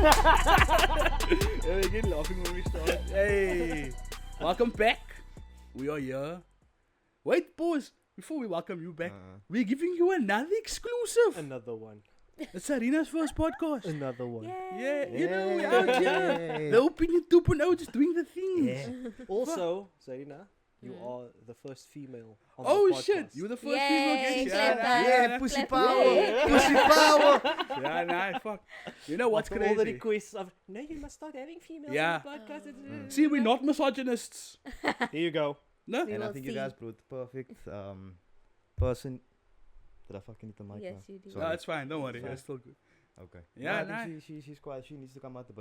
Yeah, we get laughing when we start. Hey, welcome back. We are here. Wait, pause. Before we welcome you back, we're giving you another exclusive. Another one. It's Zareena's first podcast. Another one. Yeah, you know, we're out here. The opinion 2.0 just doing the things. Also, Zareena, you are the first female on the Oh podcast. shit, you're the first Yay, female clap guest. that. pussy Clap power, it. pussy power. Yeah, nah, fuck. You know what's After all the crazy? requests of, no, you must start having females Yeah. on the podcast. See, we're not misogynists. Here you go. No? We And I will think you see. guys brought the perfect person. Did I fucking hit the mic? Yes, now? you did. No, it's fine. Don't worry. Fine. It's still good. Okay. Yeah, No, I think nah. she's quite. She needs to come out of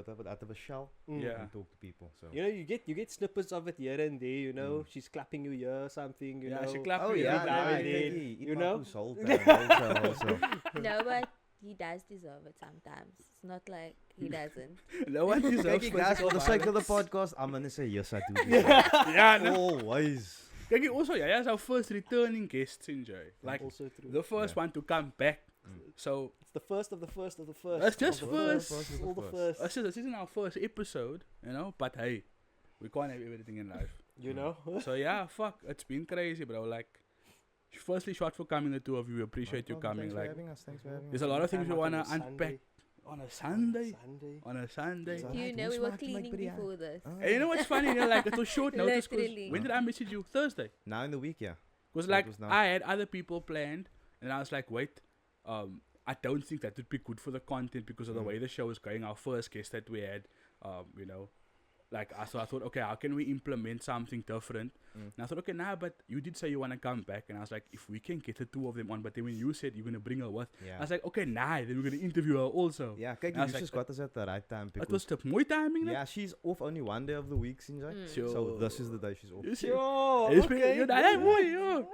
a shell Yeah. and talk to people. So. You know, you get snippets of it here and there, you know. She's clapping you here or something, you Yeah, know. she clapped Oh me. yeah, now nah, and I then, think he you know? Also. No, but he does deserve it sometimes. It's not like he doesn't. No one deserves Kijk, guys, for the physical sake of the violence. podcast, I'm gonna say yes, I do. Yeah, no. Always. Kijk, also, yeah, that's our first returning guest, enjoy. Like, Also true. the first Yeah. one to come back. So, It's the first of the first of the first. That's just of the first. It's all the first. this isn't our first episode, you know, but hey, we can't have everything in life. You know? So, yeah, fuck, it's been crazy, bro. Like, firstly, short for coming, the two of you. We appreciate you coming. Thanks Like, for having us. Thanks for having there's us. a lot of things we Time out want to on a unpack Sunday. on a Sunday. Sunday. On a Sunday. So- You Alright, know, who's we were smart to make cleaning biryani? before this. And you know what's funny? You know, like, it was short notice. 'Cause Literally. when did I message you? Thursday. Now in the week, yeah. Because, So it like, was now. I had other people planned, and I was like, wait, I don't think that would be good for the content because of the way the show is going. Our first guest that we had, you know, like, so I thought, okay, how can we implement something different? And I thought, okay, nah, but you did say you want to come back, and I was like, if we can get the two of them on, but then when you said you're gonna bring her with, Yeah. I was like, okay, nah, then we're gonna interview her also. Yeah, kijk, I was you like, just got us at the right time It because was the mooi timing, yeah, she's off only one day of the week, Sinjay. Sure. So this is the day she's off. You see? Yo, It's okay. been- you know, hey, boy, yo.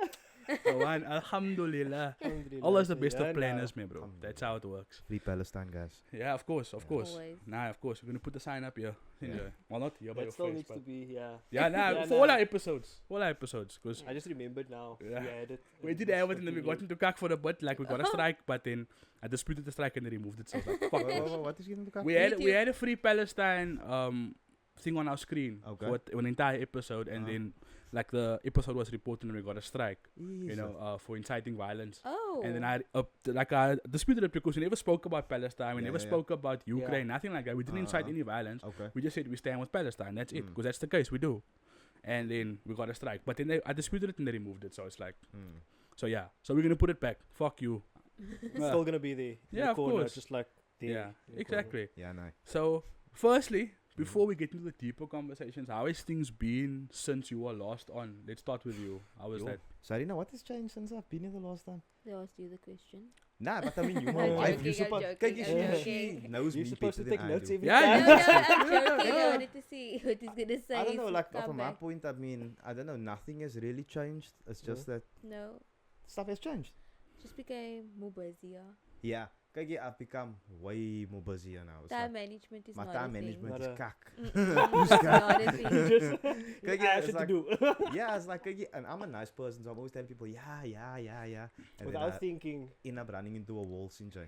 So, man, Alhamdulillah. Alhamdulillah, Allah is the best yeah, of planners, man, bro. Alhamdulillah. That's how it works. Free Palestine, guys. Yeah, of course, of course. Always. Nah, of course. We're gonna put the sign up here. Yeah. Well, not here, by That your still face, needs but to be, yeah. yeah, nah, Yeah, for all nah. our episodes, because I just remembered now. Yeah. We had it. we and did just have it and then we got continued. into kak for a bit, like we got a strike, but then I disputed the strike and they removed it. So I was like, fuck. What is getting to come? we had a free Palestine thing on our screen Okay. for an entire episode, and then like the episode was reported and we got a strike, you know, for inciting violence. Oh. And then I disputed it because we never spoke about Palestine, we Yeah, never yeah, yeah. spoke about Ukraine, nothing like that. We didn't incite any violence. Okay. We just said we stand with Palestine. That's it, because that's the case we do. And then we got a strike, but then I disputed it and they removed it. So it's like, so yeah. So we're gonna put it back. Fuck you. It's still gonna be there. in Yeah, the of corner, course. just like there. Yeah, in the corner. exactly. Yeah, no. So firstly, before we get into the deeper conversations, how has things been since you were last on? Let's start with you. How was Yo. that? Zarina, what has changed since I've been here the last time? They asked you the question. Nah, but I mean, you I'm my wife. joking, You I'm supposed joking, kijk, I'm she joking. knows You're me supposed better to take than I notes do. every Yeah, No, time. no, I'm joking. I wanted to see what he's gonna say. I don't know, if like you come from my back. point, I mean, I don't know, nothing has really changed. It's just that No, stuff has changed. just became more busier. Yeah, kijk, yeah, I've become way more busier now. It's Time like, management is my not time a thing. management Not is a- kak. It's not a thing. Just Kijk, I yeah, have it's shit to like, do yeah, it's like, kijk, yeah, and I'm a nice person, so I'm always telling people, yeah. And then without I thinking. end up running into a wall, Sinjay.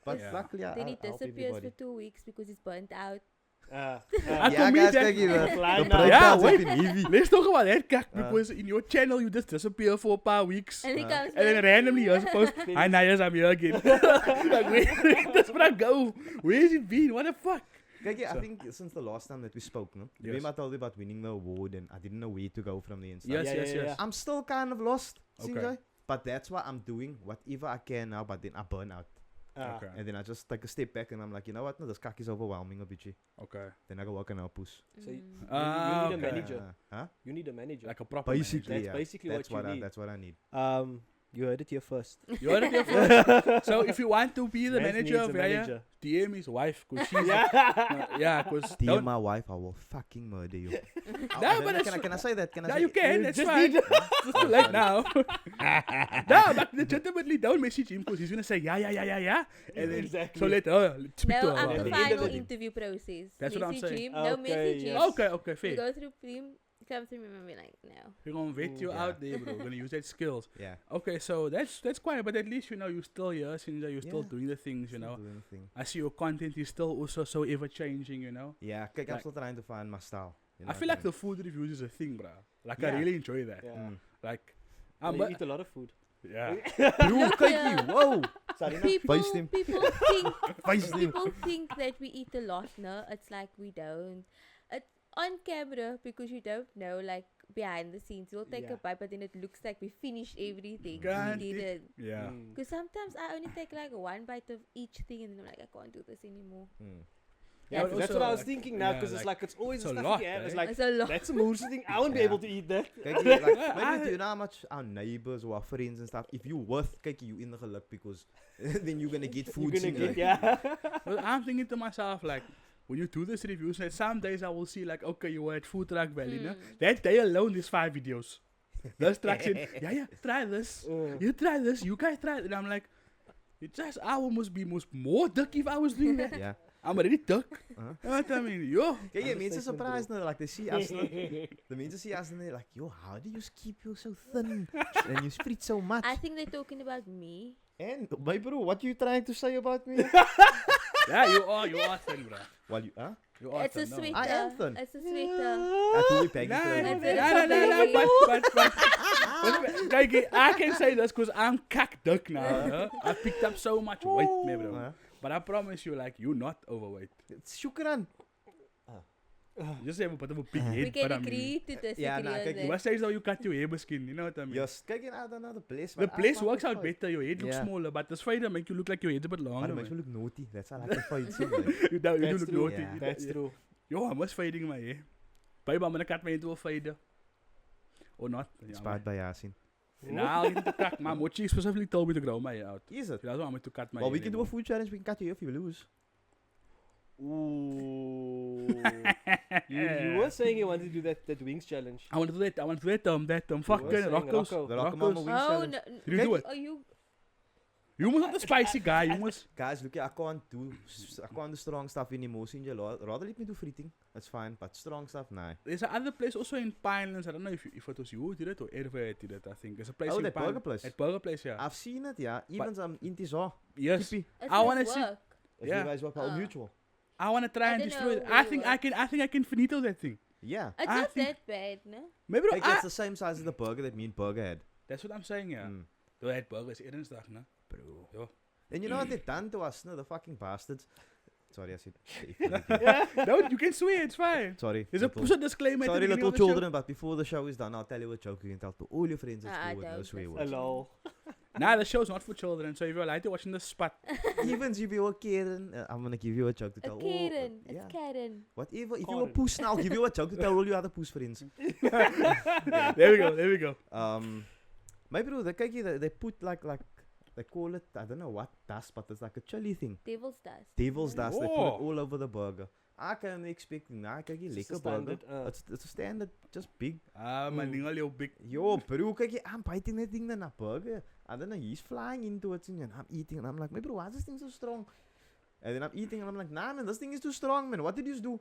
But Yeah. luckily, I Then he help disappears for everybody. 2 weeks because he's burnt out. Ah, Yeah, for me, guys, that- kijk hier, Klein the nou. breakdowns Yeah, have wait. been heavy. Let's talk about that, Kak, because in your channel you just disappear for a paar weeks. And he comes And then back. randomly you're supposed hi Nayas, I'm here again. Like, where does Bra go? Where has he been? What the fuck? Kijk, yeah, So- I think since the last time that we spoke, no? Yes. Remember I told you about winning the award and I didn't know where to go from there and stuff. Yes, Yeah, yes, yeah, yes. I'm still kind of lost, Okay. Sinjay. But that's why I'm doing whatever I can now, but then I burn out. Okay. And then I just take a step back and I'm like, you know what? No, this kak is overwhelming a bitchy. Okay. Then I go work on our push. So you Ah, need a okay. manager. Huh? You need a manager. Like a proper Basically, manager. That's yeah. basically That's what you need. That's what I need. You heard it here first. You heard it here first. So if you want to be the Man manager needs of a Yaya, manager. DM his wife, cause she's yeah, cause Dear don't. my wife, I will fucking murder you. No, but can I say that? Can I Yeah, say you can. That's just fine. need- It's too late now. No, but legitimately don't message him because he's gonna say yeah, and then Exactly. so let her speak No, to her. I'm about the it. Yeah. final Yeah. interview process. That's what I'm Message saying. him. No Okay, message yes. him. Okay, You fair. go through him. come through me and be like, no. We're gonna vet you Yeah. out there, bro. We're gonna use that skills. Yeah. Okay, so that's quiet, but at least you're still here, Sinja. You're still Yeah. doing the things, Still doing the thing. I see your content is still also so ever changing, Yeah, kijk, I'm Like- still trying to find my style. You I know feel what like the food reviews is a thing, bro. Like Yeah. I really enjoy that. Yeah. Mm. Like, You but, eat a lot of food. yeah. Bro, kijk Yeah. hier, wow! Zareena, People, vuist hem. people think Vuist hem. people think that we eat a lot, no? It's like we don't. It's on camera because you don't know, like behind the scenes. We'll take Yeah. a bite, but then it looks like we finished everything. God, We didn't. Yeah. Mm. Because sometimes I only take like one bite of each thing, and then I'm like, I can't do this anymore. Mm. Yeah, but that's also, what I was like, thinking now, yeah, because it's always it's the a stuff lot, you have. It's eh? like, It's a lot. that's a mood thing. I won't be Yeah. able to eat that. Kijk hier, like, I- maybe do you know how much our neighbors or our friends and stuff, if you worth, kijk you in the geluk because then you're gonna get You're food. gonna seen, get, like- yeah. But I'm thinking to myself, like, when you do this reviews, that some days I will see, like, okay, you were at Food Truck Valley, no? That day alone, there's 5 videos. This truck said, yeah, try this. You try this, you guys try it. And I'm like, I must be more duck if I was doing that. Yeah. I'm already duck. Uh-huh. You know what I mean? Yo. Kijk, yeah, mensen Understatement, surprised now, like they see us, no? The mensen see us and they're like, yo, how do you keep you so thin and you sprit so much? I think they're talking about me. And my bro, what you trying to say about me? Yeah, you are thin, bro. Well, you huh? You are It's a thin, no. sweater. I am thin. It's a sweater. I do it baggy Nah, clothes. It's but kijk, I can say this because I'm cack duck now. Huh? I picked up so much weight, me, bro. Huh? But I promise you, like, you're not overweight. It's shukran. You just have a bit of a big We head, can but I mean, agree to disagree Yeah, nah, on kijk, you that. must say how you cut your hair skin, you know what I mean? Yes, kijk, I don't know the place. The but I place fuck works with out fight. better, your head looks Yeah. smaller, but this fighter make you look like your head's a bit But longer. it makes me man. look naughty. That's how I like the fight too. Like. You do That's look true. naughty. Yeah. That's true. Yo, I was fighting my hair. Babe, I'm gonna cut my into a fighter. Or not. Inspired by Yasin. Nah, I need to cut. My mochi specifically told me to grow my hair out. Is it? She doesn't want me to cut my Well, hair we can do a anymore. food challenge. We can cut you if you lose. Ooh. you were saying you wanted to do that wings challenge. I want to do that. I want to do that. Fucking saying Rocco's. Rocco. The Rocco Rocco's. Mama wings Oh, challenge. no. Did you do it? Are you? You must not the spicy guy. You must. Guys, look, I can't do strong stuff anymore. Since rather let me do friting. That's fine. But strong stuff, nah. There's another place also in Pinelands. I don't know if it was you who did it or Erve did it. I think there's a place Oh, in that burger Pinelands. place. At burger place, yeah. I've seen it, yeah. Even some Intizar. Yes. Kippie. It's I wanna like see- work. If Yeah. you guys work out Oh. mutual. I want to try I and don't destroy it. know I who think you I think I can finito that thing. Yeah. It's I not think- that bad, no? Maybe Like, I, that's the same size as the burger that me and Burger had. that's what I'm saying, yeah. Mm. Though that burger is eating stuff, no? Bro. Yo. And you know what they done to us, no? The fucking bastards. Sorry, I said. No, you can swear, it's fine. Sorry. There's a little- push a disclaimer. at the Sorry, beginning little of the show. children, but before the show is done, I'll tell you a joke you can tell to all your friends at I school with no don't swear listen. words. Hello. Nah, the show's not for children, so if you're like to watching the spot, Even if you're a Karen, I'm gonna give you a joke to It's tell all. Karen. yeah. It's Karen. Whatever. If you're a Karen. puss, now I'll give you a joke to tell all your other puss friends. there we go. My bro, they put like they call it, I don't know what dust, but it's like a chili thing. Devil's dust. Devil's Yeah. dust. They put it Oh. all over the burger. I can expect nah, kyk hier, It's just a lekker burger. standard, It's a standard, just big. My ding al jou big. Yo, bro, kyk hier, I'm biting that thing in a burger. I don't know, he's flying into it and I'm eating and I'm like, my bro, why is this thing so strong? And then I'm eating and I'm like, nah man, this thing is too strong, man. What did you do?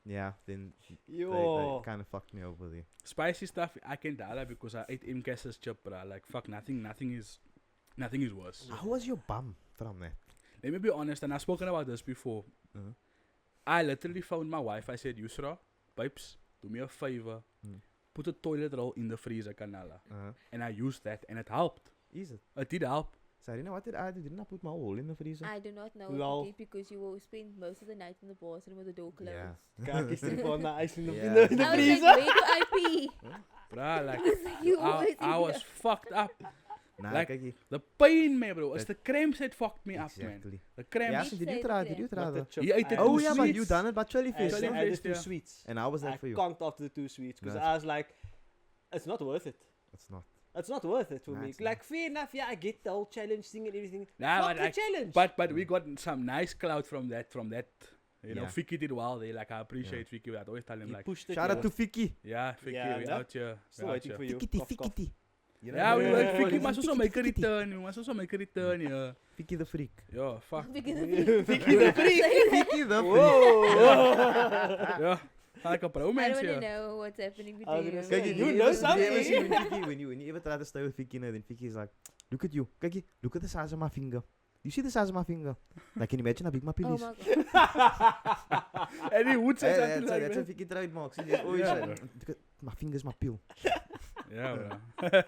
Yeah, then they Yo. kind of fucked me over there. Spicy stuff, I can die because I ate MKS's chip, bruh. Like, fuck, nothing is worse. How was your bum from that? Let me be honest, and I've spoken about this before. Uh-huh. I literally phoned my wife. I said, Yusra, pipes, do me a favor. Mm. Put a toilet roll in the freezer, Kanala. Uh-huh. And I used that, and it helped. Is it? It did help. Zareena, what did I do? Didn't I put my hole in the freezer? I do not know Lol. what you did because you will spend most of the night in the bathroom with the door closed. Yeah. Kijk eens terug on the ice in the, Yeah. in the, in the I was freezer. like, where do I pee? Bruh, like, You always I in was the- fucked up. Nah, Like- kyk hier. The pain, man, bro. It's That- the cramps that fucked me up, man. Exactly. The cramps. Yeah, Deep so did you side try? cream. Did you try But the that? chip- You ate it I- too Oh yeah, but you sweets. done it, but chili I fish. Chili said no? I did fish, two yeah. sweets. And how was that I for you? conked after the 2 sweets because Nice. I was like, it's not worth it. It's not. It's not worth it for Nah, me. it's Like, fair enough, yeah, I get the whole challenge thing and everything. Nah, Fuck but the like- challenge. But we got some nice clout from that. You know, Yeah. Vicky did well there. Like, I appreciate Vicky. I'd always tell him, He like, pushed it. Shout out yeah. to Vicky. yeah, Vicky, Yeah, we no? out here. Still we out waiting here. for you. Vicky, Cough, cough. Vicky. You know Yeah, we that? like Yeah, Vicky yeah. must also make a return. We must also make a return, yeah. Vicky the freak. Yo, fuck. Because of the Vicky the freak. Vicky the freak. Whoa. Yeah. Like a I bromance don't want to here. know what's happening I was between gonna you. say, Kijk, you you know ever something. see when when you ever try to stay with Vicky, then Vicky's like, look at you. Kijk, look at the size of my finger. You see the size of my finger? Like, can you imagine how big my pill Oh is? my god. And he would say Hey, something like that's a that. Vicky trademark. See, he's always Yeah, like, bro. look at my finger's my pill. Yeah, bro.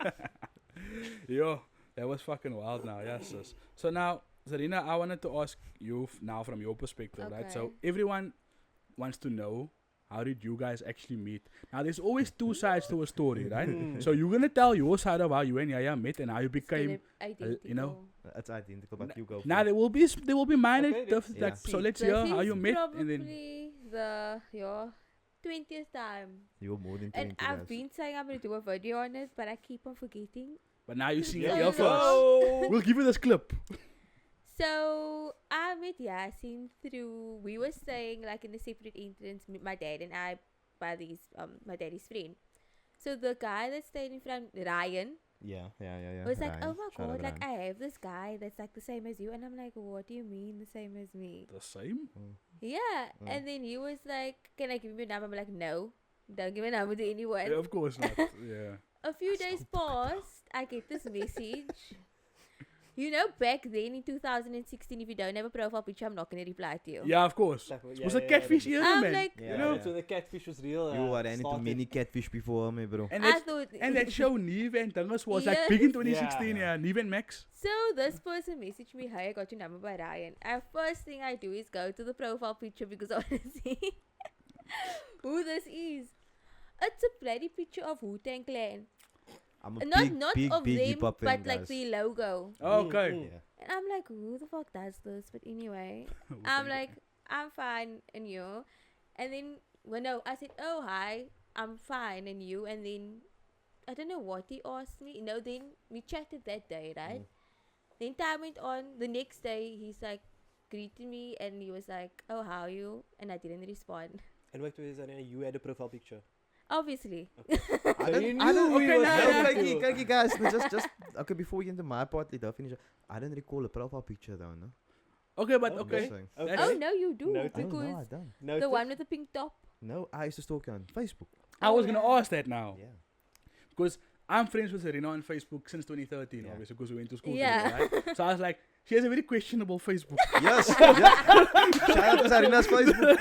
Yo, that was fucking wild now, yes, sis. So now, Zareena, I wanted to ask you now from your perspective, right? So Okay. everyone wants to know, how did you guys actually meet? Now, there's always two sides to a story, right? So you're gonna tell your side of how you and Yaya met and how you It's became. gonna you know, identical. That's identical, but you go. Now there will be minor Okay, stuff let's like see. so. Let's This hear how is you met and then. probably your 20th time. You're more than 20 And I've guys. been saying I'm gonna do a video on it, but I keep on forgetting. But now you see Yeah. it here Yeah. first. We'll give you this clip. So I met Yasin through, we were staying like in a separate entrance, my dad and I, by these my daddy's friend. So the guy that stayed in front, Ryan, Yeah. was like, Ryan. oh my Shout out god, like Ryan. I have this guy that's like the same as you, and I'm like, what do you mean the same as me? The same. Yeah, Mm. and then he was like, can I give you a number? I'm like, no, don't give a number to anyone. Yeah, of course not. Yeah. A few days passed, I get this message. You know, back then in 2016, if you don't have a profile picture, I'm not gonna reply to you. Yeah, of course. Like, It was a catfish era, I'm man. like- Yeah, you know. yeah. So the catfish was real. You were into started. mini catfish before me, bro. And I that, thought, and that show Neve and Dungus was like Yes. big in 2016. Yeah. Yeah, Neve and Max. So this person messaged me, hey, I got your number by Ryan. First thing I do is go to the profile picture because I want to see who this is. It's a bloody picture of Wu-Tang Clan. I'm a Not big of them, hip-hop fan, but like guys. the logo. Okay. Yeah. And I'm like, who the fuck does this? But anyway, I'm like, I'm fine, and you. And then, well, no, I said, oh, hi, I'm fine, and you. And then, I don't know what he asked me. No, then we chatted that day, right? Then time went on. The next day, he's like, greeted me, and he was like, oh, how are you? And I didn't respond. And wait, you had a profile picture. Obviously. So don't- you I knew don't- we okay, was now- going now- to. Kijk, guys, no, just okay. Before we get into my part, the finish. I don't recall a profile picture though, no. Okay, but Oh, okay. Just saying. Okay. Oh, no, you do. Noted. Oh, Because no, I don't. Noted. the one with the pink top. No, I used to stalk her on Facebook. I was gonna ask that now Yeah. because I'm friends with Zareena on Facebook since 2013, Yeah. obviously, because we went to school Yeah. together, right? So I was like, she has a very questionable Facebook. Yes. Yeah. Shout out to Zareena's Facebook.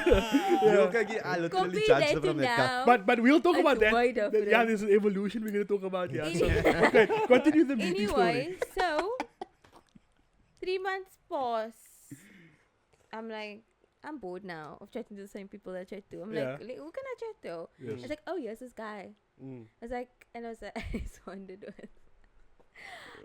Yo, kijk, I literally Copy judged that her from that now. But we'll talk It's about that. way Yeah, different. there's an evolution we're gonna talk about. Yeah. So, Any- okay, continue the meeting story. Anyway, so 3 months pass. I'm like, I'm bored now of chatting to the same people that I chat to. I'm Yeah. like, who can I chat to? Yes. I was like, oh yes, this guy. Mm. I was like, and I was like, I responded with,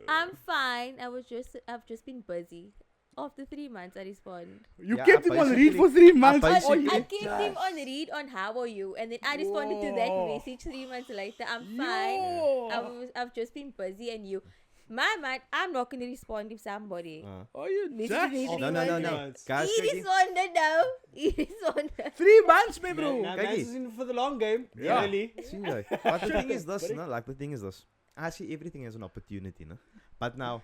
I'm fine. I've just been busy. After 3 months, I respond. You Yeah, kept I him on read for basically- 3 months. I Oh, basically- you- I kept him on read on how are you, and then I responded to that Whoa. message 3 months later. I'm fine. Yo. I've just been busy, and you, my mind, I'm not gonna respond if somebody. Oh, you Message just me No, 3 no, no, months. no. months. Guys, He kijk, responded now. He responded. 3 months, me bro. Now, Kijk Mans hier. is in for the long game. Yeah. Really. sien jy? But the thing is this, no? Like the thing is this. I see everything as an opportunity, no? But now,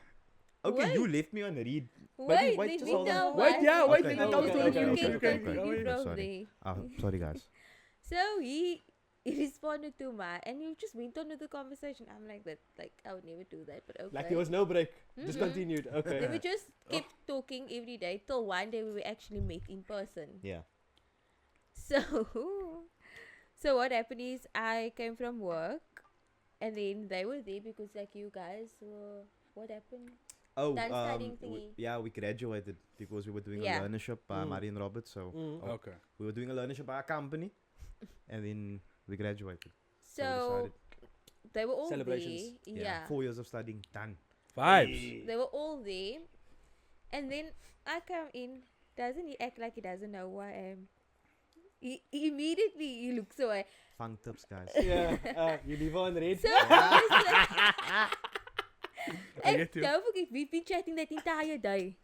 okay, you Wait. left me on read. Wait, wait, let just me hold on. tell Wait, why. yeah, wait, Okay, let me tell the okay, story. okay, You okay, can okay, continue okay, from sorry. there. Sorry guys. So he responded to my, and you just went on with the conversation. I'm like that, like I would never do that, but okay. Like there was no break. Just Mhm. continued. Okay. Then we just kept talking every day till one day we actually met in person. Yeah. So, so what happened is I came from work, and then they were there because like you guys were. What happened? Oh, Done studying thingy. we graduated because we were doing Yeah. a learnership by Mm. Marie and Robert. So Mm. Okay. we were doing a learnership by a company, and then we graduated. So we decided, they were all Celebrations. there. Yeah. 4 years of studying done. Vibes. They were all there. And then I come in. Doesn't he act like he doesn't know who I am? He immediately he looks away. Fun tips, guys. Yeah. You leave her on read. So I was like, I and get you. don't forget, we've been chatting that entire day.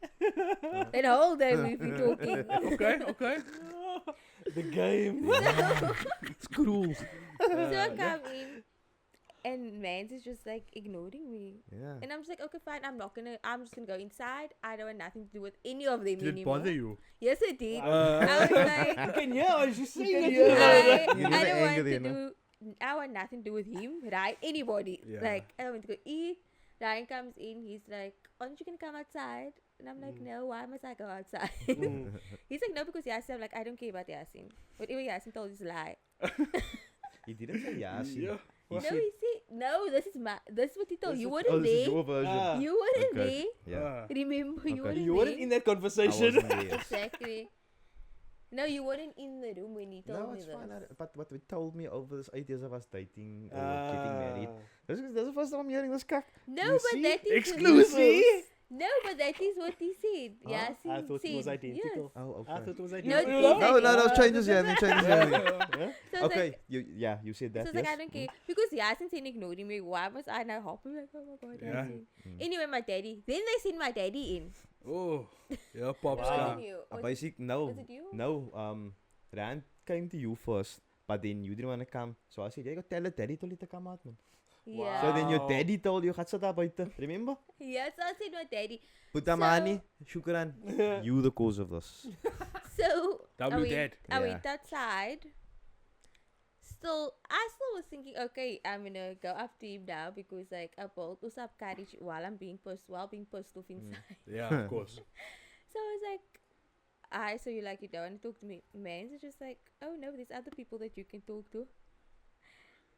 That whole day we've been talking. Okay, okay. The game. It's cruel. So I come in. and Mans is just like ignoring me. Yeah. And I'm just like, okay, fine. I'm just gonna go inside. I don't want nothing to do with any of them Did it anymore. bother you? Yes, it did. Uh, I was like, You can hear what she's saying. I, You I get don't the want anger to there, no? do. I want nothing to do with him, right? Anybody. Yeah. Like, I want to go eat. Ryan comes in. He's like, aren't you gonna come outside? And I'm like, no. Why must I go outside? Mm. He's like, no, because Yasin. I'm like, I don't care about Yasin. Whatever Yasin told is a lie. He didn't say yes. Yeah. No, he said no. This is what he told. This You is- weren't Oh, this is there. your version. Ah. You weren't Okay. there. Yeah. Remember, you Okay. weren't You weren't there. in that I conversation. wasn't there. Yes. Exactly. No, you weren't in the room when he told No, me it's this. fine. But what we told me over this 8 years of us dating or getting married. This is the first time I'm hearing this cock. No, You but see? that is Exclusive. No, but that is what he said. Huh? Yeah, I thought it was said, identical. Oh, okay. I thought it was No, identical. it's No, no, no, exactly. changes here. No changes here. Yeah. So it's Okay, like, you said that. so it's yes? like I don't care because Yasin said ignoring me. Why must I now hop? I'm like, oh my god, Yeah. Yasin. Mm. Anyway, my daddy. Then they sent my daddy in. Oh, yeah, pops. It Wow. wasn't you. Basic, no, Was it you? no. Rand came to you first, but then you didn't want to come. So I said, you go tell the daddy to let her come out, man. Yeah. So then your Wow. daddy told you, gaat sit daar buiten. Remember? Yeah, so I said my daddy. Putamani, shukran. You the cause of this. So W dad. I Yeah. went outside. I still was thinking, okay, I'm gonna go up to him now because like I built up courage while being pissed off inside. Yeah, of course. So I was like, so you don't want to talk to me, man? It's just like, oh no, there's other people that you can talk to.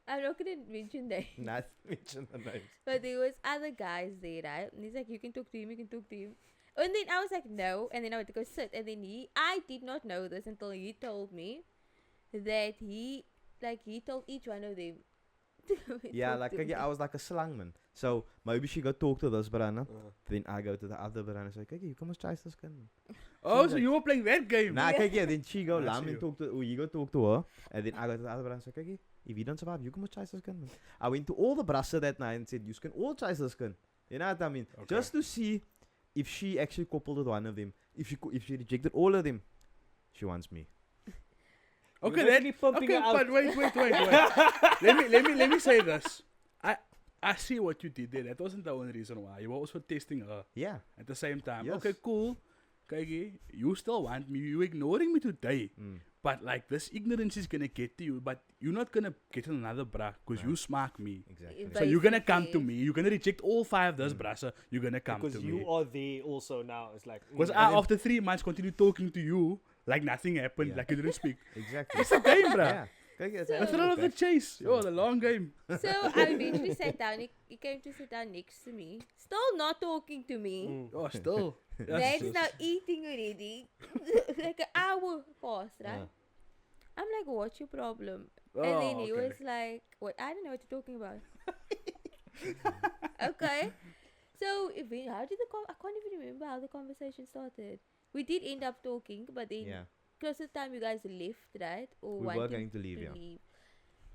I'm not gonna mention names, Not mention the names. but there was other guys there, right? And he's like, you can talk to him, you can talk to him. And then I was like, no. And then I went to go sit. And then I did not know this until he told me that he told each one of them. to Yeah, talk like to me. I was like a slang man. So maybe she go talk to this banana, then I go to the other banana and say, okay, you come and try this gun. Oh, so you were playing that game? Nah, Yeah. yeah, then she go I lam see and you. talk to, you go talk to her, and then I go to the other banana and say, okay, if you don't survive, you come and try this gun. I went to all the brasser that night and said, you can all try this gun. You know what I mean? Okay. Just to see if she actually coupled with one of them. If she rejected all of them, she wants me. Okay, You're that. basically pumping Okay, her out. but wait. let me say this. I see what you did there. That wasn't the only reason why. You were also testing her Yeah. at the same time. Yes. Okay, cool. Okay, you still want me. You ignoring me today. Mm. But like this ignorance is gonna get to you. But you're not gonna get another bra because you smack me. Exactly. But So you're gonna come to Basically. me. You're gonna reject all 5 of those brasa. You're gonna come Because to you me. are there also now. It's like Because mm, I, after 3 months, continue talking to you like nothing happened, Yeah. like you didn't speak. Exactly. It's a game, bruh. Yeah. Kijk, it's So- The thrill of the chase. Yo, the long game. So I eventually sat down. He came to sit down next to me. Still not talking to me. mm. Oh, still. Man's now eating already. Like an hour past, right? I'm like, what's your problem? And then he was like, what? I don't know what you're talking about. Okay. So, how did I can't even remember how the conversation started. We did end up talking, but then Yeah. close to the time you guys left, right? Or We were wanted going to leave, yeah.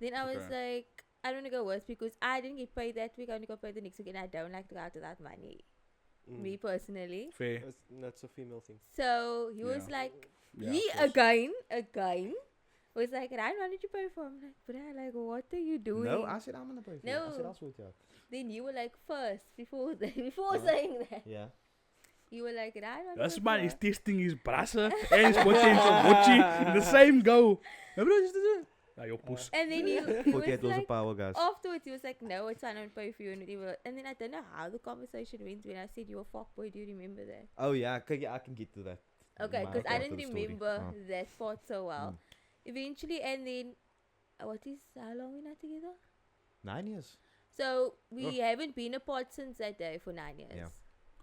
Then I was Okay. like, I don't want to go worse because I didn't get paid that week. I only got paid the next week, and I don't like to go out without money. Mm. Me personally. Fair. That's a female thing. So he was Yeah. like, Yeah, he of course. again was like, Ryan, why did you pay for? I'm like, bruh, like, what are you doing? No, I said I'm gonna pay for it. I said No. I'll sort it out. Then you were like, first, before before Huh? saying that, Yeah. you were like, Ryan, why This did you man pay is for?" testing his brasa and his potential Gucci in the same go. Remember just do Ah, your puss. And then he 48 was was a like, power, guys. afterwards, he was like, no, it's fine, I'll pay for you and whatever. And then I don't know how the conversation went when I said you were fuckboy. Do you remember that? Oh yeah, kijk, I can get to that. Okay, My because I part of didn't the story. remember Oh. that part so well. Mm. Eventually, and then, how long we not together? 9 years. So we haven't been apart since that day for 9 years. Yeah.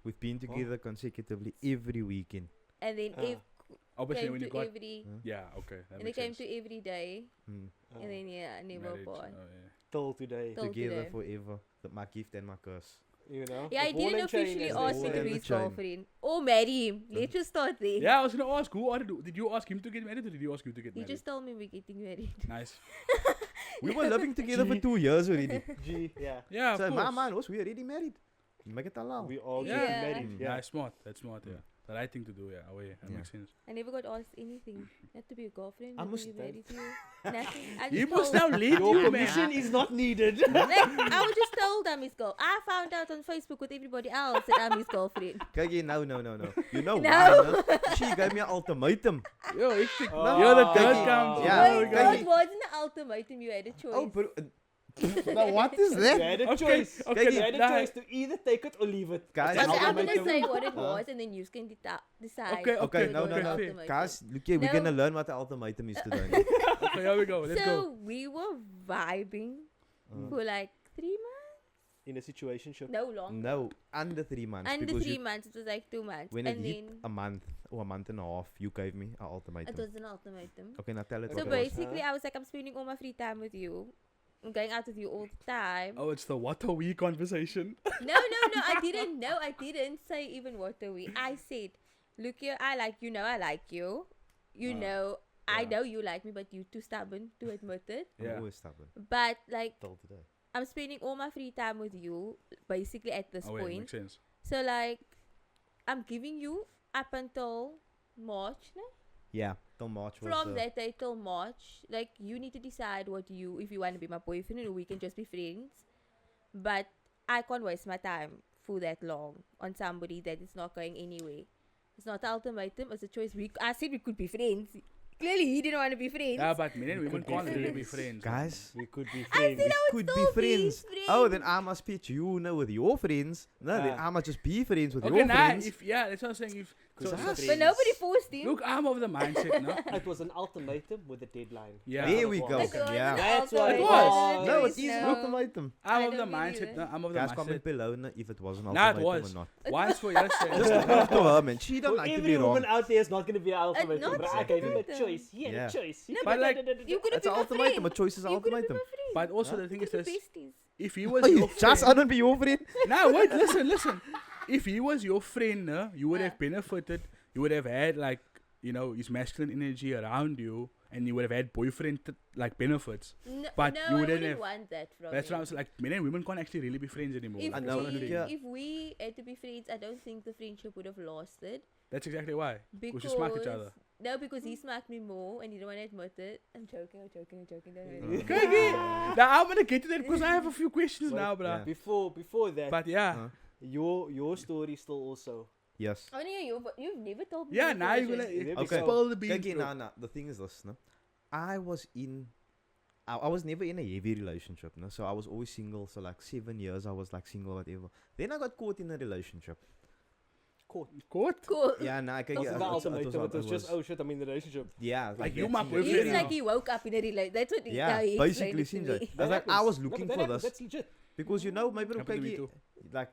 We've been together consecutively every weekend. And then Obviously, came when you to got. every, Yeah, okay. That and it makes came sense. to every day, Mm. and then never Marriage, apart. oh, yeah. Till today, Till Together today. forever. My gift and my curse. you know. Yeah, The I ball didn't and chain, officially as they ask me say. to Ball be and his chain. girlfriend or marry him. Let's just start there. Yeah, I was gonna ask who did you ask him to get married or did you ask you to get He married? just told me we're getting married. Nice. We were living together for 2 years already. G, yeah. Yeah, So of my course. man was we already married. Make it allow. We all Yeah. getting Yeah. married. Yeah. Nice, smart. That's smart. Yeah. the right thing to do. Yeah, away. That Yeah. makes sense. I never got asked anything. Not to be a girlfriend, I not to must be tell- married to you. Nothing. I You just must told. now lead Your you, permission man. is not needed. Like, I was just told I'm his girl. I found out on Facebook with everybody else that I'm his girlfriend. Kijk hier, no. You know No. why, no? She gave me an ultimatum. Yo, ik think Oh. you're the third Yeah. comes. Yeah. Oh, Wait, guys. no, it wasn't an ultimatum. You had a choice. Oh, bro. Now what is You that? had a Okay, choice. okay, You had a nah. choice to either take it or leave it. Guys, It's an Okay, I'm gonna ultimatum. say what it Huh? was, and then you can decide. Okay, if Okay, it no, was no, an no. ultimatum. Guys, look here, we're No. gonna learn what the ultimatum is today. Okay, here we go. Let's so go. we were vibing for like 3 months. In a situationship. No long. No, under 3 months. Under because 3 you, months, it was like 2 months, when it and hit then a month or a month and a half, you gave me an ultimatum. it was an ultimatum. Okay, now tell it So what it was. basically, I was like, I'm spending all my free time with you. I'm going out with you all the time. Oh, it's the what are we conversation. No, I didn't. No, I didn't say even what are we. I said, look here, I like you. Know I like you. You know, I yeah. know you like me, but you're too stubborn to admit it. I'm Yeah. always stubborn. But like, Till today. I'm spending all my free time with you, basically at this Oh, wait, point. makes sense. So like, I'm giving you up until March. No? Yeah, till March was. From that day till March, like you need to decide if you want to be my boyfriend or we can just be friends. But I can't waste my time for that long on somebody that is not going anywhere. It's not an ultimatum, it's a choice. I said we could be friends. Clearly he didn't want to be friends. Yeah, but men and women could be can't really be friends. friends. Guys, We could be I friends. said I would could be still friends. friends. Oh, then I must pitch you now with your friends. No, then Ah. I must just be friends with Okay, your nah, friends. that's what I'm saying. Cause So, us. so- But nobody forced him. look, I'm of the mindset, no? It was an ultimatum with a deadline. Yeah. That's There what we it go. was. It was Yeah. an That's what it ultimatum. was. No, There it is an no- ultimatum. I I'm of the don't believe mindset, it. no? I'm of the Guys, comment mindset. below no, if it was an Nah, it ultimatum was. or not. Once for your Just saying. look after her, man. She don't For like to every be wrong. woman out there is not going to be an ultimatum. not But I gave him a ultimatum. choice. He had Yeah. a choice. He No, did but like- it. You could have It's been an my ultimatum. friend. A choice is an You could have ultimatum. been my friend. But also Huh? the thing We is could this: be besties. if he was Oh, your you just friend, I don't be your friend. nah, wait, listen. If he was your friend, you would Yeah. have benefited. You would have had like his masculine energy around you, and you would have had boyfriend like benefits. No, But no, you I wouldn't wouldn't have- want that from That's him. what I was like. Men and women can't actually really be friends anymore. If I know, That's what I'm we, saying. yeah. if we had to be friends, I don't think the friendship would have lasted. That's exactly why. Because you smack each other. No, because he smacked me more and he don't want to admit it. I'm joking. Don't worry. Okay, okay. Now I'm gonna get to that because I have a few questions Wait, now, bruh. yeah. Before that, But yeah, Huh? your story still also. Yes. I want to hear you, but you've never told me. yeah. your Now you're version. gonna Okay. expel the beans. Okay, bro. no. The thing is this, no. I was never in a heavy relationship, no. So I was always single. So like 7 years, I was like single, whatever. Then I got caught in a relationship. Caught. Caught? Cool. Yeah, no, okay, That yeah, was the ultimatum. It was just, oh shit, I'm in a relationship. yeah, Like, you that my thing. boyfriend It's now. like he woke up in a relationship. That's what Yeah, he basically, explained it to Sinjay. me. I was like, I was No, but looking that for happens. this That's legit. because you know, maybe Happened to me too. like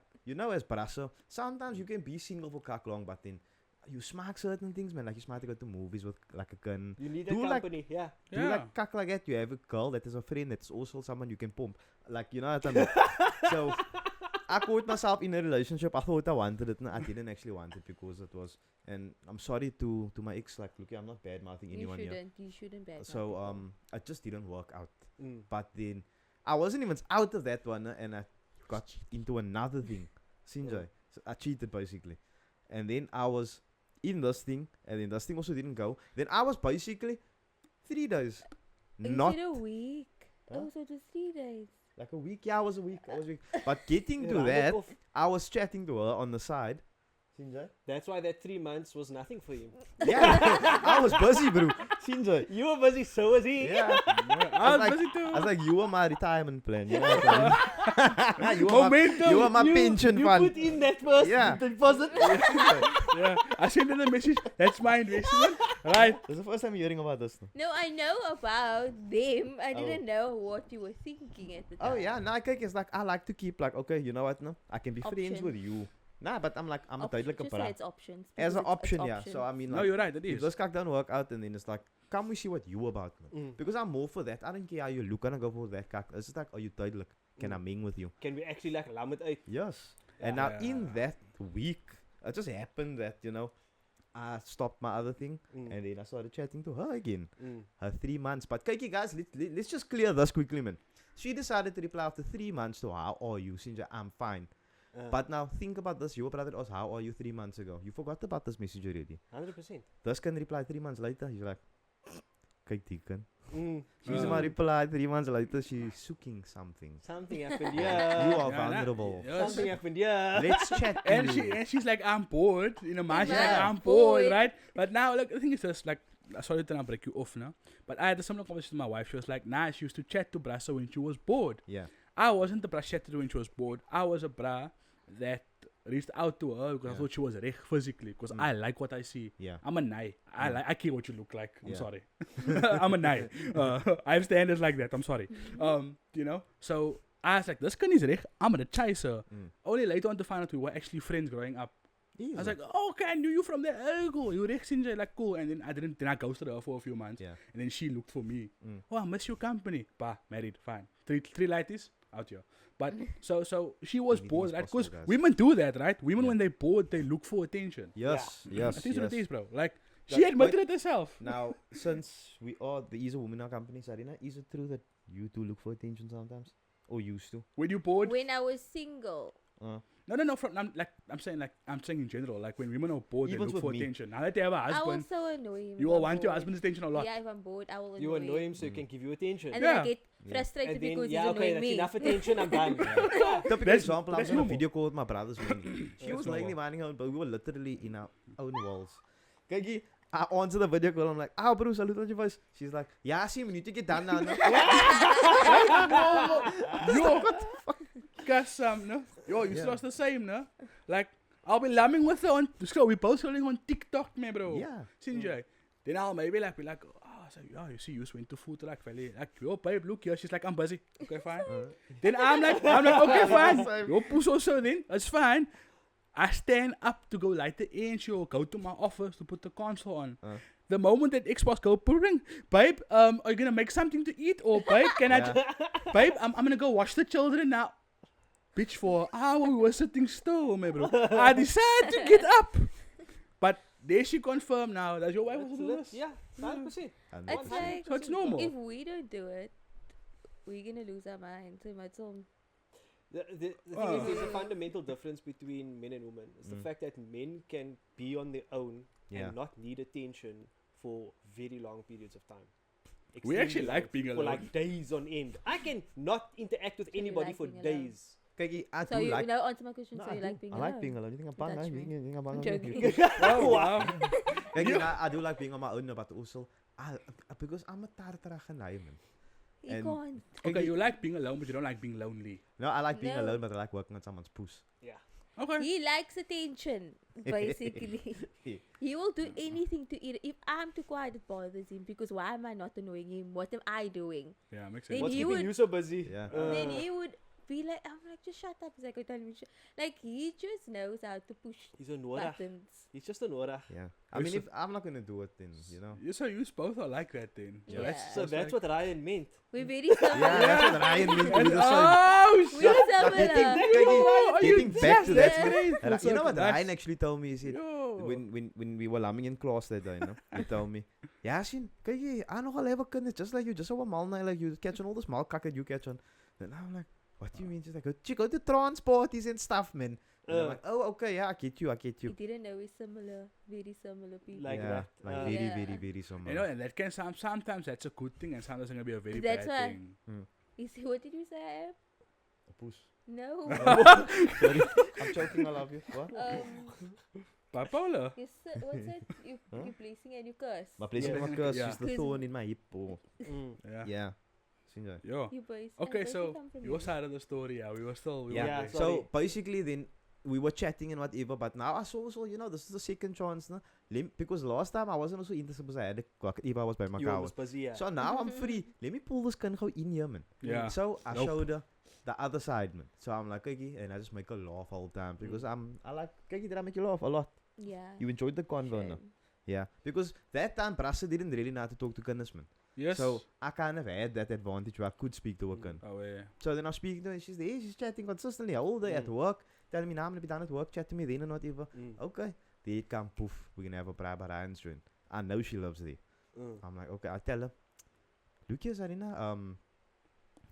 as Brasso, sometimes you can be single for cock long, but then you smack certain things, man. Like you smart to go to movies with like a gun. You need Do a like- company. Yeah. Do Yeah. like cock like that? You have a girl that is a friend that's also someone you can pump. Like you know what I mean? So I caught myself in a relationship. I thought I wanted it, and I didn't actually want it because it was. And I'm sorry to my ex. Like, look, I'm not bad mouthing anyone here. You shouldn't bad. So it just didn't work out. Mm. But then I wasn't even out of that one, and I got into another thing. Sinjay. So I cheated basically. And then I was in this thing, and then this thing also didn't go. Then I was basically 3 days. Not a week. Huh? Oh, so it was 3 days. like a week. Yeah, I was a week. But getting Yeah, to round it that, off. I was chatting to her on the side. Sinjay? That's why that 3 months was nothing for you. Yeah, I was busy, bro. Sinjay. You were busy, so was he. Yeah. I was like- busy too. I was like, you are my retirement plan. You know what I mean? you, are my, Momentum. you are my pension you fund. put in that first Yeah. deposit. Yeah, I sent her the message. That's my investment, right? This is the first time hearing about this. No? No, I know about them. I Oh. didn't know what you were thinking at the time. Oh yeah, nah, kijk, it's like I like to keep like okay, you know what? No, I can be friends Option. with you. Nah, but I'm like I'm a tijdelijke Just say praat. it's options. As because an it's option, yeah. options. So I mean, No, like, you're right. It if is. this kak don't work out, and then it's like, come we see what you about, man. Mm. Because I'm more for that. I don't care how you look. I don't go for that kak. It's just like, are you tijdelijk? Can I Mm. ming with you? Can we actually like lam it uit? Yes. And now in Yeah. that week, it just happened that I stopped my other thing, Mm. and then I started chatting to her again. Mm. Her 3 months. But kijk, guys, let's just clear this quickly, man. She decided to reply after 3 months to how are you? Since I'm fine. But now think about this. Your brother asked, "How are you 3 months ago?" You forgot about this message already. 100%. This can reply 3 months later. He's like, "Kyk die kan." Mm. She's my reply 3 months later. She's seeking something. Something happened You here. are Yeah, vulnerable. Something happened here. Let's chat. to And you. she's like, I'm bored. In a mind, she's like, Yeah. I'm bored, Bored. right? But now, look, the thing is just like, sorry to not break you off now, but I had a similar conversation with my wife. She was like, nah, she used to chat to Brasa when she was bored. Yeah. I wasn't the bra she chatted to when she was bored. I was a bra that reached out to her because I Yeah. thought she was rich physically. Because I like what I see. Yeah. I'm a nai. I care what you look like. I'm Yeah. sorry. I'm a nai. I have standards like that. I'm sorry. You know. So I was like, this guy is rich. I'm gonna chase her. Only later on to find out we were actually friends growing up. I was like, oh, okay, I knew you from there. Oh, cool. You rich in like cool. And then I ghosted her for a few months. Yeah. And then she looked for me. Oh, I miss your company. Bah, married, fine. Three lighties, out here. But so she was Anything bored, is right? possible, Because guys. women do that, right? Women Yeah. when they're bored, they look for attention. Yes. I Yes. think what it Yes. is, bro. Like That- she admitted wait. it herself. Now, since we are there is a woman in our company, Zareena, is it true that you do look for attention sometimes, or used to? When you bored, When I was single. no. I'm saying in general, like when women are bored, they Even look with for me. attention. Now that they have a I will husband, so annoy him. you if will I'm want your bored. husband's attention a lot. Yeah, if I'm bored, I will You annoy him him. so he can give you attention. And then Yeah. I get Yeah. frustrated And then, because yeah, he's okay, annoying that's me. enough attention. I'm done. Typical That's- example, I that's was on a normal. video call with my brothers. Man. She That's was lately normal. minding her own, but we were literally in our own walls. Kijk, I answered the video call. I'm like, "Ah, bro, salute on your voice." She's like, "Yeah, see, we need to get done now." Yo, Kasam, no? Yo, you Yeah. yeah. the same, no? Like, I'll be lamming with her on, we both scrolling on TikTok, man, bro. Yeah. Sinjay. Then I'll maybe like, so, yeah, you see, you went to food truck, valley. Like, yo, babe, look here. She's like, I'm busy. Okay, fine. Then I'm like, okay, fine. Yo, push also then. That's fine. I stand up to go light the inch or go to my office to put the console on. The moment that Xbox go purring, babe, are you gonna make something to eat? Or babe, can I babe, I'm gonna go wash the children now. Bitch, for an hour we were sitting still, man, bro. I decided to get up. But there she confirmed now. Does your wife also do this? Yeah, 100%. It's 100%. like, So it's normal. if we don't do it, we're gonna lose our minds. So much on. The thing is, there's a fundamental difference between men and women. It's the fact that men can be on their own Yeah. and not need attention for very long periods of time. We actually Extremely like long, being for alone. like days on end. I can not interact with So you anybody like for being alone? days. Kijk, I So do you like. know, answer my question. No, so I you do. like being I alone? like being alone. You think I'm bang? Touch You me. think I'm bang? I'm You joking. think- Oh, wow. Kijk, I do like being on my own, but also because I'm a tartarige guy, man. You And- can't. Okay, you like being alone, but you don't like being lonely. No, I like being No. alone, but I like working on someone's puss. Yeah. Okay. He likes attention, basically. He will do anything to eat. If I'm too quiet, it bothers him because why am I not annoying him? What am I doing? Yeah, makes Then sense. What's he keeping would- you so busy? Yeah. Then he would be like, I'm like, just shut up. He's like, tell me, like he just knows how to push He's a Nora. buttons. He's just a Nora. Yeah. I mean, So- if I'm not gonna do it, then you know. You so you both are like that then. Yeah. So that's what Ryan meant. We're very similar. Yeah, that's what Ryan meant to do the same. Oh We're shit! similar. Getting back to that, Yeah. you know what That's- Ryan actually told me? He said, Yo. when we were lamming in class that day, no? He told me, "Ja, sien, kyk jy, I nogal have kinders just like you, just so mal now, like you catch on all the small cock that you catch on." And I'm like, "What do you mean?" She's like, "You go to transporties and stuff, man." And I'm like, "Oh, okay, yeah, I get you." He didn't know we're similar, very similar people. Like yeah, that. like Uh, very, Yeah. very, very similar. You know, and that can sometimes that's a good thing, and sometimes it can be a very That's bad why- thing. You see, what did you say? I am? A puss. No. Sorry, I'm joking. I love you. What? Bipolar. You what's it? You blessing and you curse. My place Yeah. in my curse Yeah. is the thorn in my hip. Oh. Yeah. Yeah. Sien jy? Yo. You boys. Okay, boys so come from your you. side of the story, yeah, we were still. Yeah. Yeah, So sorry. basically, then we were chatting and whatever. But now I saw also, you know, this is the second chance, no? Because last time I wasn't also interested because I had a clock. Eva was by my You car. was busy, yeah. So now I'm free. Let me pull this gun go in here, man. Yeah. So I Nope. showed her the other side, man. So I'm like, okay, and I just make her laugh all the time because I like, okay, did I make you laugh a lot? Yeah. You enjoyed the convo, no? Shame. Yeah. Because that time, Brasse didn't really know how to talk to kinders, man. Yes. So I kind of had that advantage where I could speak to a kid. Oh yeah. So then I'm speaking to her and she's there, she's chatting consistently all day at work, telling me, now I'm gonna be done at work, chat to me then and whatever. Okay. There it come, poof, we're gonna have a private Ryan's joint. I know she loves there. I'm like, okay, I tell her, look here, Zareena,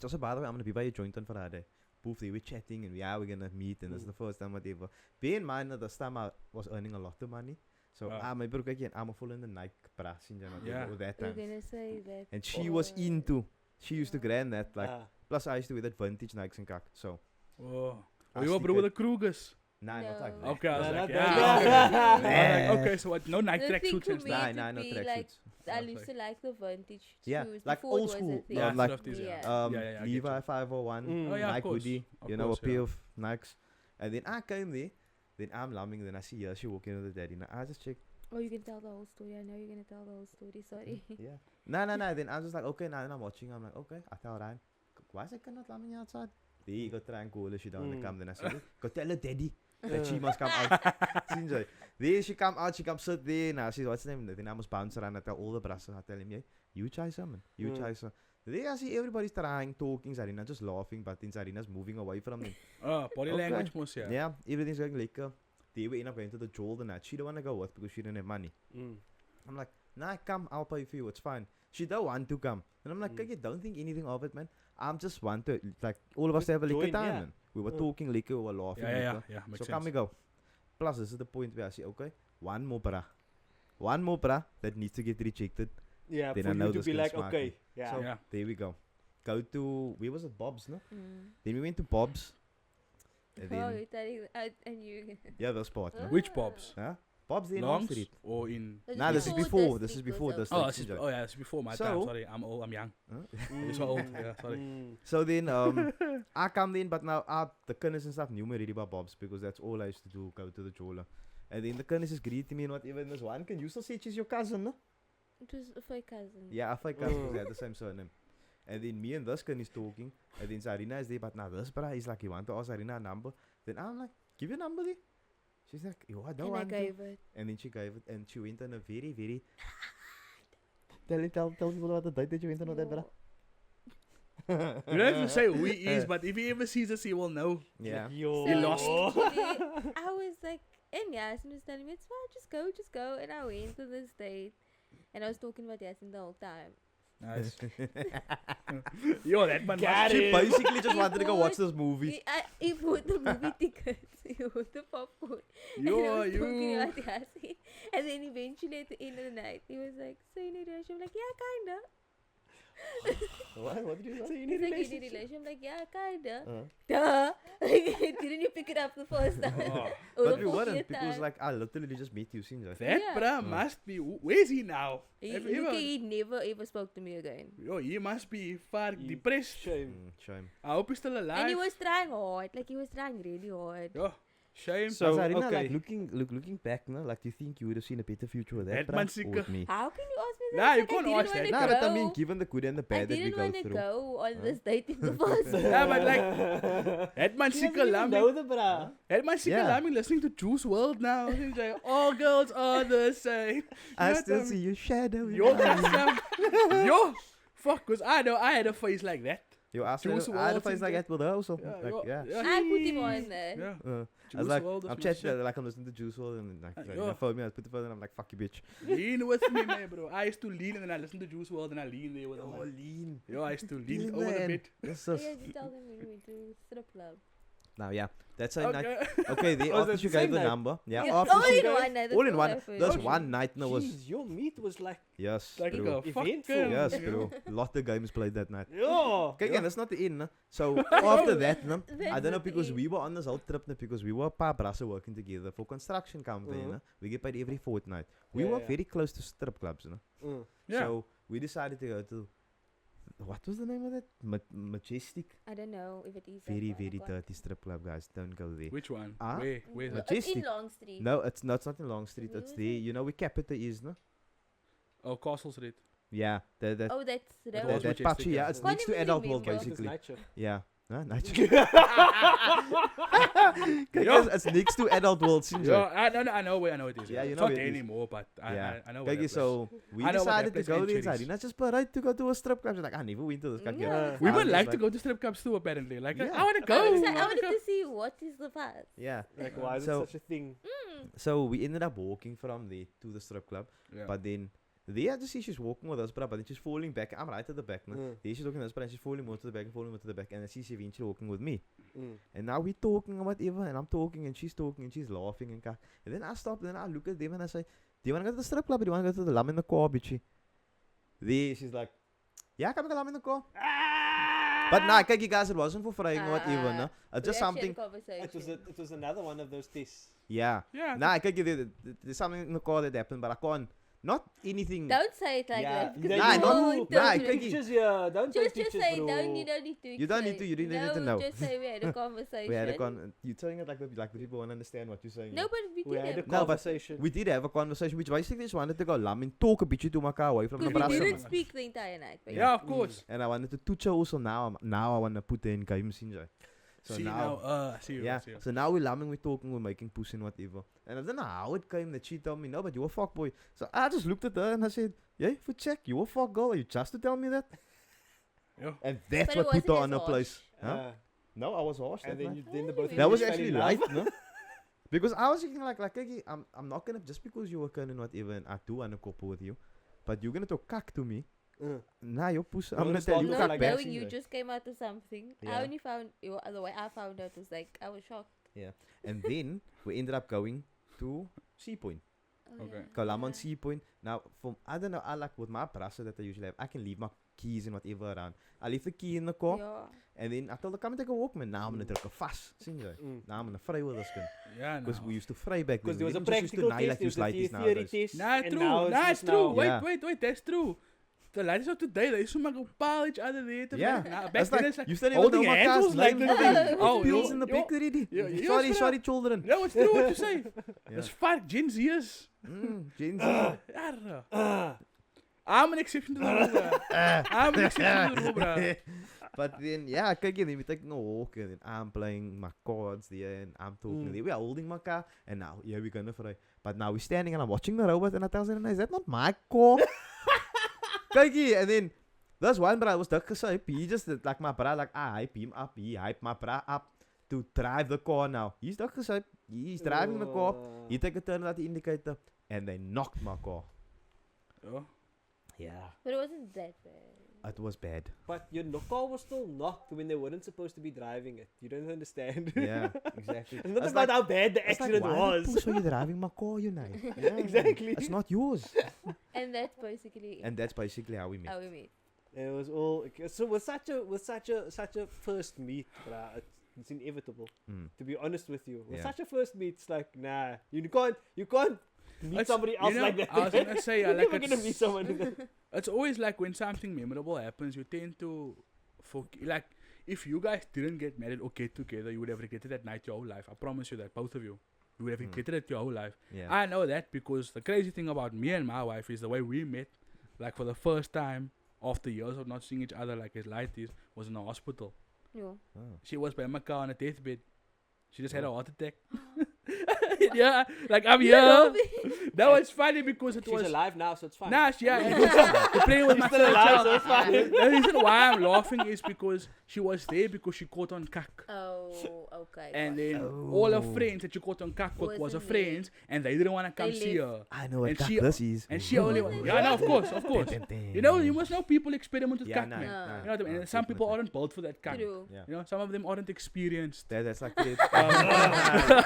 just by the way, I'm gonna be by your joint on Friday. Poof, they were chatting and we're gonna meet and this is the first time whatever. Bear in mind that this time I was earning a lot of money. So my broer again, I'm full in the Nike brass in with that We're time. gonna say that. And she was into. She used to grind that like. Plus I used to wear that vintage Nikes and kak. So. Oh, I you were stick bro with it- the Krugers. Nah, not like that. Okay, I was Nah, like, not yeah. that. Okay. I was like, okay, so what? No Nike The track thing suits for and me stuff. to Nah, no be tracksuits. like, I Okay. used to like the vintage Yeah, shoes. like before old it was a school. thing. Yeah, like stuff these, Yeah. Yeah, yeah, I get Levi you. 501, Mm. Oh, yeah, of Nike course. hoodie, Of you know, course, a pair yeah. of Nikes. And then I came there, then I'm lambing, then I see her, she walking with the daddy. Now I just check, Oh, you can tell the whole story. I know you're gonna tell the whole story. Sorry. yeah. No. Then I'm just like, okay, now then I'm watching. I'm like, okay, I tell Ryan, why is I cannot lambing outside? There you go, try and call her, she don't wanna come. Then I said, go tell her daddy that she must come out. Seems like, there she come out, she come sit there. Now she's, what's the name? Then I must bounce around, I tell all the brasses, I tell him, yeah, you chase her, man. You chase her. There I see everybody's trying, talking, Zareena just laughing, but then Zareena's moving away from them. Body Okay. language most, yeah. Yeah, everything's going lekker. They were end up going to the jewel the night. She don't want to go with because she didn't have money. I'm like, nah, come, I'll pay for you, it's fine. She don't want to come. And I'm like, okay, don't think anything of it, man. I'm just want to, like, all of us have a Join, lekker time, yeah. man. We were talking lekker, we were laughing Yeah, lekker. makes So sense. come we go. Plus, this is the point where I say, okay, one more bra that needs to get rejected. Yeah, Then for I know you to this be gonna like, smack okay, me. yeah. So Yeah. there we go. Go to, where was it, Bob's, no? Mm. Then we went to Bob's. And Oh, then, you're telling and you. yeah, the spot, no? Which Bobs? Huh? Bob's there in Longs Street. or in? Nah, this is before. This is before this. Oh, thing, Sinjay. yeah, this is before my So- time. Sorry, I'm old. I'm young. Huh? You're so old. Yeah, sorry. So then, I come in, but now the kinders and stuff knew me already about Bob's because that's all I used to do, go to the jeweler. And then the kinders just greeted me and whatever. And this one can you still say she's your cousin, no? It was for a cousin. Yeah, I fake cousin because they had the same surname. And then me and this kid is talking, and then Zareena is there, but now this brah is like, you want to ask Zareena a number? Then I'm like, give your number there. She's like, yo, I don't And I want to. gave it. And then she gave it, and she went on a very, very. Tell people about the date that you went on with that, brah. You don't have to say who he is, but if he ever sees us, he will know. Yeah. Yo. You lost. Actually, I was like, and Yasin was telling me, it's fine, just go. And I went to this date, and I was talking about Yasin the whole time. Nice. Yo, that man. Got She it. basically just He wanted to go watch bought- this movie. He bought the movie tickets, he bought the popcorn. and I Yo, was talking you. about Yasin. And then eventually at the end of the night, he was like, so you need a relationship? I'm like, yeah, kinda. What did you say? He's like, you need a relationship? I'm like, yeah, kinda. Uh, Duh. Didn't you pick it up the first time? Oh, Or but the we 40th weren't because time? like I literally just met you since. that Yeah. bruh must be. Where's he now? Have you Look, ever- he never ever spoke to me again. Yo, he must be far He- depressed. Shame. Shame. I hope he's still alive. And he was trying hard. Like, he was trying really hard. Yo, shame. So, Zarina, okay. like looking back, no, like do you think you would have seen a better future with that, That man bruh, or sicker. with me? How can you ask me that? Nah, you Like, I can't didn't ask wanna that. Nah, but I mean, go. given the good and the I bad that we didn't go want to through. go on Huh? this date in the first place. Yeah, but like, that man She sicker doesn't even know lambing. the bra. That man sicker Yeah. lambing listening to Juice WRLD now. He's like, all girls are the same. I You know still what see your shadow. in Yo, my that's eyes. yo, fuck, cause I know I had a face like that. Yo, I Juice still, I had a WRLD face like singer. that with her also. Yeah, Like, yo, yeah. I put him on there. Yeah. I was Juice like, WRLD is I'm my chatting, shit. like I'm listening to Juice WRLD and like, Yo. I phone me, I put the phone and I'm like, fuck you, bitch. Lean with me, man, bro. I used to lean and then I listen to Juice WRLD and I lean there with him. Oh, lean. Yo, I used to lean Lean, over the man. bed. Yes, Yeah, yes. you tell them when we went to strip club. Now, yeah, that's a night. Okay. Okay, Oh, after that's she the gave same the night? number, yeah, Yeah, after all she in gave- one night. all in that's one. happened. There's Oh, one night no was Jeez, your meet was like, yes, Like bro. a Eventful. fucking. Yes, bro. Lot of games played that night. yo. Okay, again, that's not the end. No? So after that, no, I That's don't know not the because end. we were on this whole trip, no, because we were a paar brassen working together for construction company. No? We get paid every fortnight. We Yeah, were yeah. very close to strip clubs, no? Yeah. So we decided to go to what was the name of that? Majestic. I don't know if it is. that Very one, I very can't- dirty strip club, guys. Don't go there. Which one? Ah? Where's No, that? it's in Majestic. Long Street. No, it's not. It's not in Long Street. Where It's was there. it? You know where Capita is, no? Oh, Castle Street. Yeah, that Oh, that's That that was one. that Majestic, patchy. yeah. Yeah, it's Can't next to even Adult World, remember. basically. Night shift. Yeah. Huh? Night Yeah. It's next to Adult World, since Yo, I know where it is. Yeah, you it's know not where there it is. anymore, but Yeah. I know where Okay, that so we I know about that decided to place go and there. Cherries. Zarina just right to go to a strip club. She's like, I never went to this club. Yeah. Yeah. we I would was like just to go to strip clubs too, apparently. Like, Yeah. I want to I go. wanted to- I wanna wanted go. to see what is the fuss. Yeah. Like, why is So- it such a thing? Mm. So we ended up walking from there to the strip club. Yeah. But then There I just see she's walking with us, but then she's falling back. I'm right at the back, no? Mm. There she's walking with us, but she's falling more to the back and falling more to the back. And I see she eventually walking with me. Mm. And now we're talking or whatever, and I'm talking, and she's laughing and kak. And then I stop, and then I look at them and I say, do you want to go to the strip club or do you want to go to the lam in the car, bitchy? There she's like, yeah, come to lam in the car. But nah, kijk, you guys, it wasn't for fraying or whatever, no? It's just something. It was another one of those tests. Yeah. Yeah. Nah, kijk, there's something in the car that happened, but I can't. Not anything. Don't say it like Yeah. that. because Nah, you not- won't nah, tell me. kijk, Pictures here. Don't take Just pictures, say, bro. you don't need to You don't need to, you don't need to know. Just say we had a conversation. We had a you're telling it like the people won't understand what you're saying. No, but we We did had a have No, but conversation. we did have a conversation, which basically just wanted to go lam and talk a bit to Maka away from the because we brass. didn't speak the entire night. But Yeah, of course. And I wanted to touch her also now. Now I want to put her in games in there. So See now, I see you. yeah. I see you. So now we're lamming, we're talking, we're making pussy and whatever. And I don't know how it came that she told me, no, but you're a fuck boy. So I just looked at her and I said, yeah, for check, you're a fuck girl. Are you just to tell me that? Yeah. And that's But it what put her wasn't on her as place. Huh? Uh, No, I was harsh. and that then, night. then the both of That you was fell in actually love. light, no? Because I was thinking like okay, I'm not gonna, just because you work and whatever, and I do want to couple with you, but you're gonna talk cock to me. Nah, your pussy. I'm wanna gonna tell start you with not cock like back. knowing you just came out of something. Yeah. I only found the way I found out was like I was shocked. And then we ended up going to Sea Point. Oh, Okay. yeah. Kalam on Sea Point. Now, I don't know, I like with my brasser that I usually have, I can leave my keys and whatever around. I leave the key in the car, Yeah. and then I told her, come and take a walk, man. Now I'm gonna take a fast. See you? Now I'm gonna fry with this gun. Yeah, Because no. we used to fry back then. Because there We was a didn't just used to practical nail test, like there you was a slighties theory nowadays. test. Nah, and true. now Nah, it's just true. now- Yeah. Wait, that's true. The ladies of today, they used to make a pile each other there. Yeah. Back That's then like, it's like, you still even holding know my hands car's was like name. the thing. Oh, Pills yo- in the yo- back already. yo- Sorry, yo- sorry, children. no, it's true what you say. Yeah. That's fuck Gen Zers. Gen Z. I don't know. I'm an exception to the rule, bro. I'm an exception to the rule, bro. But then, yeah, kijk, then we taking a walk, and then I'm playing my cards there, and I'm talking there. We are holding my car, and now, yeah, we're gonna fry. But now we're standing, and I'm watching the robot, and I tell them, is that not my car? Kijk, and then, that's one brother was that gesê, he just, like my brother, like, I hype him up, he hype my brother up to drive the car now. He's that gesê, he's driving the car, he take a turn at the indicator, and they knocked my car. Oh. Yeah. But it wasn't that bad. It was bad. But your car was still knocked when they weren't supposed to be driving it. You don't understand. Yeah, exactly. It's not It's about like- how bad the It's like, accident why the was. puss are you driving my car, you know? Yeah, Exactly. It's not yours. And that's basically And that's basically how we met. how we met. It was all so with such a first meet, bruh, it's inevitable. Mm. To be honest with you, with Yeah. such a first meet, it's like nah, you can't meet It's- somebody else you know, like that. I was gonna say, You're like, never gonna meet someone. It's always like when something memorable happens, you tend to like if you guys didn't get married or get together, you would have regretted that night your whole life. I promise you that, both of you. You would have regretted it your whole life. Yeah. I know that because the crazy thing about me and my wife is the way we met, like for the first time after years of not seeing each other like as light is, was in the hospital. Yeah. Oh. She was by my car on a deathbed. She just had a heart attack. Yeah, like I'm here. That was funny because it She's was alive now, so it's fine. Nah, yeah, you're playing with my Still alive, so it's fine. The reason why I'm laughing is because she was there because she caught on cack. Oh, okay. And got it. then all her friends that she caught on cack with was her Wasn't there. friends, and they didn't want to come They see left. her. I know what And cuck she- this is. And she only Wasn't yeah, no, of course. You know, you must know people experiment with Yeah, cack, nah, man. No. nah, You know what I mean? nah, And some people definitely. aren't built for that cack. True. Yeah. You know, some of them aren't experienced. That's like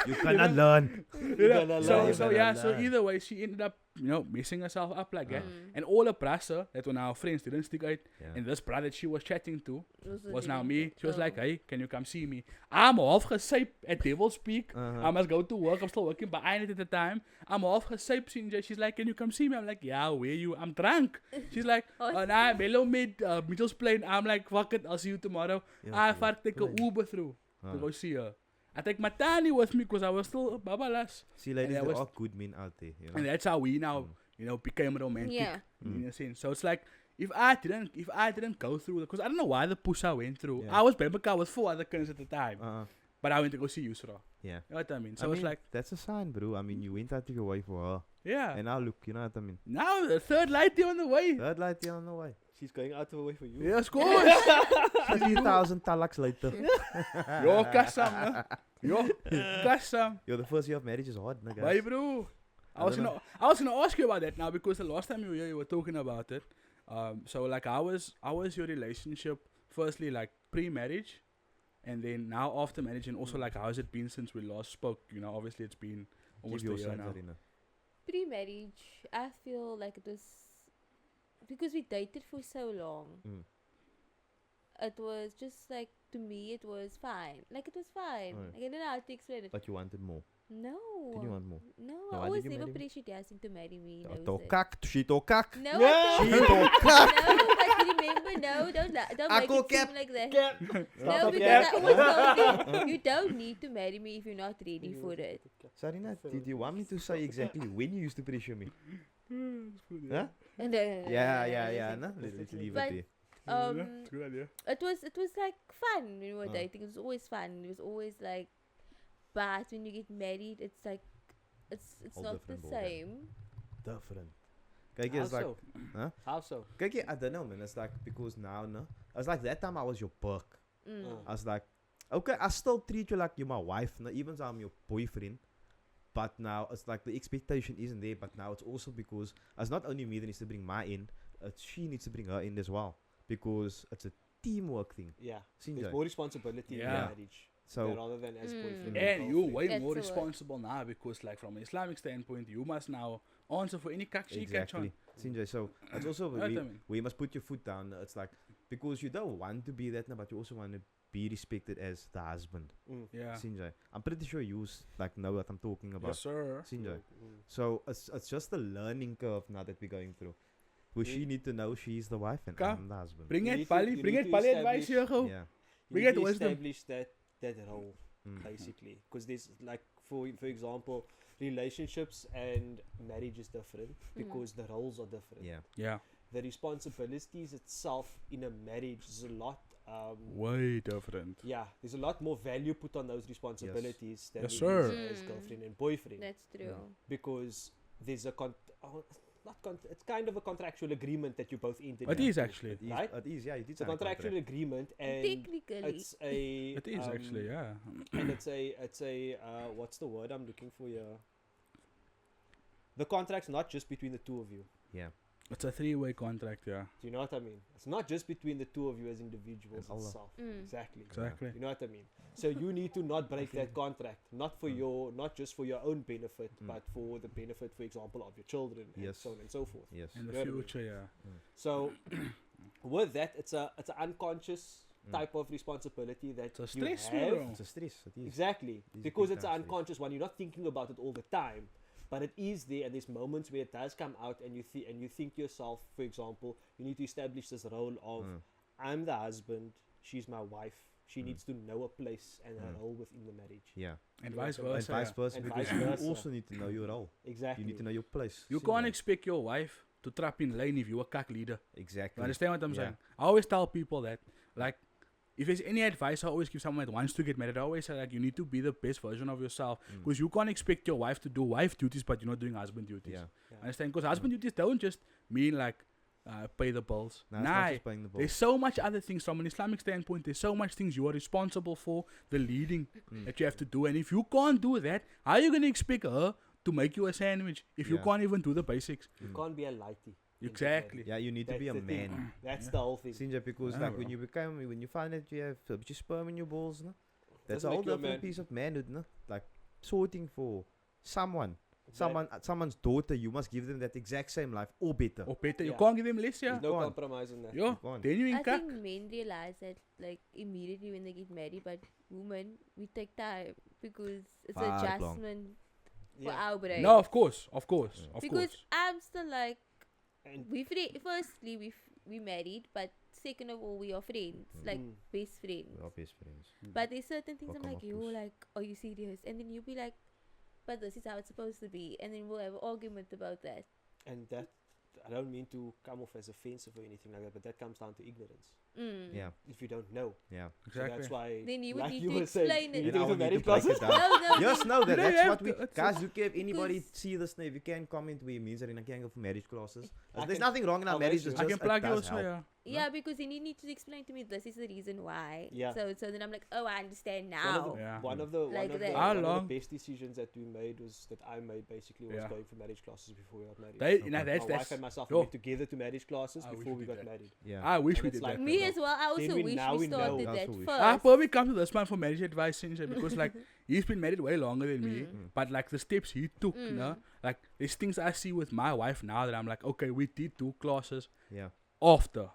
you cannot learn. You know? gonna So, learn. so You yeah, gonna so learn. either way, she ended up, you know, messing herself up like that. Mm. And all the brasser that were now friends didn't stick out. Yeah. And this brother that she was chatting to Also was now didn't me. get- She was oh. like, hey, can you come see me? I'm half gesyped at Devil's Peak. Uh-huh. I must go to work. I'm still working behind it at the time. I'm half gesyped. She's like, can you come see me? I'm like, yeah, where you? I'm drunk. She's like, Oh, nah, Mellow made Mitchell's plane. I'm like, fuck it, I'll see you tomorrow. I Yeah, take a plane. Uber through to Ah. go see her. I take my Tani with me because I was still babalas. See, ladies, that there was- are good men out there. You know? And that's how we now, you know, became romantic Yeah. in a sense. So it's like if I didn't go through because I don't know why the push I went through. Yeah. I was Bebeka with 4 other kids at the time, Uh-uh. but I went to go see Yusra. Yeah. You know what I mean? I So it's mean, like, that's a sign, bro. I mean, you went out of your way for her. yeah. And now look, you know what I mean? Now the third light there on the way. Third light here on the way. She's going out of the way for you. Yeah, of course. 3,000 talaks later. Yo, kasam, no? Yo, kasam. Yo, the first year of marriage is hard, nigga. Bye, bro. I was gonna ask you about that now because the last time you were here, you were talking about it. So like, how was your relationship? Firstly, like pre-marriage, and then now after marriage, and also like, how's it been since we last spoke? You know, obviously it's been almost a year now. Pre-marriage, I feel like it was because we dated for so long. It was just like, to me, it was fine. Like, it was fine. Alright. Like, I don't know how to explain it. But you wanted more. No. Did you want more? No, No, I why always did you never marry me? pressured Yasin to marry me. She knows it. tokak. No, Yeah. I She don't. tokak. No, but remember, no, don't make Ako it cap. seem like that. Cap. No, Stop because cap. I always told you, you don't need to marry me if you're not ready for it. Zareena, did you want me to say exactly when you used to pressure me? Huh? And Yeah. No, let's leave But, it It's a good idea. it was like fun when we were Uh. dating. It was always fun. It was always like, but when you get married, it's like, it's Whole not the different ballgame. same. there. Different. Kijk, How it's like, so? huh? How so? Kijk, I don't know, man. It's like, because now, no. It's like that time I was your perk. I was like, okay, I still treat you like you're my wife, no, even though I'm your boyfriend. But now it's like the expectation isn't there. But now it's also because it's not only me that needs to bring my end, she needs to bring her in as well, because it's a teamwork thing. Yeah. Sinjay. There's more responsibility in Yeah. marriage So rather than as boyfriend. And you're girlfriend. way That's more the word. responsible now because, like, from an Islamic standpoint, you must now answer for any kak she catch on. exactly, Sinjay. So it's also Right, I mean. where you must put your foot down. It's like, because you don't want to be that, no, but you also want to be respected as the husband. Yeah. Sinjay, I'm pretty sure you like know what I'm talking about. Yes, sir. Sinjay. So it's just a learning curve now that we're going through. Where she need to know she's the wife and Come, I'm the husband. Bring You it, need to- Pali. you Bring need it, to Pali advice here, go. Yeah. We You get need to wisdom. establish that role, basically, because there's like, for example, relationships and marriage is different because the roles are different. Yeah. Yeah. The responsibilities itself in a marriage is a lot. Way different. Yeah, there's a lot more value put on those responsibilities than Yes, it sir. is as girlfriend and boyfriend, That's true. because there's a it's kind of a contractual agreement that you both entered It into, is actually. It is, right? it is, yeah. You did It's a sign contractual agreement, and Technically. it's a It is actually, yeah. and it's a what's the word I'm looking for here? The contract's not just between the two of you. Yeah. It's a 3-way contract, yeah. Do you know what I mean? It's not just between the two of you as individuals And Allah. itself. Exactly. Exactly. You know what I mean? So you need to not break that contract, not just for your own benefit, but for the benefit, for example, of your children, and Yes. so on and so forth. Yes. In the You know what I mean? future, yeah. So with that, it's an unconscious type of responsibility that It's a you stress, have. bro. It's a stress. It is. Exactly, It is because big it's an time stress. unconscious one. You're not thinking about it all the time, but it is there, and there's moments where it does come out, and you think to yourself, for example, you need to establish this role of I'm the husband, she's my wife. She needs to know a place and a role within the marriage. Yeah. And Yeah, vice so- versa. And vice yeah. versa, And because vice versa. you also need to know your role. Exactly. You need to know your place. You Sinjay. can't expect your wife to trap in lane if you're a kak leader. You Exactly. understand what I'm Yeah. saying? I always tell people that, like, if there's any advice, I always give someone that wants to get married. I always say, like, you need to be the best version of yourself, because you can't expect your wife to do wife duties, but you're not doing husband duties. Yeah. Understand? Because husband duties don't just mean like pay the bills. No, it's not just paying the bills. There's so much other things from an Islamic standpoint. There's so much things you are responsible for, the leading that you have to do. And if you can't do that, how are you going to expect her to make you a sandwich if you Yeah. can't even do the basics? You can't be a lighty. Exactly. Yeah, you need to That's be a the thing. man. That's the whole thing. Sinjay, because Yeah, like bro. when you find that you have a bit of sperm in your balls, no? That's Doesn't a whole make you a different man. piece of manhood, no? Like sorting for someone. That- Someone's daughter, you must give them that exact same life or better. Or better, you Yeah. can't give them less, yeah? There's no Go on. compromise in that. Yo, can't. then you I in kak. think men realize that like immediately when they get married, but women, we take time because it's Far long. adjustment for Yeah. our brain. No, of course. Of because course. I'm still like, And firstly we married, but second of all we are friends, like best friends. We're all best friends. But there's certain things I'm Welcome, like, yo, Marcus. like, are you serious? And then you'll be like, but this is how it's supposed to be, and then we'll have an argument about that. that I don't mean to come off as offensive or anything like that, but that comes down to ignorance. Yeah, If you don't know, yeah. so Exactly. that's why. Then you would like need you to were saying, explain you it. need And to I go will to need marriage to break classes. it down. No, Just know that You don't that's have what we to- it's guys. You can anybody Because- see this now? If you can comment where it means that in a can go for marriage classes. I There's can- nothing wrong in our I'll marriage. raise It's you. I just can plug it you does also, help. yeah. Yeah, because then you need to explain to me this is the reason why. Yeah. So then I'm like, oh, I understand One of now. the, Yeah. one of the, Like one of that. the, How one of long? the best decisions that we made was that I made basically was Yeah. going for marriage classes before we got married. They, Okay. no, My that's wife and myself yo. went together to marriage classes I wish before we we did got that. married. Yeah. I wish And we it's did like that. Me though. as well. I also we- wish now we we know. started I that also wish. first. I probably come to this man for marriage advice since because like he's been married way longer than me, but like the steps he took, like there's things I see with my wife now that I'm like, okay, we did do classes Yeah. after,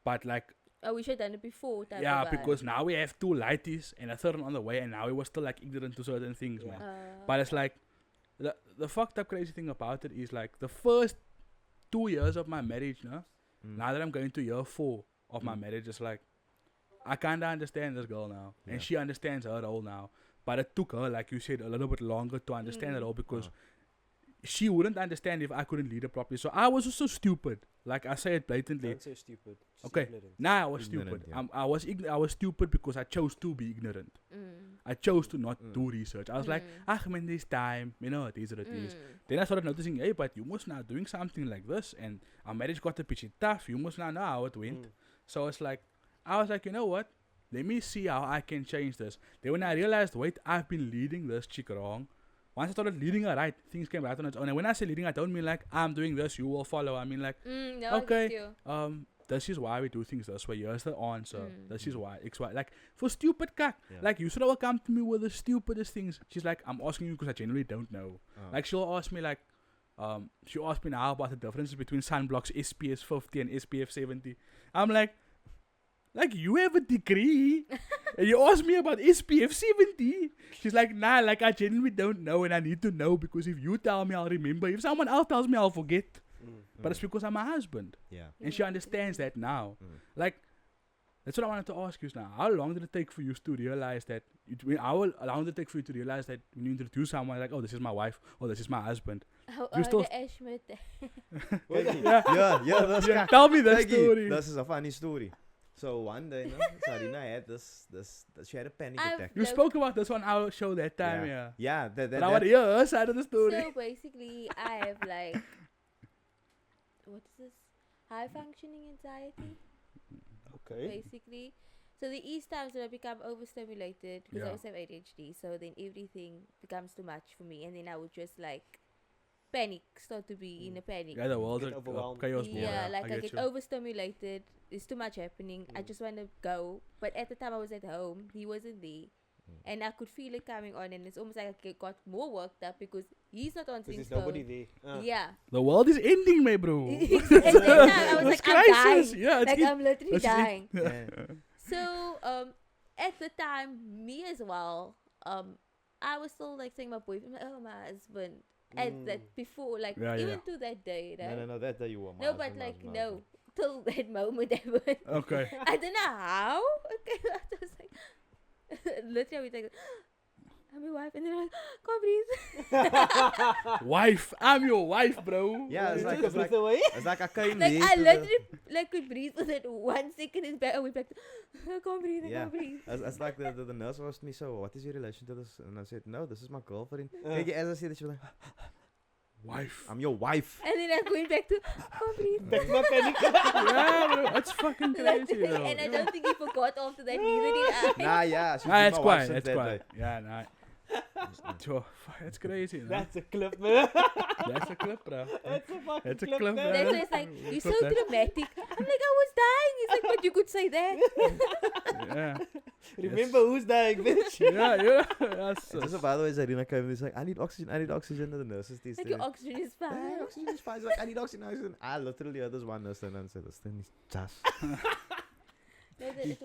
but like Oh, we should have done it before. Type yeah, of vibe. because now we have two lighties and a third one on the way, and now we were still like ignorant to certain things, Yeah. man. Uh, But it's like the fucked up crazy thing about it is like the first 2 years of my marriage, now that I'm going to year 4 of my marriage, it's like I kinda understand this girl now, Yeah. and she understands her role now. But it took her, like you said, a little bit longer to understand it all because she wouldn't understand if I couldn't lead her properly. So I was also stupid. Like I say it blatantly. Don't say stupid. Just Okay. ignorant. Nah, I was Ignorant, stupid. yeah. I was stupid because I chose to be ignorant. I chose to not do research. I was like, man, this time, you know, it is what it is. Then I started noticing, hey, but you must now doing something like this, and our marriage got a bit tough. You must now know how it went. So it's like, I was like, you know what? Let me see how I can change this. Then when I realized, wait, I've been leading this chick wrong. Once I started leading her right, things came right on its own. And when I say leading, I don't mean like I'm doing this, you will follow. I mean like, no, I get okay, you. this is why we do things this way. Here's the answer. This is why X, Y. Like for stupid cack. Yeah. Like you should have come to me with the stupidest things. She's like, I'm asking you because I genuinely don't know. Like she'll ask me like, she asked me now about the differences between sunblocks SPF 50 and SPF 70. I'm like you have a degree and you ask me about SPF 70. She's like, nah, like I genuinely don't know and I need to know because if you tell me I'll remember. If someone else tells me I'll forget. But it's because I'm a husband. Yeah. And she understands that now. Like, that's what I wanted to ask you now. How long did it take for you to realize that? How long did it take for you to realize that when you introduce someone like, oh, this is my wife or this is my husband? How You still- the Ashmit. Yeah, that's Yeah, tell me the Kijk, story. This is a funny story. So one day, Zareena had she had a panic I've- attack. You spoke about this on our show that time, Yeah. yeah. Yeah, that, But I want to hear her side of the story. So basically, I have like, what is this? High functioning anxiety, Okay. basically. So there is times that I become overstimulated because I Yeah. also have ADHD. So then everything becomes too much for me, and then I would just like panic, start to be in a panic. Yeah, the world's Get a overwhelmed. chaos ball. Yeah, like I get you. overstimulated. There's too much happening. I just want to go. But at the time I was at home, he wasn't there. And I could feel it coming on, and it's almost like I got more worked up because he's not Because answering there's phone. nobody there. Yeah. The world is ending, my bro. At that time, I was It's like, I'm crisis. dying. Yeah, it's Like, it. I'm literally That's it. dying. Yeah. So, at the time, me as well, I was still like saying my boyfriend, like, oh, my husband. And that before, like, Yeah, even yeah. to that day, right? No, that day you were my No, but husband, like, my no, husband. till that moment happened. Okay. I don't know how. Okay, I was like, literally, I was like, I'm your wife, and then I'm like, can't breathe. Wife. I'm your wife, bro. Yeah, it's like, Took a breath away. it's like I came Like, late I to the- literally like could breathe for that 1 second, and back, I went back to, I can't breathe, I Yeah. can't breathe. It's like the nurse asked me, so what is your relation to this? And I said, no, this is my girlfriend. Kijk, as I said, she was like, Wife. I'm your wife. And then I went back to, can't breathe. Back my panic. Yeah, bro. That's fucking crazy, though. And I don't think he forgot after that, neither did I. Nah, yeah. She's Nah, been it's my wife quiet. since It's that quiet. day. Yeah, nah. Sure. That's crazy, man. That's a clip, man. That's a clip, bro. That's a fucking That's a clip, clip, man. That's man. why it's like, you're so Put that- dramatic. I'm like, I was dying. He's like, but you could say that. Yeah. Remember who's dying, bitch. Yeah. That's And just by the way, Zareena came and he's like, I need oxygen. And the nurses Like, tested your it. oxygen is Yeah, fine. oxygen is fine. He's like, I need oxygen. I literally heard this one nurse and I said, this thing is just. No, that it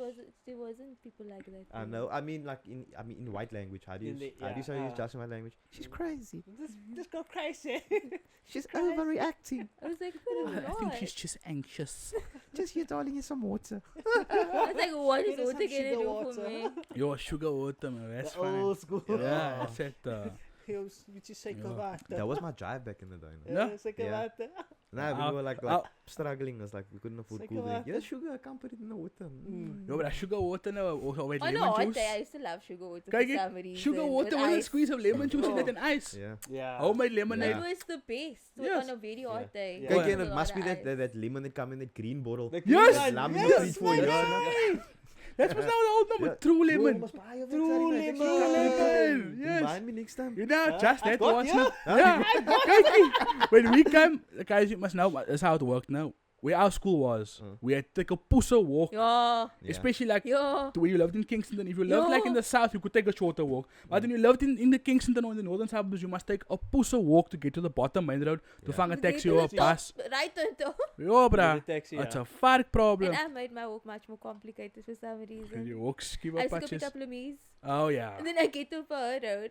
wasn't people like that. I know. I mean, like in white language. How do you In the- how do you say yeah, it's just in white language? She's crazy. This girl crazy. She's overreacting. I was like, but I'm not. just anxious. Just here, darling, here's some water. I was like, what is Get us water some gonna sugar do water. for me? Your sugar water, man. That's The funny. old school. Yeah, that's it. Moet je zeker Ja. water. That was my drive back in the day. No? Yeah. Ja, zeker Yeah. water. Nah, we were like struggling. It was like we couldn't afford Zeker cool drink. water. Yeah, sugar, I can't put it in the water. Yo, but that sugar water now, or with On a lemon hot juice. day, I used to love sugar water Kijk, for some reason. Sugar water with a ice. squeeze of lemon juice in it and ice. Yeah. Yeah. Homemade It lemonade. Yeah. was the best Yes. on a very hot day. Yeah. Kijk, Well, and With it a must lot be of that, ice. that lemon that come in that green bottle. The Yes, green one, Lam in yes, the 3-4 man. jaar. That was now the old number, Yeah. true Bro, lemon. must buy of it, True Zareena. It's lemon. actually Lemon, good. yes. Remind me next time. You know, just I that got was you. now. Yeah, kijk, when we came, guys, you must know, that's how it worked now. Where our school was, we had to take a pussy walk, Ja, Yeah. especially like ja. when you lived in Kingston. If you lived like in the south, you could take a shorter walk. But when you lived in the Kingston or in the northern suburbs, you must take a pussy walk to get to the bottom main road to Yeah. find a We taxi did or a the bus. top, Right on top. Yo, The bruh, taxi, it's yeah. a far problem. And I made my walk much more complicated for some And reason. you walk skip I up used to go pick patches. up Lemise. Oh yeah. And then I get to Pearl Road.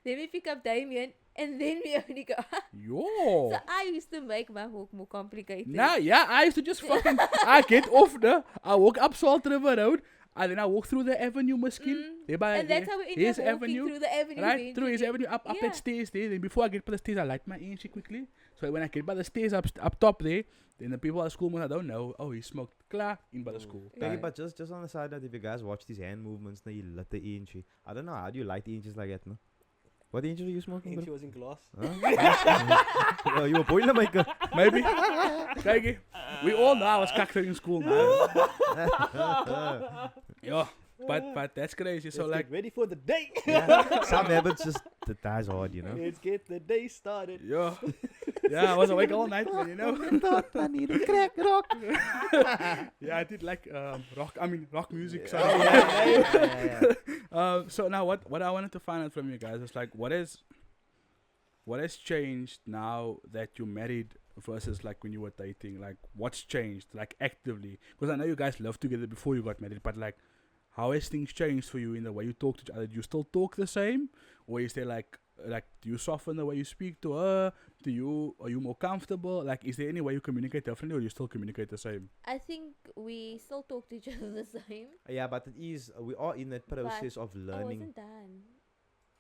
Then we pick up Damien. And then we only go. Yo. So I used to make my walk more complicated. Nah, yeah, I used to just fucking, I get off there, I walk up Salt River Road, and then I walk through the avenue Muskin. There by And that's how we ended his up walking avenue, through the avenue. right? Through his eventually. avenue, up Yeah. at stairs there. Then before I get by the stairs, I light my engine quickly. So when I get by the stairs up top there, then the people at school, I don't know, oh, he smoked klaar in by the school. Kijk, Yeah. but just on the side that if you guys watch these hand movements, then you let the inch. I don't know, how do you light the inches like that, no? What inches are you smoking, And she bro? was in glass. Huh? Oh, you a boilermaker. Maybe. Kijk, we all know I was kakker in school now. Yeah, but that's crazy. So Let's like, get ready for the day. Yeah. Some habits just, the ties hard, you know? Let's get the day started. yeah, I was awake all night, man, you know. I need a crack rock. Yeah, I did like rock music. So, Yeah. so now what I wanted to find out from you guys is like what has changed now that you're married versus like when you were dating? Like what's changed like actively? Because I know you guys lived together before you got married, but like how has things changed for you in the way you talk to each other? Do you still talk the same, or is there like do you soften the way you speak to her? Are you more comfortable? Like, is there any way you communicate differently, or you still communicate the same? I think we still talk to each other the same. Yeah, but it is, we are in that process of I learning. wasn't done.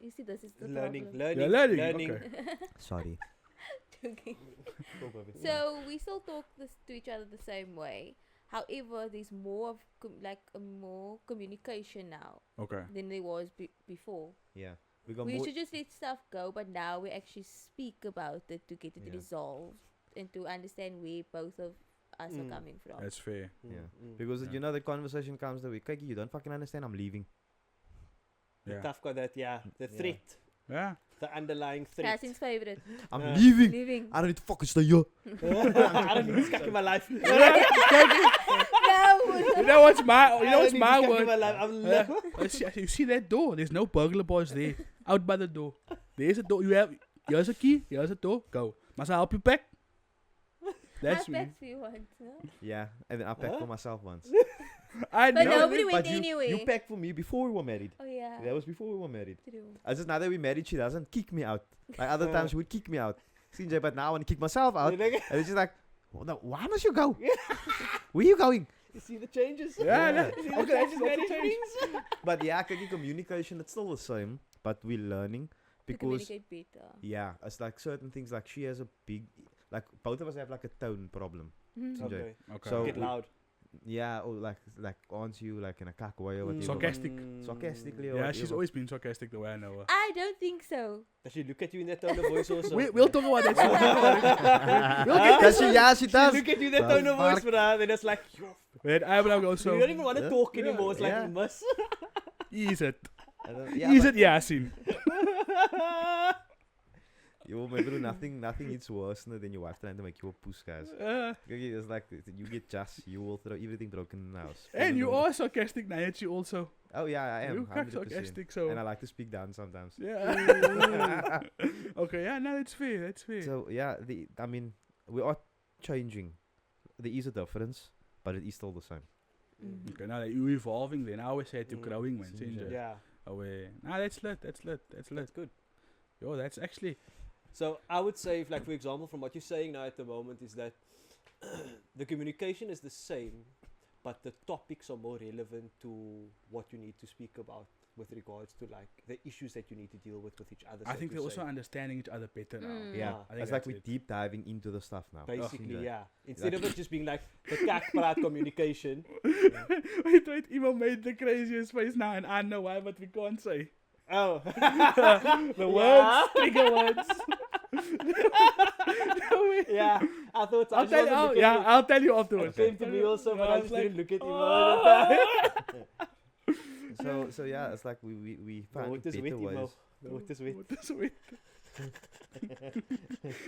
You see, this is the Learning, problem. learning. Okay. Sorry. Joking. Go, baby. So we still talk to each other the same way. However, there's more of more communication now Okay. than there was before. Yeah. We got We more. used to just let stuff go, but now we actually speak about it to get it Yeah. resolved and to understand where both of us are coming from. That's fair. Yeah. Mm. Because Yeah. you know the conversation comes the way, Kijk, you don't fucking understand, I'm leaving. Yeah. Tough got that, yeah. The Yeah. threat. Yeah. The underlying threat. Cassie's favorite. I'm Yeah. leaving. Living. I don't need to fucking stay here. I don't need this kak in my life. No. You know what's my I don't need my this kak in word? my life. I'm Yeah. left. You see that door? There's no burglar boys there. Out by the door. There's a door. Here's a key. Here's a door. Go. Must I help you pack? That's I me. packed for you once. Huh? Yeah, and then I packed Huh? for myself once. I But know. nobody went But anywhere. you packed for me before we were married. Oh yeah. That was before we were married. True. I just now that we married, she doesn't kick me out. Like other times she would kick me out. CJ, but now I want to kick myself out. And it's just like, well, no, why must you go? Where you going? You see the changes? Yeah, Yeah. You see the Okay, changes that's what marriage it brings? But yeah, kijk, communication, it's still the same. But we're learning. To Because, communicate better. yeah, it's like certain things, like she has a big, like both of us have like a tone problem. Mhm. Okay. Okay. So- Get loud. Yeah, or like answer you like in a cock way or whatever. Sarcastic. Sarcastically or Yeah, she's whatever. always been sarcastic the way I know her. I don't think so. Does she look at you in that tone of voice also? We'll talk about that. We'll talk about it. We'll get Does she? Yeah, she She does. look at you in that Well, tone of voice, fuck. but then it's like, yo, Wait, I will go you so. don't even want to Yeah. talk anymore. It's like, Yeah. miss. Ease it. I don't- yeah, Ease but- it, Yasin. Yo, my bro, nothing hits worse than your wife trying to make you a puss, guys. It's like you get just, you will throw everything broken in the house. And Even you though- are sarcastic, Nayachi, also. Oh yeah, I am. You crack 100%. sarcastic, so. And I like to speak down sometimes. Yeah. Okay, yeah, no, that's fair. That's fair. So yeah, I mean, we are changing. There is a difference, but it is still the same. Mhm. Okay, now that you're evolving, then I always said you're growing, man. Change, Change it. Yeah, Away. Nah, that's lit. That's lit. That's lit. that's good. Yo, that's actually. So I would say, if, like, for example, from what you're saying now at the moment, is that the communication is the same, but the topics are more relevant to what you need to speak about. with regards to like the issues that you need to deal with each other. I so think to they're also say. understanding each other better now. Mm. Yeah, I think it's like that's we're it. deep diving into the stuff now. Basically, Oh, yeah. Instead of it just being like the cat communication. Wait, Emo made the craziest face now, and I know why, but we can't say. Oh. The words, trigger words. Yeah, I thought I'll tell you. I'll tell you It afterwards. came to me also, but I was just like, didn't look at him. So yeah, it's like we find What is better with ways. Emo? What is with? What is with?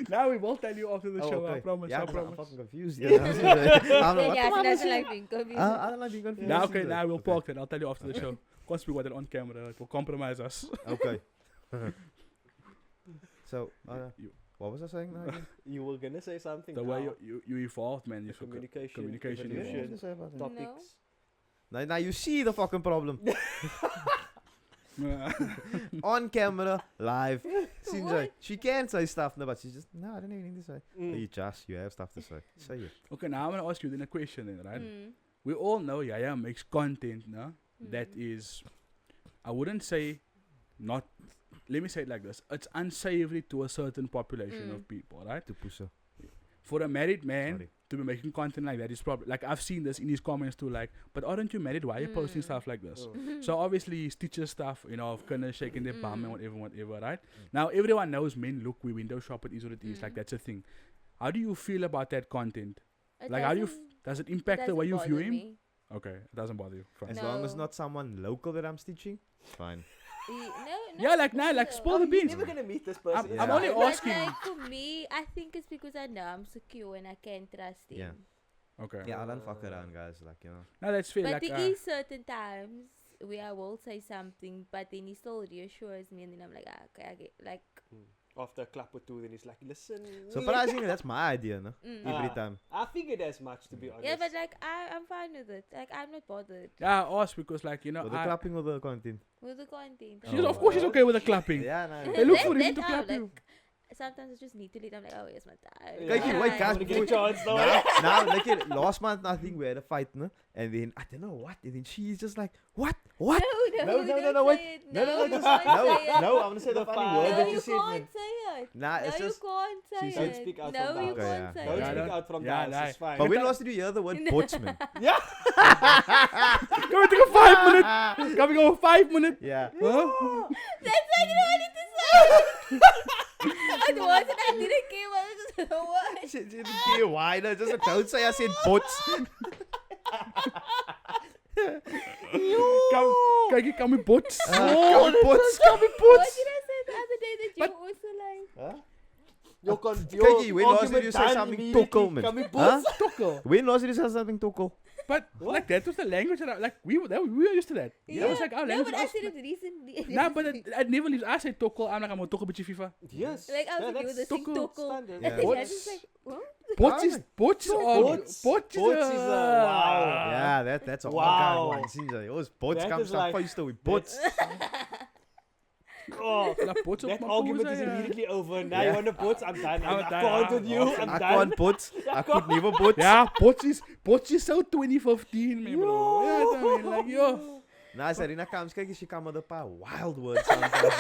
Now we will tell you after the Oh, show. I okay. promise. Yeah, I 'cause I'm promise. fucking confused. Yeah, I'm like, what Yeah, the she fuck is doesn't it? like being confused. I don't like being confused. Now, okay, either. now we'll Okay. park that. I'll tell you after the show. Can't speak about it on camera. It will compromise us. Okay. So, You- what was I saying now again? You were gonna say something. The way now. you evolved, man. The You forgot. communication, communication What evolution, did I say about it? topics. Now you see the fucking problem. On camera, live. Seems like she can say stuff, no, but she's just, no, I don't even need to say. You have stuff to say. Say it. Okay, now I'm gonna ask you then a question, then, right? Mm. We all know Yaya makes content, no? That Mm. is, I wouldn't say, not. Let me say it like this: it's unsavory to a certain population of people, right? To push her. For a married man Sorry. to be making content like that is probably like I've seen this in his comments too. Like, but aren't you married? Why are you posting Mm. stuff like this? Oh. So obviously he teaches stuff, you know, of kind of shaking their bum and Mm. whatever, right? Now everyone knows men look, we window shop, it is what it is. Like Mm. that's a thing. How do you feel about that content? It Like, how do you doesn't- does it it impact the way you doesn't view bother him? me. Okay, it doesn't bother you. Fine. As long as No. not someone local that I'm stitching, fine. No, Yeah, like now, like no. spill the You're beans. never gonna meet this person. I'm Yeah. only But, asking. like, for me, I think it's because I know I'm secure and I can trust him. Yeah. Okay. Yeah, I don't fuck around, guys. Like, you know. No, that's fair. But Like, there is certain times where I will say something, but then he still reassures me, and then I'm like, okay, I get like. After a clap or two, then he's like, listen. Surprisingly, that's my idea, no? Mm. Every Ah. time. I figured as much, to be honest. Yeah, but like I'm fine with it. Like I'm not bothered yeah, I asked because like you know, With the clapping or the content? with the content. she's Oh. of course she's okay with the clapping. Yeah, no. They look That- for reason that to clap how, you. like, sometimes I just need to let. I'm like, oh, here's my time. Yeah. Kijk hier, wait, I guys, wanna get a before- chance, though. Now, like last month, I think we had a fight, no? And then I don't know what, and then she's just like, what? What? No, No, don't no, wait. say it. No, you just can't say it. no. I want to say the The funny fire. word No, that you you said, man. can't say it. Nah, No, it's you just. can't say She it. said speak out no, from the you house. Okay, can't yeah. say Don't Yeah, it. I speak out from the yeah, house, it's lie. fine. But when last did you hear the word butch, man? Yeah. Can we take a 5 minute? Can we go 5 minute? Yeah. Huh? That's what you wanted to say. It wasn't. I didn't care what it was the word. She didn't care why. No, just like, don't say I said butch. Can we bots? Come butch. Come What did I say the other day that you But- were also like? Kijk hier, when last did you say something tokkel, man? Can we Huh? Tokkel. When last did you say something tokkel? But like that was the language that like we were used to that. That was like our No, language. but I said it recently. Nah, but I never leaves. I say tokkel. I'm like I'm gonna tokkel beetje FIFA. Yes. Like I was like, you were the sing Tokkel. tokkel. Standard. Yeah. And then I What's- just like, what? Bots is Bots is a wow. Yeah, that's a Wow. one. Sinds jy, ons bots That kan is staan like- vuiste with bots. Oh, Bots op that my argument poes, is ja. immediately over. Now you Yeah. want to bots? I'm done. I'm I done. can't with you. I'm Ek done. kan bots. Ek could never bots. Yeah, bots is so 2015, man, bro. Yeah, I mean, like yo. Nah, Zareena comes, kyk, she come with a paar wild words sometimes.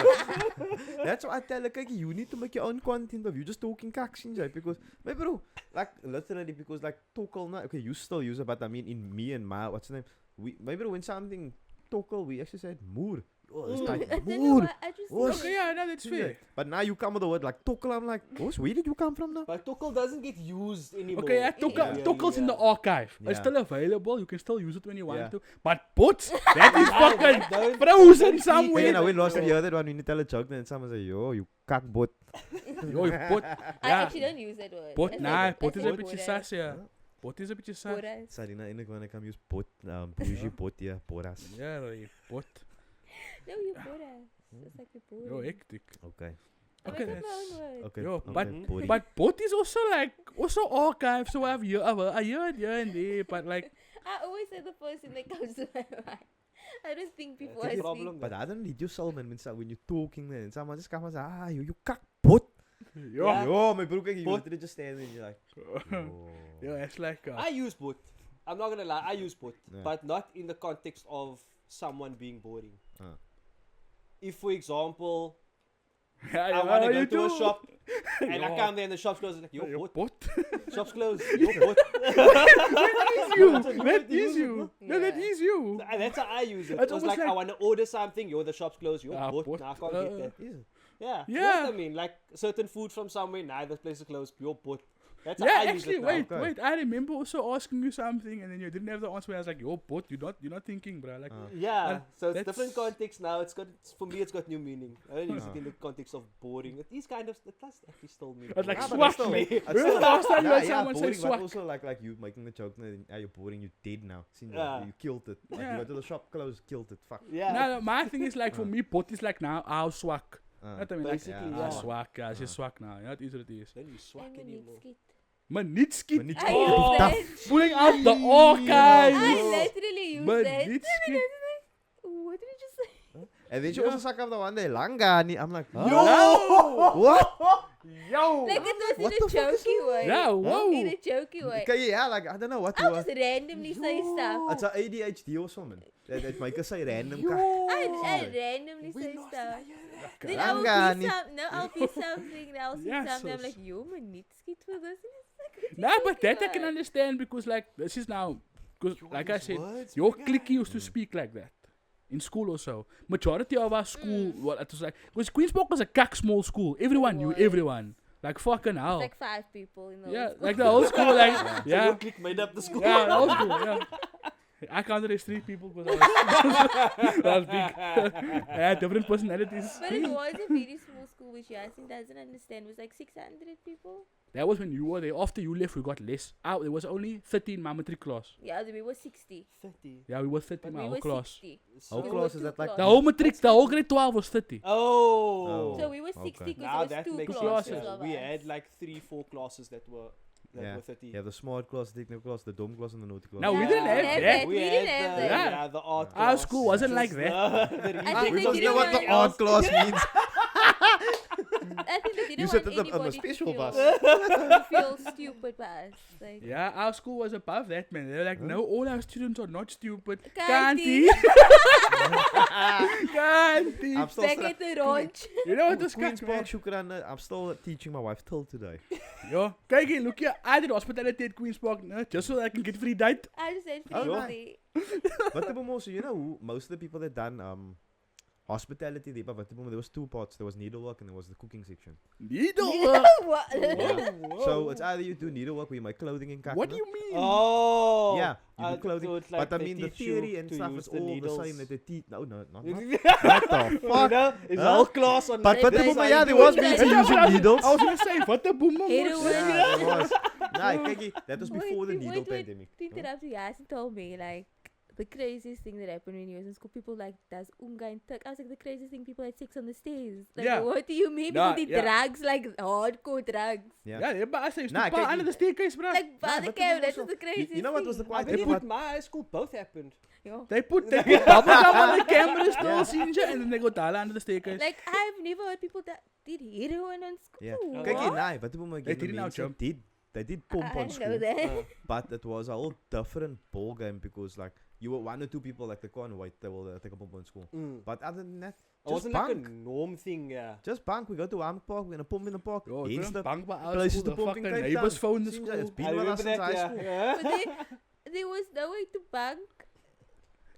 That's why I tell her, kyk, you need to make your own content of you just talking kak, sinds jy, because, my bro, like, literally, because, like, tokkel, okay, you still use it, but I mean, in me and my, what's the name, my bro, when something tokkel, we actually said moer. Oh, it's I like, don't know moer. why, I just Whoosh. Okay, yeah, no, that's fair. But now you come with the word like tokkel, I'm like, where did you come from now? But tokkel doesn't get used anymore. Okay, yeah, Yeah, tokkel's in the archive. It's Yeah. still available. You can still use it when you want Yeah. to. But bots, that is fucking Don't- frozen don't somewhere. Hey, now when Yo. last time you heard that one, when you tell a joke, then someone say, yo, you kak bot. Yo, bot. I Yeah. actually don't use that word. Bot, I nah, said- bot I is said a beetje boras. sass, ja. Huh? Bot is a beetje sass. Boras. Zareena, eindelijk wanneer ik hem use bot, bougie bot, ja, boras. Ja, die bot. No, you boras. It's like you're boring. Yo, hectic. Okay. I Okay, make up my that's- own word. Okay. Yo, okay, but- body. But bot is also like, also archive. So I have here and there. But like, I always say the first thing that comes to my mind. I don't think before That's I the speak. problem. But I don't need you soul, man. When you're talking, then someone just comes and say, you kak bot. yo, Yeah. Yo, my bro, kijk, you Bot. literally just stand there and you're like, yo. yo, it's like, I use bot. I'm not gonna lie. I use bot, Yeah. but not in the context of someone being boring. if for example, Yeah, I want to go you to a do. shop and I Yo. come there and the shop's closed, like, Your yo, what? pot. Shop's closed. Yo, what? That is you. That's a new way That to use is it, you. bro. No, that Yeah. is you. And that's how I use it. It's It's almost like, I like- want to order something, yo, the shop's closed. Yo, what? what? Nah, I can't get that. Is it? Yeah. You know Yeah. what I mean? Like certain food from somewhere, nah, this place is closed. Yo, what? That's how Yeah, I use actually, it now. wait, Okay. wait. I remember also asking you something, and then you didn't have the answer. I was like, "Yo, pot, you're not thinking, bro." Like, Yeah, so it's that's- different context now. For me, it's got new meaning. I don't use it in the context of boring. It is kind of, it does actually still mean. It's like boring. but swag still- me. it's When was the still- last time you Nah, had yeah, someone say boring, but swag? also like you making the joke, you're boring, you dead now. See, Yeah. you killed it. Like, Yeah. you go to the shop, closed, killed it. Fuck. Yeah. No, my thing is like for me, pot is like now our swag. Uh, You know what I mean? Like, Basically, our yeah. swag, yeah, it's just swag now. You know, it is what it is. Don't use swag I'm a anymore. nitskit. Manitski. Manitski. I Oh, use that. pulling out the archives. I literally use that. Manitski. What did you just say? and then she Yeah. also suck up the one day, Langani. I'm like, huh? Yo! What? Yo! Like it was What in a the fuck is jokey way. Yeah, whoa. In a jokey way. Okay, yeah, like, I don't know what you I'll want. just randomly say stuff. It's a ADHD or something. That make us say random. I randomly say stuff. Then I will Langani. be I'll be something, and I'll say Yeah, something. I'm sos. like, yo, my nitskit for this. And it's like, what you Nah, but talking that I can about? understand because like this is now, because like I these said, words, your my guy. clique used to speak like that in school also. Majority of our school, well, it was like because Queenspark was a cack small school. Everyone knew was. everyone. Like fucking hell. It's like 5 people in the Yeah, whole school. like the whole school, like So yeah, your clique made up the school. yeah, the whole school, yeah. I counted as 3 people because I was big. I had different personalities. But it was a very small school, which Yasin doesn't understand. It was like 600 people. That was when you were there. After you left, we got less. There was only 13 in my matric class. Yeah, we were 60. 30. Yeah, we were 30 But in my we whole were class. 60. Whole We class were is two that like The classes. whole matric, the whole grade 12 was 30. Oh. So we were 60 Okay. because Now there was that 2 makes classes sense. classes of We us. had like 3-4 classes that were Yeah. 30. You have the smart class, the technical class, the dumb class, and the naughty class. No, we Yeah, didn't we have didn't that. have We didn't have the, that. Yeah. the art Our class. school wasn't like Just that. the I think We they don't didn't know what want the art class means. I think they didn't You want said that I'm a anybody special to bus. feel stupid by us. Like, Yeah, our school was above that, man. They were like, no, all our students are not stupid. Kanti. Kanti. I'm still back at the ranch. You know what this Queen's guy, Park, Shukran, I'm still teaching my wife till today. Yo, kijk hier, look here. I did hospitality at Queen's Park, no, just so that I can get free diet. I just said Oh, no. free. But the also, you know, who, most of the people that done hospitality, there was 2 parts. There was needlework and there was the cooking section. Needlework. What? So it's either you do needlework where you make clothing in What do you mean? Oh. Yeah, you I do clothing. thought, like, But I they mean, the teach you theory and to stuff use is the all needles. the same. That they teach. No, not. You What the fuck? know, it's Huh? whole class on But But the they woman, say yeah, there do was it busy like- using needles. I was gonna say, what the boom Heroin. Yeah, there was. Nah, kijk, that was before the Wait, needle wait, pandemic. To interrupt you, Yasin told me, like, the craziest thing that happened when he was in school, people like, that's unga and tuk. I was like, the craziest thing, people had sex on the stairs. Like, Yeah. what do you mean? Nah, People did yeah. drugs, like, hardcore drugs. Yeah, yeah, but I say, Nah, nah, kijk, under the staircase, bro. Like, by the but cave, the that also- was the craziest you know what was the thing. I quite believe what- at my high school both happened. Yo. They put bubble gum on the camera still, Sinja, and then they go dala under the staircase. Like, I've never heard people that did heroin on school. Yeah. Oh, Kijk, What? nee, wat die woman They again, did it now, Jump. they did pump I on know school. that. But it was a whole different ball game because like you were 1 or 2 people like they can't wait, they will take a pump on school. But other than that, It just wasn't like a bunk. norm thing, yeah. Just bunk. We go to Arm Park, we're gonna pump in the park. Yo, Hence ik the ben bang bij our places school, to the pump in fucking Cape neighbors Town. phone the Since school. it's been I with remember us that, since high yeah. school. yeah. But there was no way to bunk.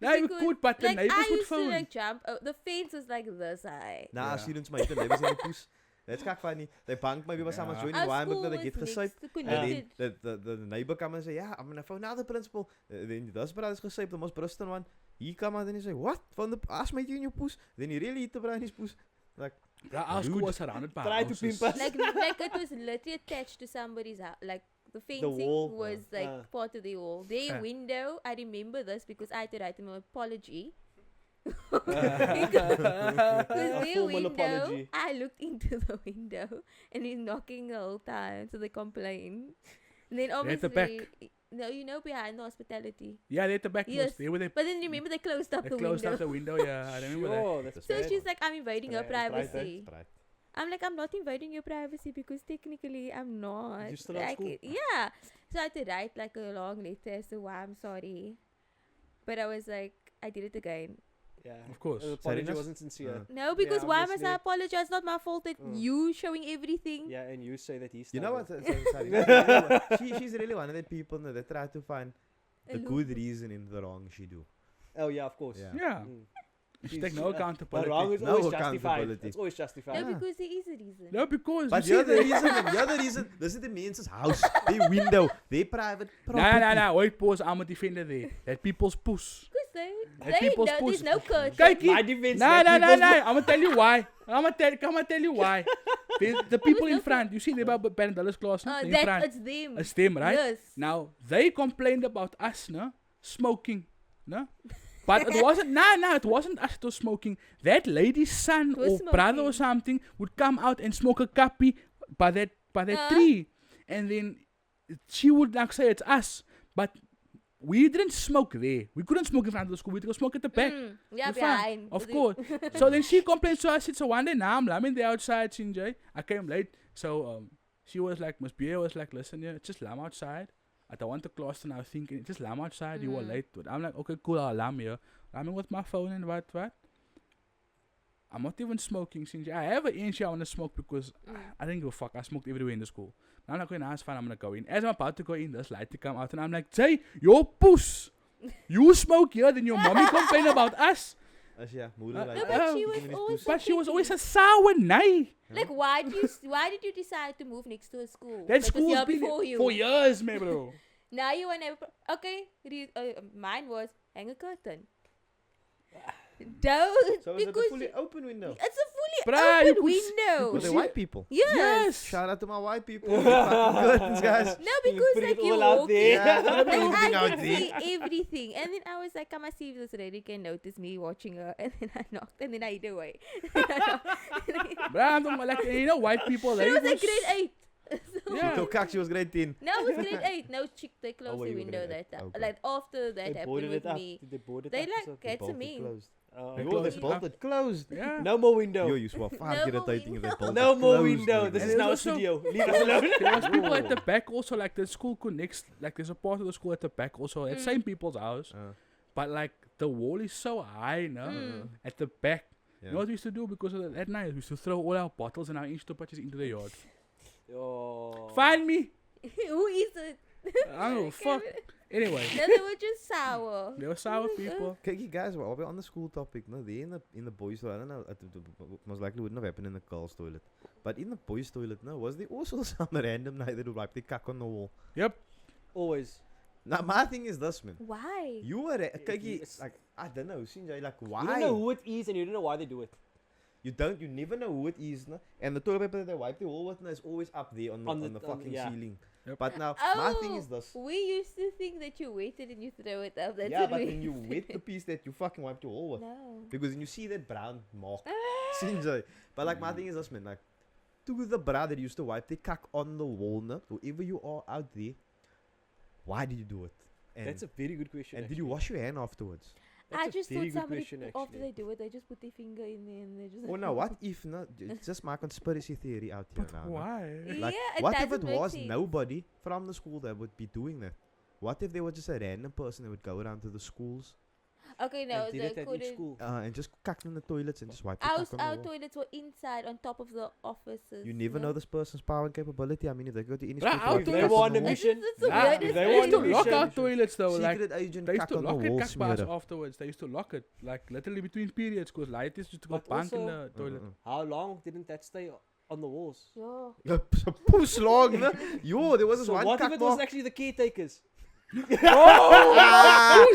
Yeah, you Because, could, but the like, neighbors I would used to phone. like jump. Oh, the fence was like this high. Nah, Yeah. students mate, the neighbors in the poes. That's kak funny. They bunk maybe was someone's Yeah. joining Our why school but they was get next gesyped. to And then connected. the neighbor come and say, yeah, I'm gonna phone now the principal. Then this brother's gesyped, the most Bruston one. He come out and he say, what? Van the ass mate you in your poes? Then he really eat the brand in his poes. Like, Yeah, our school Dude. was surrounded by Try to houses. pimp us. Like it was literally attached to somebody's house. Like the fencing wall. was like part of the wall. Their Uh. window, I remember this because I had to write them an apology. A Because their formal window, apology. I looked into the window and he's knocking the whole time, so they complain. And then at the back. obviously, no, you know, behind the hospitality. Yeah, they at the back Yes. was there where they, But then remember they closed up they the closed window. up the window. Yeah, I remember that. Sure, that's So bad. she's like, I'm invading her Right, right, privacy. right. I'm like, I'm not invading your privacy because technically I'm not. You're still at like, school. yeah. So I had to write like a long letter as to why I'm sorry. But I was like, I did it again. Yeah. Of course. The apology Zareena? wasn't sincere. No, because Yeah, why must I obviously. apologize? Not my fault that Mm. you showing everything. Yeah, and you say that he's You know what? stubborn. She's really one of the people that try to find the Aloof. good reason in the wrong she do. Oh yeah, of course. Yeah. Yeah. Mm. She She's- take no the wrong accountability. is No always justified. accountability. It's always justified. No, Yeah. because there is a reason. No, because But you the see other reason, the other reason, this is the men's house, they window, they private property. No. Wait, pause. I'm a defender there. That people's puss. Because they That people's no, there's puss. no curtain. Kijk, My defense. No. that I'm people's- gonna tell you why. I'm gonna tell you why. The people in front, you see, they about Parental class, no? In That front. it's them. It's them, right? Yes. Now they complained about us, no, smoking, no. But it wasn't. It wasn't us that was smoking. That lady's son Was or brother or smoking. something would come out and smoke a cuppy by that tree, and then she would like say it's us, but we didn't smoke there. We couldn't smoke in front of the school. We had to go smoke at the back. Yeah, We're fine, behind. of course. So then she complains to us. It's a one day now. I'm in the outside, Sinjay. I came late, so she was like, Miss Bia was like, listen, yeah, it's just lamb outside. I don't want the class, and I was thinking, it's just lamb outside. You were late. But I'm like, okay, cool, I'll lamb here. I'm with my phone and what. I'm not even smoking, Sinjay. I have an inch I want to smoke because I didn't give a fuck. I smoked everywhere in the school. I'm like, okay, now it's fine. I'm gonna go in. As I'm about to go in, this light to come out, and I'm like, Jay, your puss. You smoke here, then your mommy complain about us. Yeah, moeder No, like but that. she Give was me this always pussy. But she was always a sour nay. Like, why did you decide to move next to a school? That was school's here been before you. for years, man, bro. Now you want to okay. Mine was hang a curtain. Don't So is it a because fully open window? it's a fully Bruh, you open could window. Were they white people? Yes. Shout out to my white people. They fucking curtains, guys. No, because put like it you all out walk there. in, Yeah, like, everything I out could there. see everything, and then I was like, I must see if this lady can notice me watching her, and then I knocked, and then I hid away. Bruh, I'm talking about, like, you know, white people, they It was like was- grade 8. She Yeah. took cock, she was grade 10. No, it was grade 8. No, they closed were the you window grade that eight? time. Okay. Like after that They happened boarded with it up. me. Did they board it They up? like or get to Bolted me. closed. something? They Yo, closed they it. bolted closed. Yeah. No more window. Yo, you swore far No get a more dating if they window. bolted No more closed, window. nigga. This And is there's now a also- studio. Leave us alone. There was people at the back also, like the school connects, like there's a part of the school at the back also, at same people's house, but like the wall is so high, no, at the back. Yeah. You know what we used to do because of that night? We used to throw all our bottles and our inch patches into the yard. Oh. Find me. Who is it? I don't know, fuck. Anyway, No, they were just sour. they were sour people. Kijk, you guys, while we're on the school topic, no, they in the boys' toilet, I don't know, most likely wouldn't have happened in the girls' toilet. But in the boys' toilet, no, was there also some random night that would wipe the cock on the wall? Yep. Always. Now, my thing is this, man. Why? You were, kijk, It's- like, I don't know, Sinjay, like, why? You don't know who it is and you don't know why they do it. You never know who it is, no? And the toilet paper that they wipe the wall with no, is always up there on the fucking yeah. ceiling. Yep. But now, my thing is this. We used to think that you wet it and you throw it up. That's Yeah, what but we then you wet the piece that you fucking wiped your wall with. No. Because then you see that brown mark. Sinjay. But like, my thing is this, man, like, to the bra that used to wipe the cock on the wall, no? Whoever you are out there, why did you do it? And, That's a very good question. and did you wash your hand afterwards? I That's a just very thought good somebody, question, after actually. they do it, they just put their finger in there and they just. Or now, what if, no? It's just my conspiracy theory out here But now. no? why? Like, Yeah, it what if it doesn't make was sense. nobody from the school that would be doing that? What if there was just a random person that would go around to the schools Okay, no, And did they it at each couldn't. school. and just cack in the toilets and just wipe the Our, cock on the our wall? toilets were inside on top of the offices. You never know this person's power and capability. I mean, if they go to any Bruh, school, to our wipe the If they cock were on on the a wall. mission, It's the Nah, weirdest if they they were used to on a lock mission- our toilets though, like Secret agent they used cock to on lock the it wall, kack bars smearer. afterwards. They used to lock it, like literally between periods, cause light is just to go But bunk in also- the toilet. How long didn't that stay on the walls? Yo. Yeah, poes long, no? Yo, there was this So one what if cock it was mark. actually the caretakers? Ah,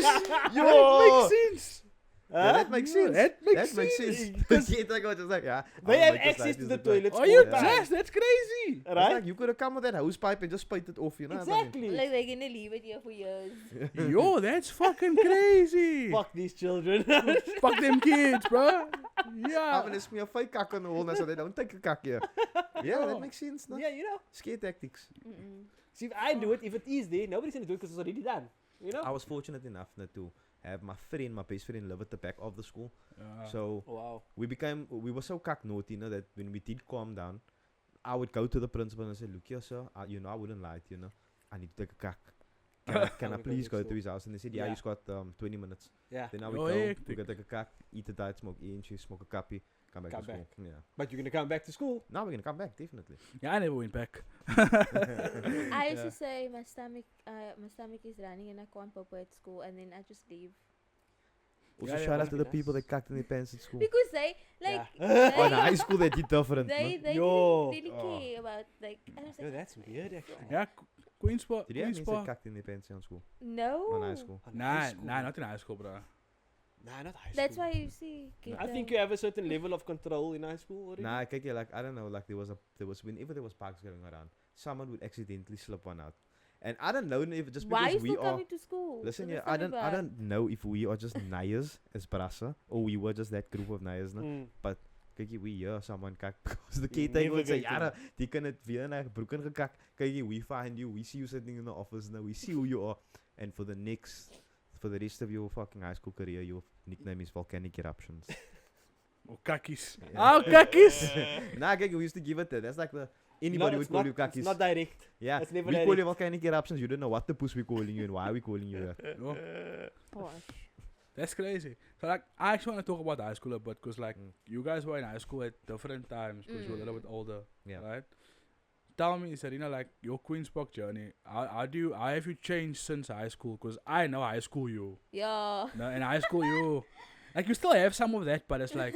Yo! makes sense. Yeah, that makes Yeah, sense. that makes sense. sense. The caretaker was just like, yeah. They I'll have make this access light to use the it back. toilets. Are all you the time. just? That's crazy. It's Right? like you could have come with that hose pipe and just spite it off, you know? what I mean? Exactly. Like they're gonna leave it here for years. Yo, that's fucking crazy. Fuck these children. Fuck them kids, bro. I'm Yeah. gonna smear fake cock on the wall now so they don't take a cock here. Yeah, that makes sense, no? Yeah, you know. Scare tactics. Mm-mm. See, if I do it, if it is there, nobody's gonna do it because it's already done. You know? I was fortunate enough to have my best friend, live at the back of the school. Uh, So Oh, wow. we were so cock naughty, you know, that when we did calm down, I would go to the principal and say, look here, sir, I wouldn't lie to you, know. I need to take a cock. can I Wanna please next go to door. his house? And they said, yeah, Yeah. he's got 20 minutes. Yeah. Then now we Oh, go, we hectic. go take a kak, eat a diet, smoke eentje, smoke a kappie, come back Come to school. back. Yeah. But you're gonna come back to school. Now we're gonna come back, definitely. Yeah, I never went back. I used Yeah. to say my stomach is running and I can't pop at school, and then I just leave Also, Yeah, shout out must to be the people nice. that kacked in their pants at school. because they like Yeah. Oh, in they, high school they did different. they no? they Yo. didn't really Oh. care about like. I was Yo, like, that's weird actually. Yeah, Queen's Park. Did you have Queen's means that Park. kacked in their pants in school? no. On high school. On high school. Nah, not in high school, bro. Nah, not high That's school. why you see. I think you have a certain level of control in high school already. Nah, kijk, like, I don't know, like, there was, whenever there was parks going around, someone would accidentally slip one out. And I don't know if just Why you because we still are, coming to school? listen, What yeah, is that I about? don't know if we are just naiers as brassa, or we were just that group of naiers, no? Mm. Kijk, we hear someone kak, because the You kid thing never would say, get to ja, die kan het weer in haar broek ingekak. Kijk, we find you, we see you sitting in the office now, we see who you are. And for the rest of your fucking high school career, your nickname is Volcanic Eruptions. Oh, kakkies. Yeah. Oh, kakkies. Nah, kijk, we used to give it that. That's like the, No, anybody it's would call not- you kakkies. It's not direct. Yeah, It's never we call you direct. volcanic eruptions. You don't know what the puss we calling you and why we calling you that. Oh, Gosh. that's crazy. So, like, I actually want to talk about high school a bit because, like, Mm. you guys were in high school at different times because you're a little Mm. bit older, Yeah. right? Tell me, Zareena, like, your Queen's Park journey, how have you changed since high school? Because I know high school you. Yeah. No, in high school you, like, you still have some of that, but it's like,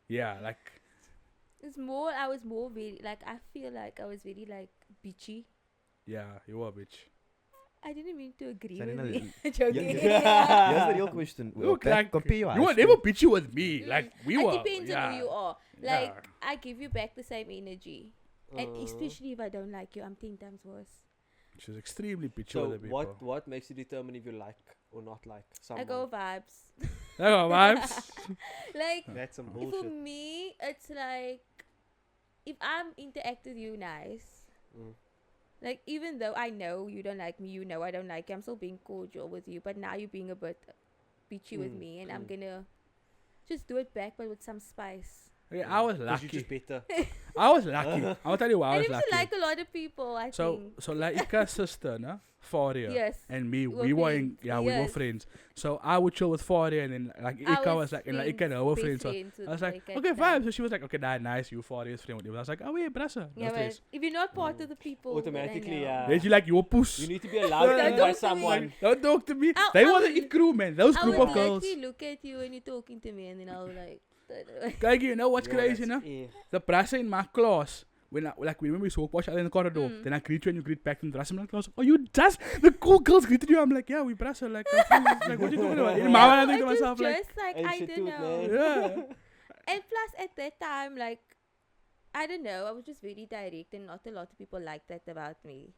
yeah, like, It's more. I was more very like. I feel like I was very like bitchy. yeah, you were a bitch. I didn't mean to agree Zareena, with me. yeah, Joking. Here's the real question. Look, Back- like, compare your high You were school. never bitchy with me. Mm, Like, we it were. depends yeah, on who you are. yeah. Like I give you back the same energy, and Uh, especially if I don't like you, I'm 10 times worse. She's extremely bitchy So with the people. what makes you determine if you like or not like someone? I go vibes. There go vibes. Like That's some for bullshit. me, it's like if I'm interact with you nice. Mm. Like even though I know you don't like me, you know I don't like you, I'm still being cordial with you. But now you're being a bit bitchy with Mm, me, and I'm mm. gonna just do it back, but with some spice. Okay, I was 'Cause you're lucky. just better. I was lucky. I'll tell you why I And was it was lucky. like a lot of people, I think. So like Ika's sister, no? Faria. Yes. And me, We we were were in, friends. yeah, we were Yes. friends. So I would chill with Faria, and then like I Ika was like, and like Ika and her were best friends. So with I was like, Ika at okay, the time. fine. So she was like, okay, nah, nice, you Faria's friend. I was like, oh yeah, brassa. Yeah, but if you're not part of the people, then I Automatically, know. yeah. Then she like, you a puss. You need to be allowed Don't in talk by to me. someone. Don't talk to me. I- They I were the would- it crew, man. Those I group would of girls. literally look at you and you're talking to me, and then I'll like. Kijk, you know what's Yo, crazy, that's- no? eh. The brassa in my class, when we spoke watch in the corridor, Mm. then I greet you and you greet back in the rest of my class. Oh, you just the cool girls greeted you. I'm like, yeah, we brassa. Like, like what you doing? In my mind, I think It to was myself, like, just like And I she don't too, know. man. yeah. And plus, at that time, like, I don't know, I was just very direct, and not a lot of people liked that about me.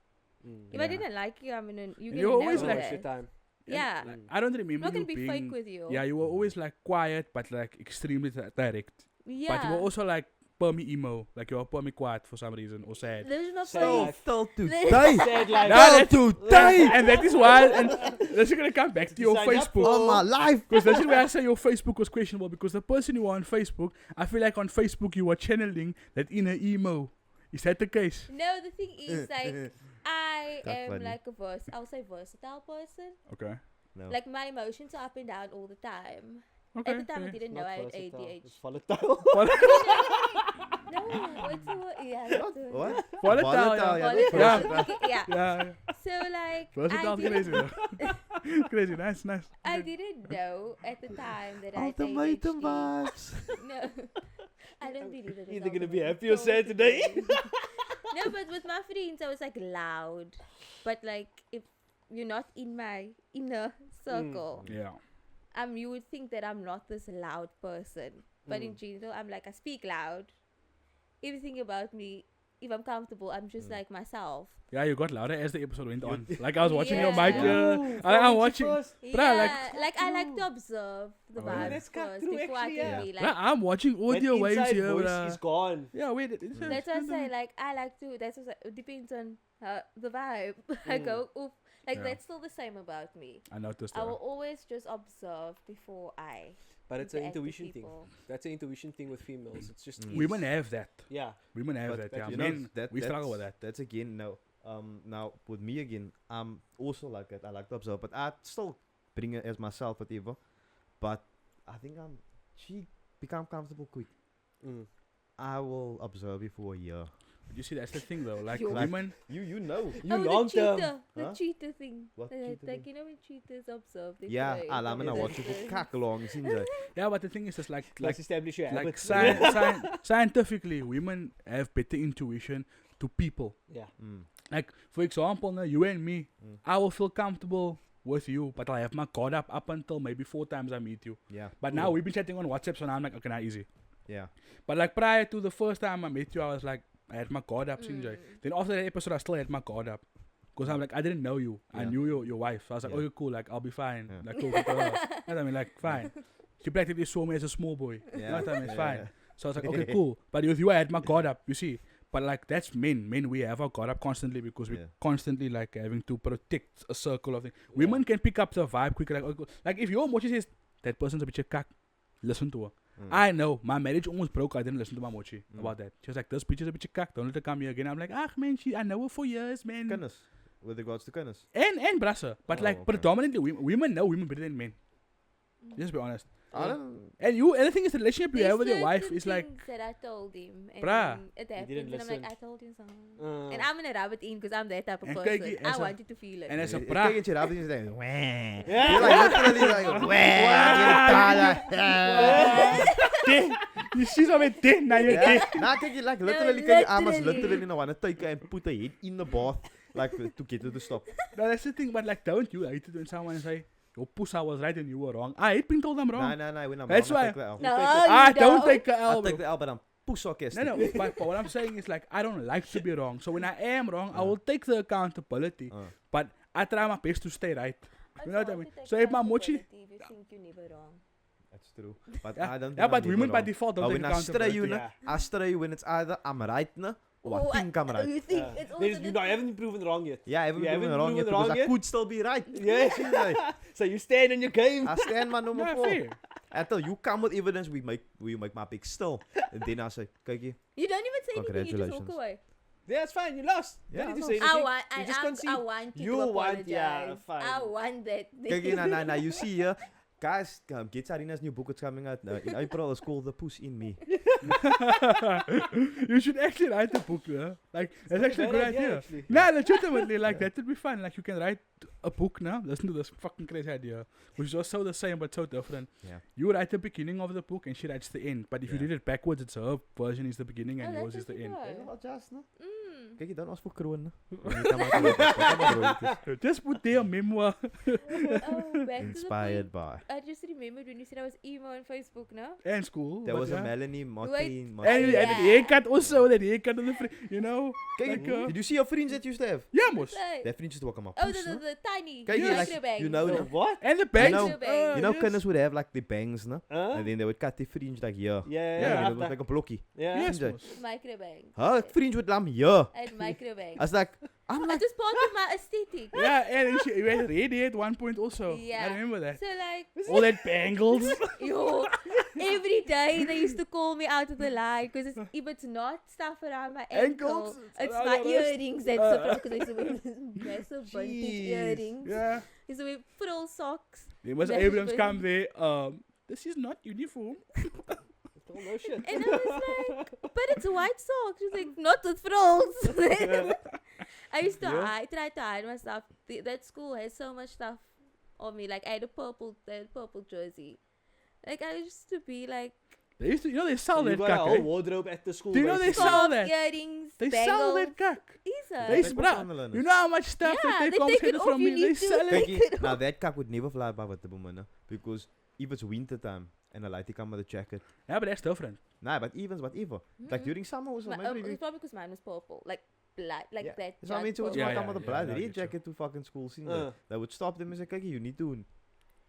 Mm. If Yeah. I didn't like you, I'm gonna you And gonna you're know always Don't like- waste your that. time. Yeah, Like, Mm. I don't I'm remember not gonna you be being. fake with you. Yeah, you were always like quiet, but like extremely direct. Yeah. But you were also like permy emo, like you were permy quiet for some reason or sad. There's not Sad so. life. Till Let- today. Sad life. Nah, Till that's- today. And that is why, and this is gonna come back to your Sign up Facebook. for- On my life. Because this is where I say your Facebook was questionable. Because the person you were on Facebook, I feel like on Facebook you were channeling that inner emo. Is that the case? No, the thing is, like, I That's am funny. like I'll say versatile person. Okay. No. Like my emotions are up and down all the time. Okay. At the time, I okay. didn't know I had ADHD. It's volatile. No, what's the word? Yeah, that's the word. What? Volatile, Volatile, yeah. yeah. Volatile. Yeah. Yeah. Yeah. So like, Versatile, crazy. though. Crazy, nice, nice. I didn't know at the time that I had Ultimatum ADHD. vibes. No, I don't believe it. Either gonna be happy or sad today. No, but with my friends, I was like loud. But like, if you're not in my inner circle, Yeah. you would think that I'm not this loud person. But in Mm. general, I'm like, I speak loud. Everything about me, if I'm comfortable, I'm just like myself. Yeah, you got louder as the episode went on. Like I was watching your Yeah. mic. I'm watching. Bruh, like- Yeah, like I like to observe the Oh, yeah. vibes That's cut first through before I actually, can yeah. be Bruh, like. I'm watching audio That waves inside here. voice bruh. is gone. Yeah, wait. That's why I say like I like to. That's what it depends on the vibe. I Mm. go oof. Like Yeah. that's still the same about me. I noticed I that. will always just observe before I. But it's an interact with intuition thing. people. That's an intuition thing with females. It's just Mm. ease. Women have that. Yeah. Women have But that. that- Yeah, you men, we struggle with that. That's again no. Now with me again, I'm also like that. I like to observe, but I still bring it as myself, whatever. But I think she become comfortable quick. I will observe you for a year. But you see, that's the thing though. Like Yo. women, You know. You oh, long the term. cheater, the Huh? cheater thing. What Like, cheater like thing? you know when cheaters observe. They Yeah, play I from mean, I a watch you for distance. kak long since I. yeah. But the thing is, it's like Let's establish your like habits. scientifically, women have better intuition to people. Yeah. Like for example, now you and me, Mm. I will feel comfortable with you, but I have my guard up until maybe 4 times I meet you. Yeah. But now we've been chatting on WhatsApp, so now I'm like, okay, now easy. Yeah. But like prior to the first time I met you, I was like, I had my guard up, Sinjay. Mm. Then after that episode, I still had my guard up. Because I'm like, I didn't know you. I Yeah. knew your wife. So I was like, Yeah. okay, cool. Like, I'll be fine. Yeah. Like, talking to her. You know what I mean? Like, fine. She practically saw me as a small boy. You know what I mean? It's fine. So I was like, okay, cool. But with you, I had my guard up, you see. But like, that's men. Men, we have our guard up constantly because we're constantly like having to protect a circle of things. Women can pick up the vibe quicker. Like, okay, like if your mochi says, that person's a bitch of cock, listen to her. I know. My marriage almost broke. I didn't listen to my mochi about that. She was like, this bitch is a bitch of cock. Don't let her come here again. I'm like, man, I know her for years, man. Kindness. With regards to kindness. And brassa. But Oh, like, okay. predominantly, women know women better than men. Just be honest. I don't. And the thing is, the relationship you have with your wife is like, things that I told him, and Bruh. then it He happens, didn't and I'm like, listen. I told him something, Uh. and I'm gonna rub it in because I'm that type of And person. kijk, I as a- want you to feel it. and as a Kijk pra. eens, je rabt is like, wah. Yeah. You're like literally like, She's alweer dit naar je dit. Nah, kijk, you like No, literally, kijk, I must literally. literally know want to take her and put her head in the bath, like to get her to stop. No, that's the thing, but like, don't you hate it when someone say, your puss, I was right and you were wrong. I hate being told I'm wrong. Nah, when I'm That's wrong, I why- take the L. No, I you don't take the I L, take bro. the L, but I'm push orkest. No, but what I'm saying is like, I don't like to be wrong. So when I am wrong, I will take the accountability. But I try my best to stay right. You know what I mean? So if my mochi... If you think you're never wrong. That's true. But Yeah, I don't think yeah, I'm but never women by wrong. default don't But take when I stray you, accountability. Yeah. I stray when it's either I'm right, or I think I'm right. You think Yeah. it's also There's, the you know, I haven't been proven wrong yet. Yeah, I haven't You been haven't wrong yet proven because wrong I yet? could still be right. Yeah. See, like, So you stand on your game. I stand my number Yeah, 4. fair. Until you come with evidence, we make my pick still. And then I say, kijk hier. You don't even say anything. You just walk Congratulations. away. Yeah, it's fine. You lost. Yeah, You I don't need to lost. say anything. I You just concede. want you, You to want- apologize. yeah, fine. I want that. Kijk hier, now, you see here. Guys, get Zareena's new book. It's coming out in April. It's called The Puss in Me. You should actually write a book, yeah? Like, that's actually a good idea. Actually. Nah, legitimately, like, that would be fun. Like, you can write a book now. Listen to this fucking crazy idea. Which is also the same, but so different. Yeah. You write the beginning of the book and she writes the end. But if you Yeah. read it backwards, it's her version is the beginning and Oh, yours that's is the a end. good Kijk one. wel, just, no? Mm. Kijk, je dan ask voor kroon, no? When you come out with a book, come on, bro. Just put there memoir. Oh, back Inspired to the by. point. I just remembered when you said I was emo on Facebook, no? And school. There but was a yeah. Melanie Wait. Martin. And Yeah. the haircut also, that haircut on the you know? Kijk, like, did you see your friends that used to have? Yeah, mos. Like, That friends used to walk on my oh, puss, no? the tiny. Kijk hier, micro like, bangs. you know, So no? what? And the bangs. know- You You know, yes. kinders would have like the bangs, no? Huh? And then they would cut the fringe like here. Yeah, Yeah, And yeah. it was like a blokkie. Yeah. Yes, Sinjay. mos. Micro bangs. Huh? Fringe would lam here. And micro bangs. I was like, I'm It like, was part of my aesthetic. Yeah, and she had red hair at one point also. Yeah. I remember that. So like, All that bangles. yo, every day they used to call me out of the line because if it's not stuff around my ankle, Ankles, it's around my your wrist. earrings that's the problem because I used to wear this massive vintage Jeez. earrings. Yeah. I used to wear frill socks. There was That's Abrams when- come there. This is not uniform. Oh, no shit. And I was like, but it's white socks. She's like, not with frills. I used to try to hide my stuff. That school has so much stuff on me. Like I had a purple jersey. Like I used to be like They used to, they sell You that got a cuck. whole Eh? wardrobe at the school. Do you know they basically. sell socks, that? earrings, They bangles. sell that cuck. Is They it? They bruh, put on the you know how much stuff Yeah, that they they take it confiscated off, from you me? They need to sell it. take Kijk hier, it now that cup would never fly by with the woman, no? Because if it's winter time and I like to come with a jacket. Yeah, but that's different. Nah, but even whatever. Like during summer or something. Maybe It's probably because mine was purple, like blood, like Yeah. that. So I mean, judge so it's purple. Yeah, not come with a yeah, blood I red get you. jacket to fucking school. See, Uh. they would stop them and say, kijk, you need to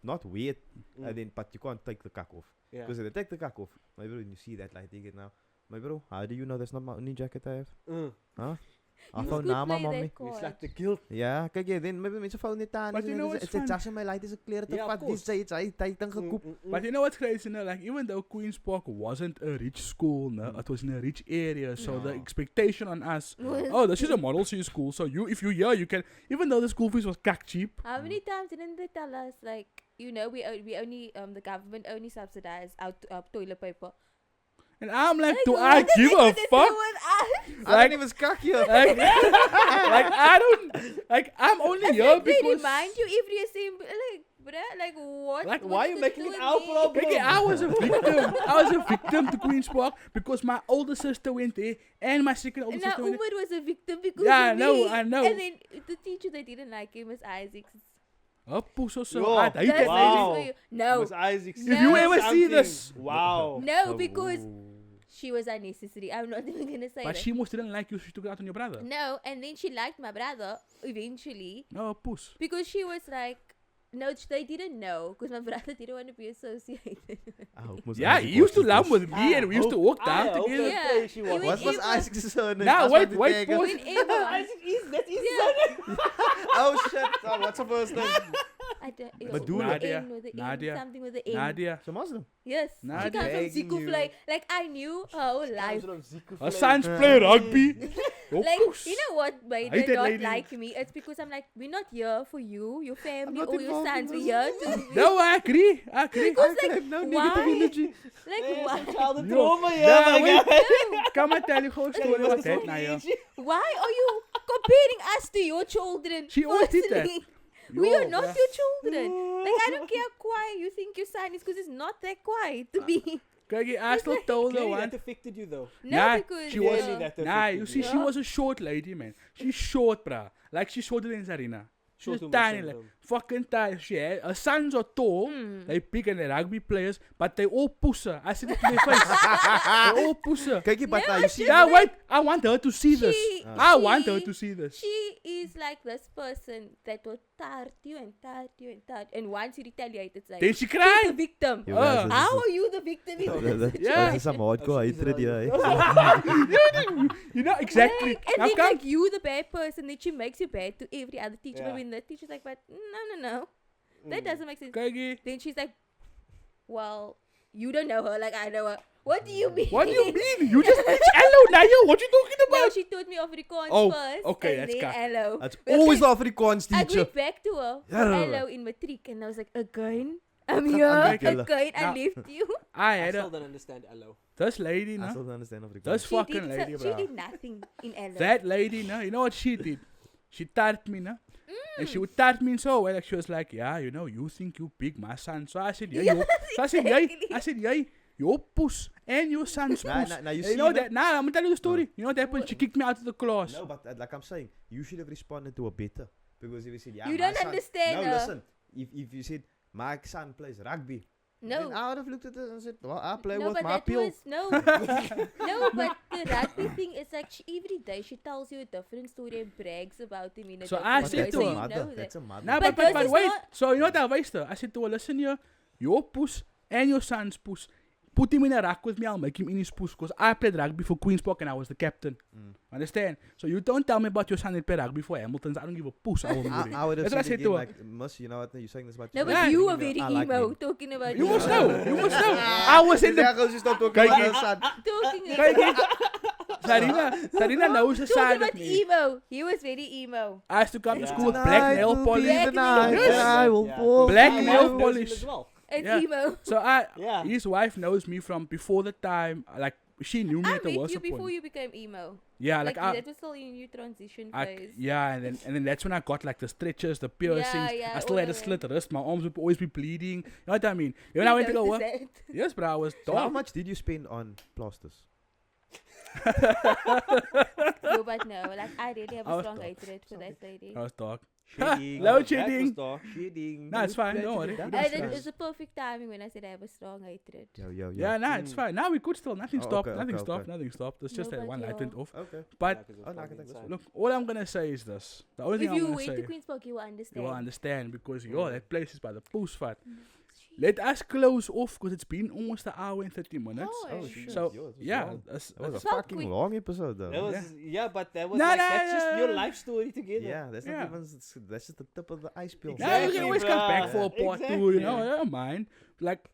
not wear it. And then, but you can't take the cuck off. Yeah. Because if they take the cuck off, my bro, you see that like take it now. My bro, how do you know that's not my only jacket I have? Mm. Huh? Haar You fout could na play maar that mami. card. It's like the guilt. Ja, kijk jy, dan maybe mense fout net aan. But you know what's It's a fun? just my light is 'n klere te Yeah, of vat. Dis course. sy iets hy dan gekoop. But you know what's crazy? No? Like even though Queen's Park wasn't a rich school, no, it was in a rich area, so the No. expectation on us, Was- oh, this is a Model C school, so if you're here, you can. Even though the school fees was cack cheap. How many times didn't they tell us, like, you know, we only the government only subsidize our toilet paper. And I'm like, do what I does give it a have to do fuck? with us? I don't even skak hier. Like I don't like I'm only It's here like they because remind you every assembly, like, bruh, like what? Like, what's why you the making do it with our me? problem? okay, I was a victim. I was a victim to Queen's Park because my older sister went there and my second older And now sister went Umar was a victim because Yeah, of I know, me. I know. And then the teacher that didn't like him was Isaac. there. Oh, puss or so. Yo, I hate That's that Wow. lady. for you. No, Was Isaac If you ever see something? this- Wow. no, because she was unnecessary. I'm not even gonna say But that. she most didn't like you, she took it out on your brother. No, and then she liked my brother eventually No, puss. because she was like, no, they didn't know because my brother didn't want to be associated. Yeah, he used to laugh with me and we used to walk down I hope together. that Yeah. day she was. You What was Even- Isaac's surname? Nah, As wait, wat wait, beteken. pause. Whenever. Isaac is that is Yeah. Oh shit, what's her first name? I don't, it But was do with Nadia, the N, with the Nadia, N, something with the N. Nadia. Ze Muslim. Yes, Nadia. she comes from Begging Ziku you. Fly. Like I knew her whole life. Her sons play rugby. Oh, Like puss. you know what made I hate her that not lady. like me? It's because I'm like, we're not here for you, your family, not or your involved in sons. We're this. here to No, I agree. I agree. Because like, have no why? negative energy. Like why? Childhood Yo, trauma here, nah, my wait. guy. Come and tell you whole story about that now. Yeah. Why are you comparing us to your children? She always did that. Firstly, we are Yo, not bruh. your children. Like I don't care how quiet you think your son is because it's not that quiet to be. Kijk, I still told her Clearly one. that affected you though. No, Nah, because she was- Clearly that Nah, affected you see, she Yeah. was a short lady, man. She's short, bruh. Like, she's shorter than Zareena. She was Short woman tiny, like, syndrome. fucking tiny. She had, her sons are tall, Hmm. they big and they're rugby players, but they all pusser. I said it to their face. They all pusser. Kijk, but No, you it's see, just Yeah, like- wait, I want her to see this. I want her she- to see this. She is like this person that will tart you and tart you and tart, and once you retaliate, it's like Then she she's the cried. victim. Yo, guys, this How is- are you the victim in Oh, this Yeah. dat is some hardcore hatred hier. You know, exactly. Like, and Now then come. like you the bad person, that she makes you bad to every other teacher. Yeah. But when the teacher's like, but no, that doesn't make sense. Kijk, Then she's like, well, you don't know her like I know her. What do you mean? what do you mean? You just teach hello, Naya. What you talking No, about? she taught me Afrikaans Oh, first. okay, and that's then cut. hello. That's But always the then Afrikaans I teacher. went back to her for Yeah. hello in matric, and I was like, again? I'm I'm here, back, again, hello. I Now- left you. I I had still a, don't understand hello. this lady, I no? still don't understand Afrikaans. This She fucking did, lady, she bro. did nothing in hello. That lady, no, you know what she did? She taught me, no? And she would taught me so well. Like she was like, yeah, you know, you think you big, my son. So I said, yeah, Yes, you. So I said, yeah. exactly. I said, yeah, your puss and your son's Nah, puss. nah, you And see you know that- that? Nah, I'm gonna tell you the story. You know what happened? She kicked me out of the class. No, but like I'm saying, you should have responded to her better. Because if you said, yeah, You my don't son- understand No, her. listen. If you said, my son plays rugby. Then No. I would have looked at it and said, well, I play No, with but my that pill. was no, no. But the rugby thing is like every day she tells you a different story and brags about him in a So different I But said way. that's to So her- you mother. know that. That's a mother. Nah, But but this is wait. not- So you know what I wished her? I said to her, listen here, your puss and your son's puss. Put him in a rack with me, I'll make him in his puss. Because I played rugby for Queen's Park and I was the captain. Understand? So you don't tell me about your son that played rugby for Hamilton's. I don't give a puss. I will move I would have That's what I said said again, to her. like, Miss, you know what, you're saying this about No, your but Yeah. you were very I like emo men. talking about You your must son. know. You must know. I was in the. Girls just don't talk Kijk, about ik- her son. Talking, Sarina knows the talking side about of me. emo. He was very emo. I used to come to Yeah. school with Tonight black nail will be polish. Black the nail night polish. that I will fall Black for nail you. polish. As well. It's Yeah. emo. So Yeah. his wife knows me from before the time. Like she knew me I at the met worst you before point. you became emo. Yeah, Like, like that was still in your transition I, phase. yeah, and then that's when I got like the stretches, the piercings. yeah, I still all had a of it. slit wrist. My arms would always be bleeding. You know what I mean? When I went to go work, Noticed yes, bro, I was So how dark. much did you spend on plasters? that. No, but no. Like I really have I a was strong dark. hatred for that lady. I was dark. Shedding. Load That was shedding. dark. Shedding. Nah, it's fine. Don't worry. That We was don't And stress. it's a perfect timing when I said I have a strong hatred. Yo. Yeah, nah, it's fine. Now we could still. Nothing Oh, stopped. okay, Nothing okay, stopped. okay. Nothing stopped. It's just No, that but one light yeah. went off. Okay. But Yeah, 'cause it's Oh, no, I fucking can take this insane. look, all I'm gonna say is this. The only thing If I'm you gonna went to say, Queen's Park, you will understand. you will understand because yo, that place is by the poos fat. let us close off because it's been almost an hour and 30 minutes. Oh, shit. So, Yo, it was yeah. long. that's- That was a that's- felt fucking quick. long episode though. That was but that was Nah, like nah, that's just your nah. life story together. Yeah, that's Yeah. not even. That's just the tip of the iceberg. Yeah, you Exactly, can always come back bruh. for a part 2, Exactly. you know, I don't mind. Like,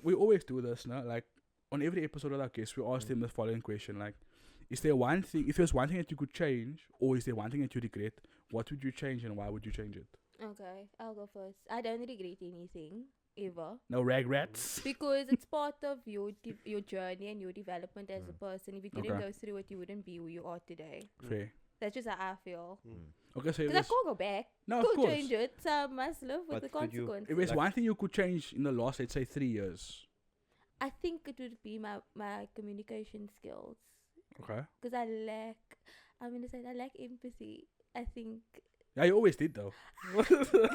we always do this, no? Like, on every episode of our guests, we ask them the following question, like, is there one thing, if there's one thing that you could change, or is there one thing that you regret, what would you change and why would you change it? Okay, I'll go first. I don't regret anything ever No rag rats. because it's part of your your journey and your development as a person. If you didn't Okay. go through it, you wouldn't be who you are today. Fair. That's just how I feel. Okay, so Because if I there's, can't go back. no, of Can't course. change it. So I must live with But the could you- consequences. If there's Like- one thing you could change in the last, let's say, 3 years. I think it would be my communication skills. Okay. Because I'm going to say I lack empathy. I think. Yeah, you always did though.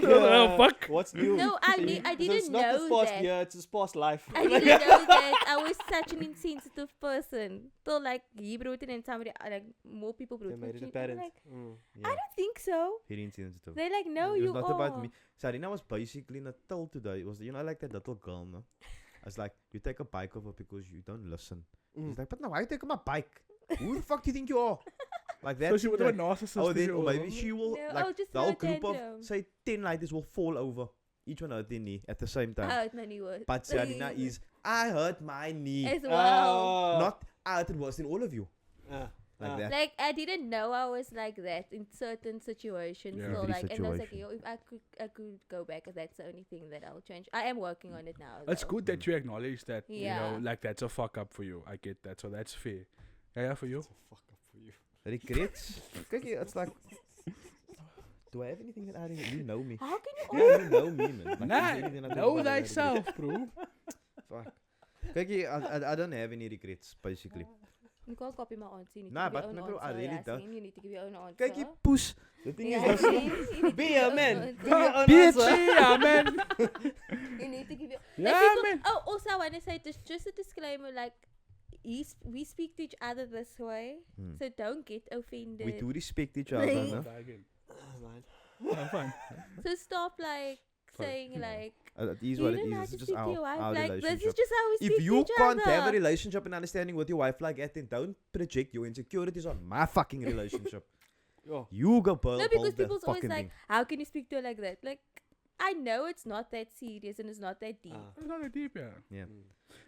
Yeah. Fuck. What's new? No, I So didn't it's not know this past that. year, it's this past life. I didn't know that I was such an insensitive person. So like he brought it and somebody like more people brought They it. made it I'm apparent. like, Yeah. I don't think so. Very insensitive. They're like, no, it was you not are. about me. Zareena was basically in a till today. It was, you know, like that little girl, no? I was like, you take a bike over because you don't listen. She's like, but no, why you taking my bike? Who the fuck do you think you are? Like that. So she was a like, narcissist. oh, then, you or were. maybe she will, No, like, I'll just the whole throw a group of, tantrum. say, 10 ladies will fall over. Each one hurt their knee at the same time. Hurt my knee was. But Zareena is, I hurt my knee. As well. Not, I hurt it worse than all of you. Like that. Like I didn't know I was like that in certain situations. Yeah. So Every like, and I was like, situation. yo, if I could go back, that's the only thing that I'll change. I am working on it now. It's though. good that you acknowledge that, you Yeah. know, like that's a fuck up for you. I get that, so that's fair. Yeah, for you? Fuck up for you. Regrets? Kijk, it's like, do I have anything that I didn't, you know me. How can you? Yeah, you know me, man. Like, is there Nah, anything I do know about that I thyself, bro. regret? Fuck. Kijk, I don't have any regrets, basically. You can't copy my answer. You need Nah, to give but your no, own bro, I answer. really Yasin. don't. You need to give your own answer. Kijk, je poes. The thing is, Yeah, that's Yasin, you need to Be give your a own man. answer. Give your own Bitch, answer. yeah, man. You need to give your. Yeah, like people, man. oh, also I want to say just a disclaimer. Like, we speak to each other this way, so don't get offended. we do respect each other, Like- no? Try again. Man. Oh, fine. So stop like Sorry. saying like. It is You what it don't know how is. to It's just speak to your wife. our Like this is relationship. just how we speak If to you each can't other. have a relationship and understanding with your wife like that, then don't project your insecurities on my fucking relationship. Oh. You go build, No, because build the people's always fucking like, thing. how can you speak to her like that? Like, I know it's not that serious and it's not that deep. It's not a deep, yeah. Yeah.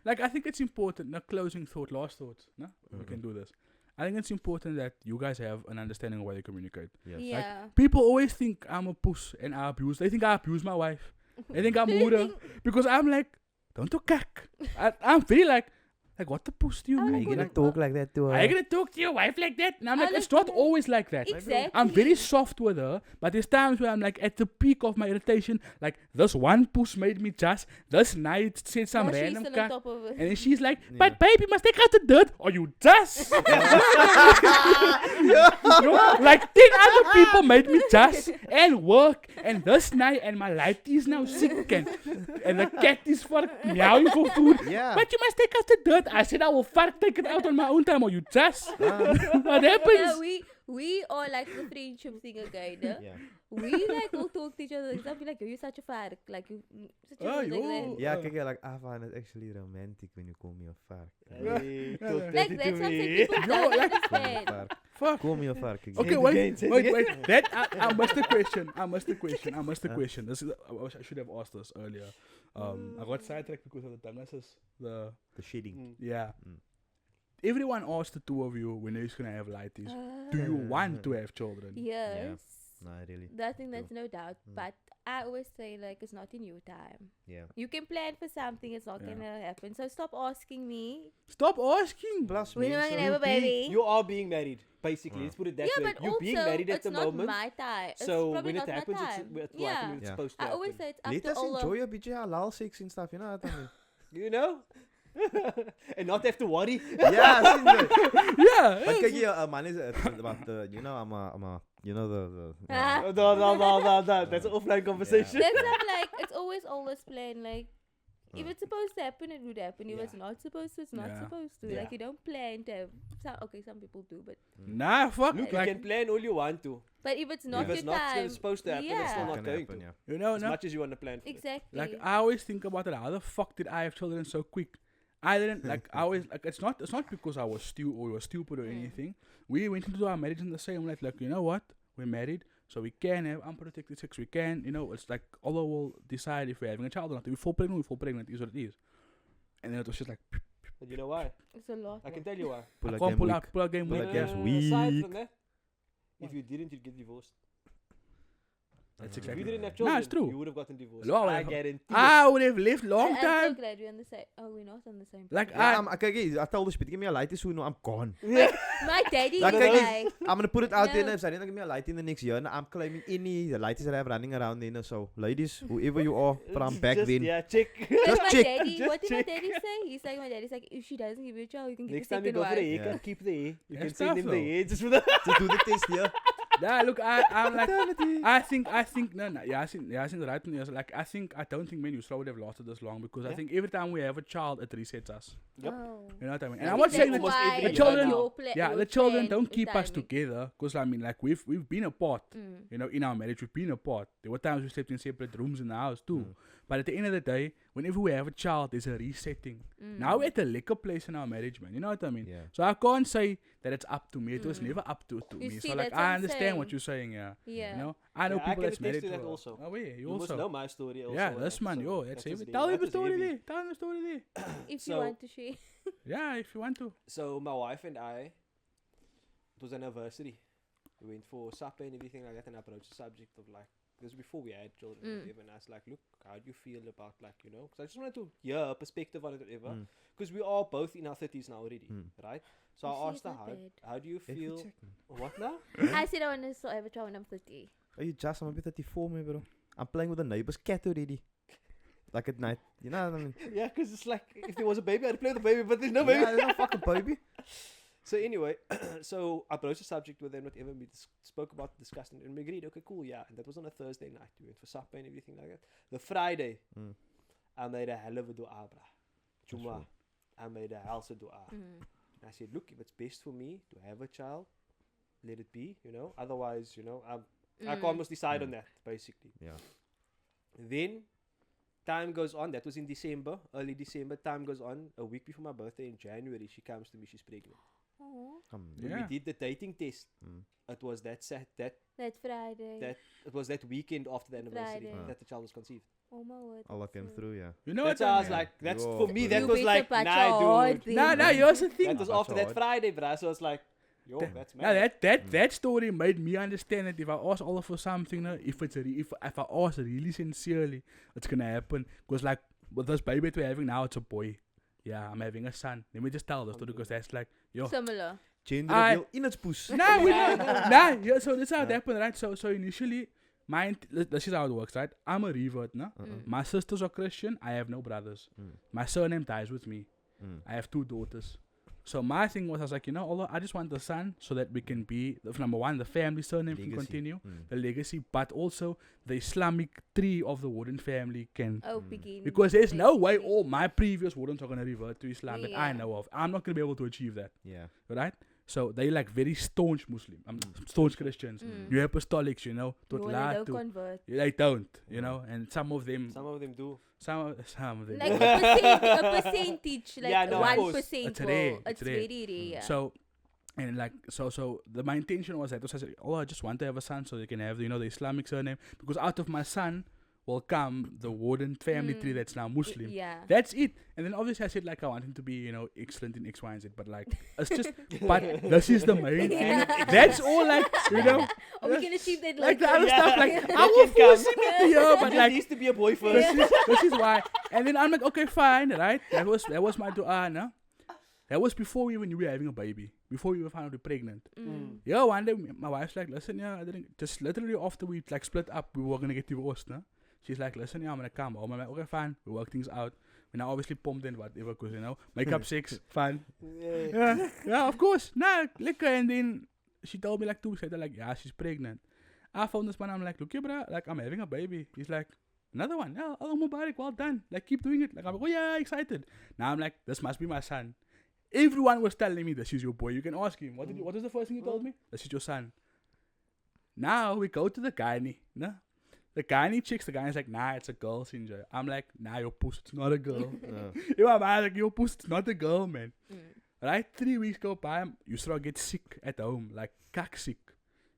Like, I think it's important. Now, closing thought, last thought. No, we can do this. I think it's important that you guys have an understanding of why you communicate. Yes. Yeah. People always think I'm a puss and I abuse. They think I abuse my wife. They think I'm Do you rude think- because I'm like, don't talk cack. I'm very like what the puss do you I'm mean? like, You gonna Like, talk like that to her? Are you gonna talk to your wife like that? And I'm like, I it's like not that. always like that. Exactly. I'm very soft with her, but there's times where I'm like at the peak of my irritation. Like this one puss made me just. This night said some Now she's random still on cunt. top of it. And then she's like, but babe, you must take out the dirt or you just. You know, like 10 other people made me just and work. And this night, and my life is now sick. And the cat is for meowing for food. Yeah. But you must take out the dirt. I said, I will take it out on my own time or you just. What Yeah, happens? we are like the friendship thing again. Yeah. We like will talk to each other. Like, I'll be like, yo, you're such a vark. Like you, such a Oh, like yo. that. Yeah, kijk, like, I find it actually romantic when you call me a vark. Hey, talk Like dirty that's to something me. people Yo, don't like- Call me a understand. vark. Fuck. Call me a vark again. Okay, Say it wait, again, say it wait, again. wait. That I missed the question. I missed the question. This is, I should have asked this earlier. I got sidetracked because of the dangases. The shitting. Yeah. Mm. Everyone asked the two of you when you're gonna have lighties. Do you want to have children? Yes. No, really. I think that's no doubt. But I always say like it's not in your time. Yeah. You can plan for something, it's not Yeah. gonna happen. So stop asking me. Stop asking. Plus, When am I mensen- gonna have a baby? You are being married, basically. Yeah. Let's put it that Yeah, way. but You're being also married at it's the not moment. my time. It's So probably when it not my happens, it's time. like Yeah. when it's Yeah. supposed to I happen. always say it's up Let to us all enjoy a beetje halal sex and stuff, you know what I mean? You know? And not have to worry. Yeah, sien jy? Yeah. But kijk hier, man is but you know I'm a you know the Ah. No. That's an offline conversation. That's not like it's always planned. Like if it's supposed to happen, it would happen. If Yeah. it's not supposed to, it's not Yeah. supposed to. Yeah. Like you don't plan to have. Some people do, but Nah, fuck. Look, you like, can plan all you want to. But if it's not If your it's not time, supposed to happen, it's still yeah. not Gonna going happen, to. yeah. You know, As no? much as you want to plan for it. Exactly. Like I always think about it. How the fuck did I have children so quick? I didn't like. I always like. It's not because I was stupid or anything. We went into our marriage in the same way. Like, you know what? We're married, so we can have unprotected sex. We can, you know. It's like although we'll decide if we're having a child or not. If we fall pregnant, is what it is. And then it was just like But you know why? It's a lot. I can tell you why. I Pull can't pull out game No, week. no, Yeah, no, no, no, game's Aside weak. from that, if you didn't, you'd get divorced. that's If exactly. you didn't have Nah, children, it's true. you would have gotten divorced. No, I I- guarantee. I would have lived long I'm so time. glad we're on the same. Oh, we're not on the same. Like Yeah, I tell the spit, give me a light soon, I'm gone. My daddy Like, is I like, I'm gonna put it out there, No. and if Zareena give me a light in the next year, and I'm claiming any the lights that I have running around there. So, ladies, whoever you are from back Just- then, Yeah, check. that's Just my check. daddy. Just What did my check. daddy say? He's like, my daddy's like, if she doesn't give you a child, you can get Next the time you second go for a one. haircut, Yeah. keep the hair. You That's can send tough him the though. hair just for the. to do the test here. Nah, look, I'm like, I think, no, yeah, I think the right thing is like, I don't think men would have lasted this long because I Yeah. think every time we have a child, it resets us. Yep. Oh. You know what I mean? I And I'm think not saying that's that almost why every the children, year yeah, your the children plan don't is keep us timing. together because I mean, like we've been apart. Mm. You know, in our marriage, we've been apart. There were times we slept in separate rooms in the house too. Mm. But at the end of the day, whenever we have a child, there's a resetting. Mm. Now we're at a liquor place in our marriage, man. You know what I mean? Yeah. So I can't say that it's up to me. It was Mm. never up to You me. see, So like, that's what I I'm understand what saying. you're saying. Yeah. Yeah. You know, I know Yeah, I people can that's attest married to that to also. Oh, yeah, you You also. must know my story also. Yeah, that's man. so Yo, that's was heavy. there. Tell him That the was story heavy. there. Tell him the story there. If you So- want to share. Yeah, if you want to. So my wife and I, it was an anniversary. We went for supper and everything like that, and I approached the subject of like, this was before we had children, Mm. whatever, and I was like, look, how do you feel about like, you know, because I just wanted to hear a perspective on it, whatever, Mm. because we are both in our 30s now already, Mm. right? So You I see, asked it's her, not bad. how do you feel? What now? I said I want to have a child when I'm 30. Are you just? I'm a bit 34, man, bro. I'm playing with the neighbor's cat already. Like at night, you know what I mean? Yeah, because it's like, if there was a baby, I'd play with the baby, but there's no baby. Yeah, there's no fucking baby. So anyway, so I broached the subject with them, whatever. We spoke about, discussed, and we agreed. Okay, cool, yeah. And that was on a Thursday night. We went for supper and everything like that. The Friday, Mm. I made a hell of a dua, bruh. Juma. right. I made a hell of a dua. Mm. And I said, look, if it's best for me to have a child, let it be. You know, otherwise, you know, I can almost decide on Mm. that basically. Yeah. Then time goes on. That was in December, early December. Time goes on. A week before my birthday in January, she comes to me. She's pregnant. Oh, When Yeah. we did the dating test, Mm. it was that that's Friday. it was that weekend after the anniversary Friday. that the child was conceived. Oh my word. Allah that's came so- through, yeah. You know That's what why I I was mean? like, that's Yo, for me. you That was better like, patch nah, your heart dude. then. Nah, here's the thing. That was Nah, after that's that Friday, bruh. So it's like, yo, That- that's Now mad. that story made me understand that if I ask Allah for something, if I ask really sincerely, it's gonna happen. Cause like with this baby that we're having now, it's a boy. Yeah, I'm having a son. Let me just tell the story because that's like, yo. Similar. Gender I- reveal in its poes. Nah, we don't. Nah, yeah. So that's how it Yeah. happened, right? So initially, this is how it works, right? I'm a revert, no. Mm. My sisters are Christian. I have no brothers. Mm. My surname dies with me. Mm. I have 2 daughters. So my thing was, I was like, you know, Allah, I just want the son so that we can be, number one, the family surname can Legacy. continue, Mm. the legacy, but also the Islamic tree of the Warden family can. Oh, Mm. begin. Because there's no way basically. all my previous Wardens are going to revert to Islam that I Yeah. know of. I'm not going to be able to achieve that, Yeah. right? So they like very staunch Muslim, staunch Christians. Mm. You apostolics, you know, tot No, they laat don't toe. convert. They don't, you know, and some of them, Some of them do. some of them. Like a percentage, like Yeah, no, of course. 1%. It's rare, It's it's rare. very rare. Yeah. So, and like, so my intention was that, I said, oh, I just want to have a son so they can have, you know, the Islamic surname. Because out of my son will come the Warden family tree Mm. that's now Muslim. Yeah. That's it. And then obviously I said, like, I want him to be, you know, excellent in X, Y, and Z. But like, it's just, but this is the main thing. Yeah. That's all, like, you know, Are we gonna achieve that like the later? other Yeah. stuff, like, Yeah. I will It can force come. him into here, but There like, needs to be a boy first. this is why. And then I'm like, okay, fine, right? That was my dua, no? That was before we even knew we were having a baby. Before we were found out we were pregnant. Mm. Yeah, one day my wife's like, listen, yeah, I didn't, just literally after we like split up, we were gonna get divorced, no? She's like, listen, yeah, I'm gonna come home. I'm like, okay, fine. We work things out. We're now obviously pumped and whatever, cause you know, make up sex, fun. Yeah. Yeah, of course. Nah, liquor. And then she told me like 2 weeks later, like, yeah, she's pregnant. I found this man. I'm like, look here, bro. Like, I'm having a baby. He's like, another one. Yeah, Allah Mubarak, well done. Like, keep doing it. Like, I'm like, oh yeah, excited. Now I'm like, this must be my son. Everyone was telling me this is your boy. You can ask him. What was the first thing you told me? This is your son. Now we go to the gynae, no? The gynae checks the guy is like, nah, it's a girl, Sinja. I'm like, nah, your puss, it's not a girl. You know, I'm like, your puss, it's not a girl, man. Right? 3 weeks go by, Yusra gets sick at home, like, kak sick.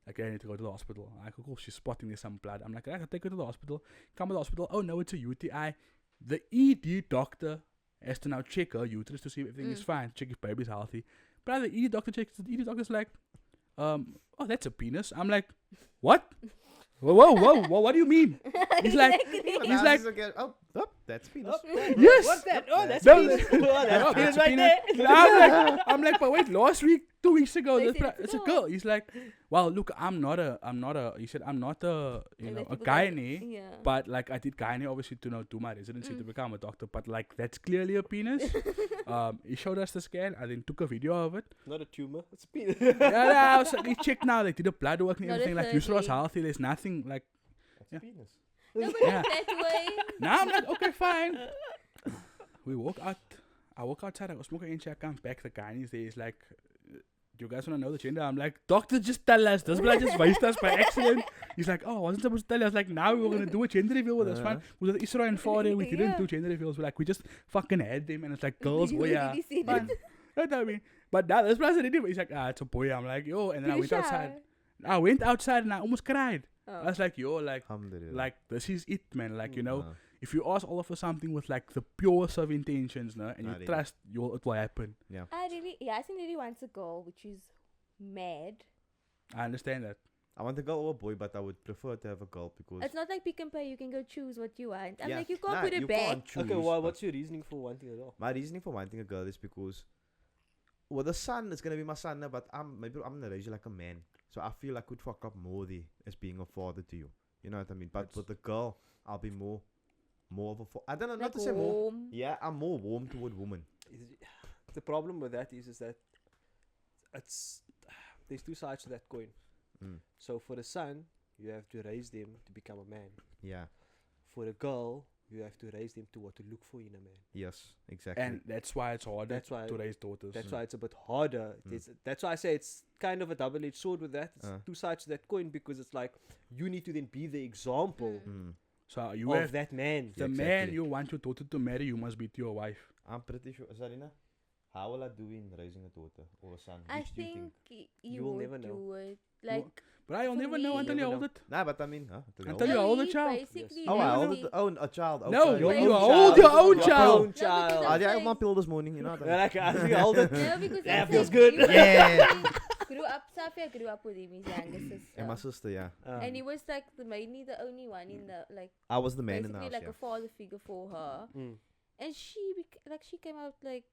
Like, I need to go to the hospital. I go, oh, she's spotting me some blood. I'm like, I can take her to the hospital. Come to the hospital. Oh, no, it's a UTI. The ED doctor has to now check her uterus to see if everything is fine, check if baby's healthy. But the ED doctor checks, the ED doctor's like, oh, that's a penis. I'm like, what? Whoa, what do you mean? He's like, oh, that's penis. yes. What's that? Oh, that's No, penis. Oh, no, that's penis that's a right penis. there. I'm like, but wait, last week, 2 weeks ago, They this said it's a girl. He's like, well, look, I'm not a, he said, I'm not a, you know, a gynae, Yeah. but like I did gynae obviously to do my residency to become a doctor, but like that's clearly a penis. He showed us the scan, I then took a video of it. Not a tumor. It's a penis. Yeah, I was like, he checked now, they did the blood work and Not a everything, like Yusra was surgery. healthy, there's nothing like, That's penis. No, but Yeah. that way. now I'm like, okay, fine. We walk out. I walk outside. I go smoke an I come back. The guy is there. He's like, do you guys want to know the gender? I'm like, doctor, just tell us. This blood just waste us by accident. He's like, oh, I wasn't supposed to tell you. I was like, now we were going to do a gender reveal with us. Fine. With Israel and Friday, we didn't Yeah. do gender reveals. We're like, we just fucking had them. And it's like, girls, You oh yeah. really seen Fine. it. That's what I mean. But now this person didn't. He's like, it's a boy. I'm like, yo. And then I You went outside. shy? I went outside and I almost cried. I Oh. was like, yo, like this is it, man. Like, you know, if you ask Allah for something with like the purest of intentions, no, and you Really. trust, it will happen. I think really wants a girl, which is mad. I understand that. I want a girl or a boy, but I would prefer to have a girl because It's not like Pick and Pay. You can go choose what you want. I'm Yeah. like, you can't Nah, put it you back. can't choose, Okay, but what's your reasoning for wanting it all? my reasoning for wanting a girl is because, well, the son is gonna be my son, now, but I'm gonna raise you like a man, so I feel I could fuck up more there as being a father to you. You know what I mean? But with the girl, I'll be more of a. I don't know, not Like to say more. warm. Yeah, I'm more warm toward women. The problem with that is that it's there's two sides to that coin. Mm. So for the son, you have to raise them to become a man. Yeah. For the girl, you have to raise them to what to look for in a man. Yes. Exactly. And that's why it's harder That's why- to raise daughters. That's why it's a bit harder. That's why I say it's kind of a double-edged sword with that. It's two sides to that coin because it's like you need to then be the example So you of have that man. the man Exactly. you want your daughter to marry, you must be to your wife. I'm pretty sure, Zareena, how will I do in raising a daughter or a son? I Which do you think you You will would never know. do it. Like, But I'll For never know me- until you Never hold know. it. Nah, but I mean, huh? Until you hold a he's child. basically Yes. Oh, I raising- hold it. Oh, a child. Okay. No, Your you own hold child. your own Your child. own child. because I I'm had my pill this morning, you know. Yeah, like, I think I hold it. No, because Yeah, I'm feels saying good. you were Yeah. actually grew up. Safia grew up with him, his younger sister. And my sister, yeah. And he was like mainly the only one in the like I was the man in the basically house, like yeah. a father figure for her. And she came out like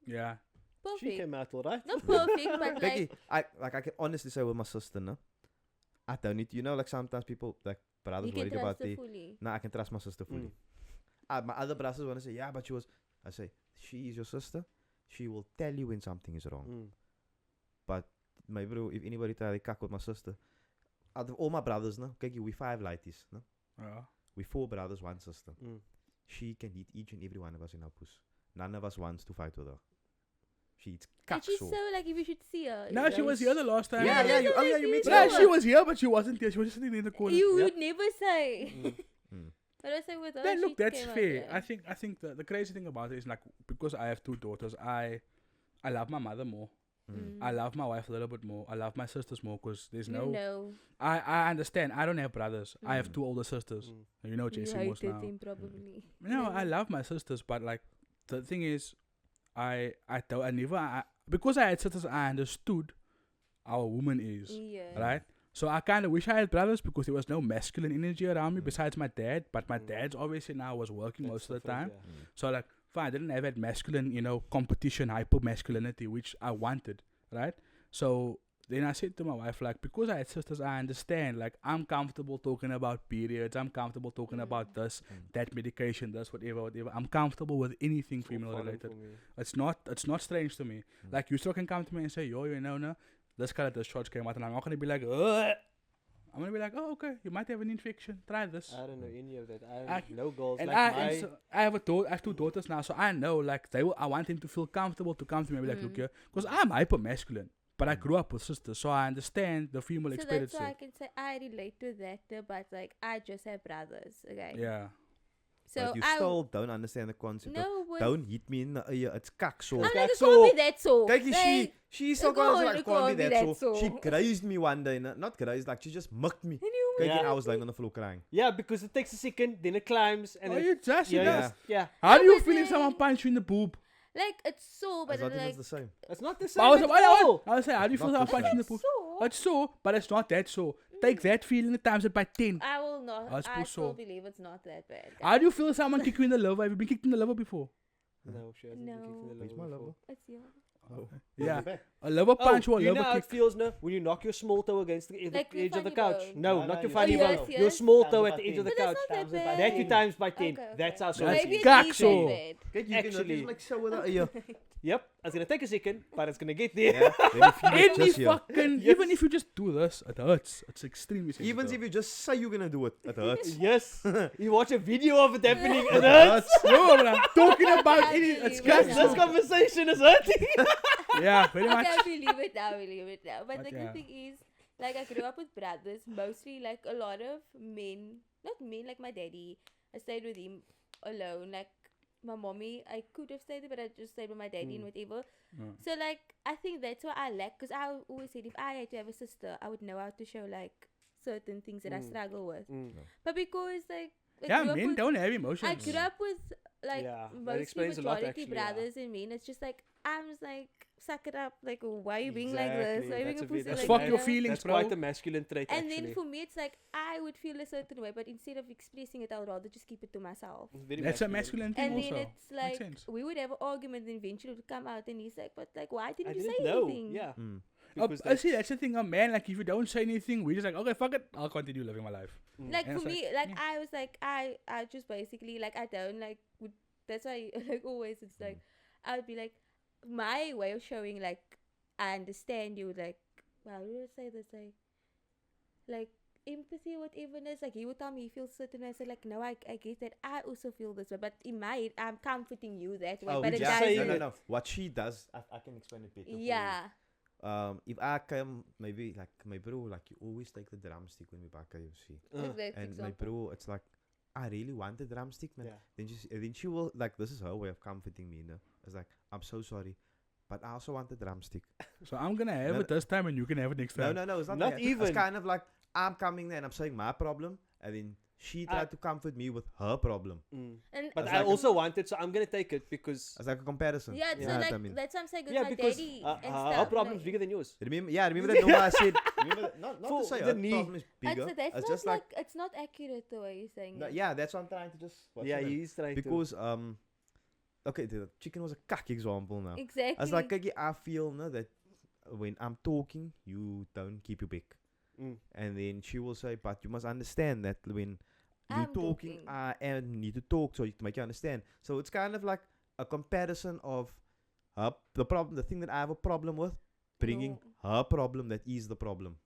Yeah. perfect. She came out alright. Not perfect, but Becky, like I can honestly say with my sister, no, I don't need, you know, like sometimes people, like brothers you can worried about trust her the, fully. no, I can trust my sister fully. My other brothers want to say, yeah, but she was, I say, she is your sister, she will tell you when something is wrong. But my bro, if anybody try to cack with my sister, out of all my brothers, no, Kiki, we 5 lighties, no, Yeah. we 4 brothers, 1 sister. She can eat each and every one of us in our puss. None of us wants to fight with her. She eats And she's so. so like if you should see her. No, she was here the last time. Yeah, Yeah, you, oh yeah, you meet you Yeah, know she was here, but she wasn't here. She was just sitting in the corner. You Yeah. would never say. Mm. But I say with her. Then she look, that's came out, fair. yeah. I think the crazy thing about it is like because I have 2 daughters, I love my mother more. I love my wife a little bit more. I love my sisters more because there's no. No. I understand. I don't have brothers. I have 2 older sisters. You know, You Jesse most hated now. him probably. No, I love my sisters, but like the thing is, because I had sisters, I understood how a woman is, Yeah. right? So I kind of wish I had brothers because there was no masculine energy around me besides my dad. But my dad's obviously now was working most of the time. So like, fine, I didn't have that masculine, you know, competition, hyper masculinity, which I wanted, right? So then I said to my wife, like, because I had sisters, I understand. Like, I'm comfortable talking about periods. I'm comfortable talking about this, that medication, this, whatever. I'm comfortable with anything female related. It's not strange to me. Like, you still can come to me and say, yo, you know, no, this kind of discharge came out, and I'm not gonna be like, ugh. I'm gonna be like, oh, okay, you might have an infection. Try this. I don't know any of that. I I- have no goals. And Like I have 2 daughters now, so I know like I want them to feel comfortable to come to me and be like, look here, because I'm hyper masculine. But I grew up with sisters, so I understand the female So experience. that's why I can say I relate to that, but like I just have brothers, okay? Yeah. So but you I still don't understand the concept of no, but don't hit me in the ear. It's kak so. I'm like, Kijk it can't be zo. that so. Kijk, Like, she still it goes can't- like, it can't be that so. She so. grazed me one day. Not grazed, like she just mucked me. and you Kijk, Yeah. and I was lying on the floor crying. Yeah, because it takes a second, then it climbs, and Oh, then you just, you yeah, just. yeah. How No, do you but feel if someone then- punch you in the boob? like it's so, but It's not it's even like the same. It's not the I same was, at all. I was saying, how do you feel if Not someone the punch you in the it's boob? so. It's so, but it's not that so. Take that feeling and times it by 10. I will not. I suppose I still so. believe it's not that bad. How do you feel if someone kick you in the liver? Have you been kicked in the liver before? No, she hasn't been kicked in the Where's liver my before. liver? It's your Yeah. A liver punch or a you know liver how it kick. feels now when you knock your small toe against the Like your edge of the funny couch? bone. No, No, not no, your you- funny Yes, bone. yes. Your small Times toe by at the edge 10. of the But that's couch. not Times that it by bad. That you times by 10. Okay, That's okay. how so That's Maybe it's kak not so. that bad. Kijk, you Actually- can like show with the ear. Yep, it's gonna take a second, but it's gonna get there. Yeah, then you feel it Any just here. fucking, Yes. even if you just do this, it hurts. It's extremely sensitive. Even if you just say you're gonna do it, it hurts. Yes, you watch a video of it happening, It it hurts. hurts. No, but I'm talking about I any. believe It's it kak now. This so. conversation is hurting. Yeah, very much. Okay, I believe it now, believe it now. But But like yeah. the thing is, like I grew up with brothers, mostly like a lot of men, not men, like my daddy. I stayed with him alone. Like my mommy, I could have stayed there, but I just stayed with my daddy and whatever. So like I think that's what I lack, because I always said if I had to have a sister, I would know how to show like certain things that I struggle with. But because like I Yeah, grew up men with- don't have emotions. I grew up with like Yeah, that mostly explains a lot, majority actually, yeah. brothers and men. It's just like I'm just like suck it up. Like why are you being like this? Exactly. Why are you That's being a a bit- pussy that's like fuck that? your feelings, That's bro. quite a masculine trait, And actually. then for me, it's like I would feel a certain way, but instead of expressing it, I would rather just keep it to myself. It's very That's a masculine thing And also. then it's Makes like sense. we would have an argument, and eventually it would come out, and he's like, "But like, why I didn't you didn't say know. anything?" Yeah. Mm. Because I see, that's the thing. A man, like, if you don't say anything, we're just like, okay, fuck it. I'll continue living my life. Like And for it's me, like, like yeah. I was like I just basically like I don't like would, that's why like always it's like I would be like my way of showing like I understand you, like how do I say this, like empathy or whatever it is, like he would tell me he feels certain way. I said like no, I get that I also feel this way, but in my head I'm comforting you that way, Oh, but it just yeah. say doesn't. No. What she does, I can explain it better. for you. Yeah. If I come, maybe like my bro, like you always take the drumstick when we back KFC. Exact And my example. bro, it's like, I really want the drumstick, man. Yeah. Then she will, like, this is her way of comforting me, you know? It's like, I'm so sorry, but I also want the drumstick. So I'm gonna have No, it this time and you can have it next time. No, it's not, Not that. even. It's kind of like, I'm coming there and I'm saying my problem, and then she tried to comfort me with her problem. And But It's I like- also wanted, so I'm gonna take it because It's like a comparison. yeah, so You know what like I mean? that's what I'm saying with yeah, my because daddy her and stuff. problem's like, bigger than yours. Remember that number I said, remember that, not For to say the her knee. problem is bigger. that's It's not just like, it's not accurate the way you're saying no, it. yeah, that's what I'm trying to just, what's Yeah, the name? he's trying Because, okay, the chicken was a cock example now. Exactly. It's like, kijk, I feel no, that when I'm talking, you don't keep your back. to. And then she will say, but you must understand that when you I'm talking, talking. I need to talk so you to make you understand. So it's kind of like a comparison of the thing that I have a problem with, bringing her problem that is the problem.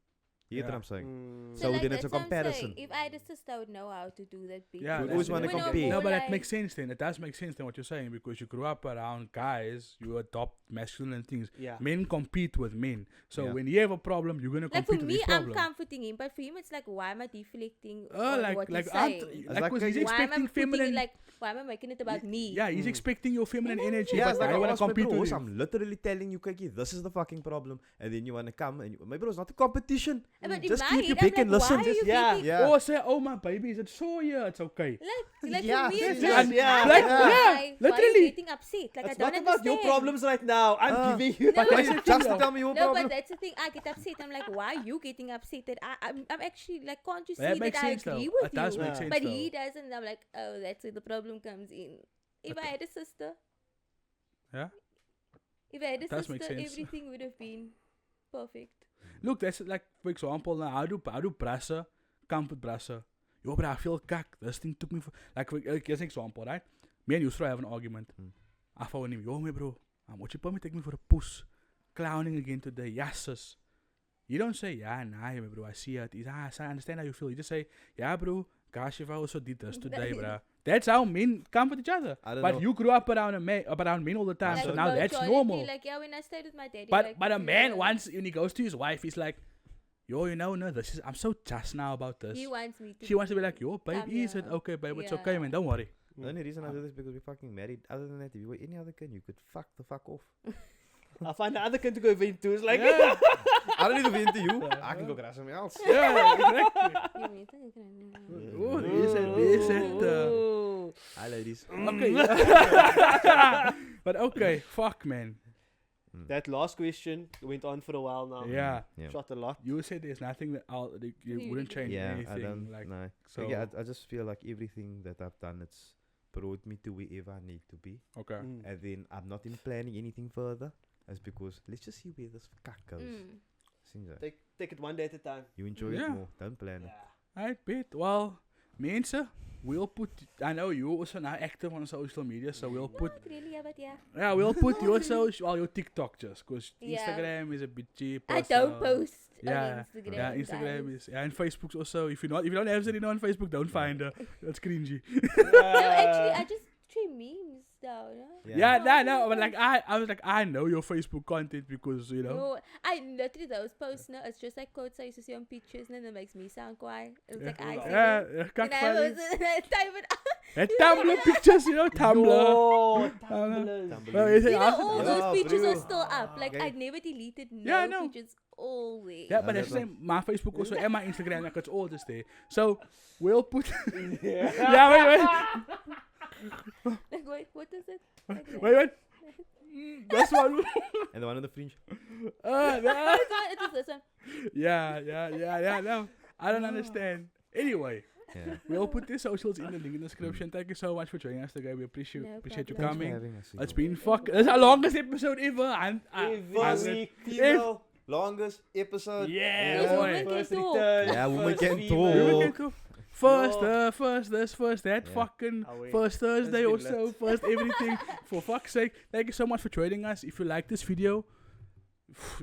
You get what Yeah. I'm saying? Mm. So then it's a that's what I'm saying. comparison. If I had a sister, I would know how to do that. Yeah, You that's always it. wanna When I'm compare. more No, but that like- makes sense then. It does make sense then what you're saying, because you grew up around guys, you adopt masculine things. Yeah. Men compete with men. So Yeah. when you have a problem, you're gonna Like compete for with me, his I'm problem. comforting him, but for him, it's like, why am I deflecting on like what like he's aren't- saying? like like, because he's Why am I expecting putting it feminine. like, why am I making it about me? Yeah, he's expecting your feminine energy, Yeah, but it's like I I wanna ask my compete bros, with I'm him. literally telling you, kijk, this is the fucking problem. And then you want to come and my bro, it's not a competition. But in Just my keep your head, I'm back and like, listen. why are you Yeah. getting, Yeah. Or say, oh my baby, is it so? Yeah, it's okay. like Yeah, for me, it's yes, like, yeah. I'm Like, like, yeah, why are literally. you getting upset? Like, It's I don't not about your understand. problems right now. I'm Ah. giving you. No, But that's the thing, Just to though. tell me your No, problem. but that's the thing. I get upset. I'm like, why are you getting upset? That I'm actually like, can't you see That that, makes I sense agree though. with It does you? make Yeah. sense But though. he doesn't. I'm like, oh, that's where the problem comes in. If I had a sister, Yeah. if I had a Does make sister, sense. everything would have been perfect. Look, that's like, for example, now I do brassa, comfort brassa. Yo, but I feel kak. This thing took me for, like, here's an example, right? Me and Yusra have an argument. I phone him, yo, me bro, what you probably take me for a puss. Clowning again today, yes, sis. You don't say, yeah, nah, me bro, I see it. I understand how you feel. You just say, yeah, bro, gosh, if I also did this today, bruh. That's how men comfort each other. I don't But know. you grew up around men all the time, Like so now that's majority, normal. Like, yeah, when I stayed with my daddy. But like, a man yeah. once when he goes to his wife, he's like, yo, no, this is I'm so just now about this. He wants me to. She wants to be like, yo, babe, come is it here. okay, babe? It's Yeah. okay, man. Don't worry. The only reason I do this because we're fucking married. Other than that, if you were any other kid, you could fuck the fuck off. I'll find the other kid to go vent to. It's like, Yeah, I don't need to be into you. I can go grab something else. yeah, exactly. You mean, think I can- Ooh, is it? Ooh. Hi, ladies. Okay. But okay, fuck, man. That last question went on for a while now. Yeah. Shot a lot. You said there's nothing that you wouldn't change Yeah, anything. I don't. Like, No. so, Yeah, I just feel like everything that I've done, it's brought me to wherever I need to be. okay. Mm. And then I'm not in planning anything further. That's because let's just see where this fuck goes. Seems like Take it one day at a time. you enjoy Yeah. it more. Don't plan it. Yeah. Alright, bet. Well, mensen, we'll put. I know you also now active on social media, so we'll put. Not really, yeah, but yeah. Yeah, we'll put your social, well, your TikTok just, cause Yeah. Instagram is a bit cheap. I don't post Yeah, on Instagram. Yeah, Instagram guys. is, and Facebook's also. If you don't have Zareena on Facebook, don't find her. That's cringy. No, actually, I just stream memes though, no? Yeah, Oh, no, but okay. like I was like, I know your Facebook content because you know. No, I literally those posts. No, it's just like quotes I used to see on pictures, and then it makes me sound quiet. It's like I say Yeah, it, kak and I funny. was type it. And Tumblr pictures, you know, Tumblr. Yo, Well, Tumblr. is it You know, awesome? all Yeah, those pictures bro. are still up. Like Okay. I never deleted no Yeah, I know. pictures always. Yeah, but Yeah, that's the that's same. My Facebook also and my Instagram, like it's all just there. So we'll put. Yeah. Yeah, Like wait, what is it? Like, wait. That's one. And the one on the fringe. Yeah. It is this one. Yeah. No, I don't understand. Anyway, Yeah. we'll put the socials in the link in the description. Thank you so much for joining us today. We appreciate No appreciate you problem. coming. having us. It's been it's our longest episode ever. And First week. female longest episode. yeah, Those boy. women can First talk. return. Yeah, women first can female. talk. We can go first, No. first this, first that, Yeah. fucking Oh, wait. first Thursday That's also, been first everything. For fuck's sake, thank you so much for joining us. If you like this video,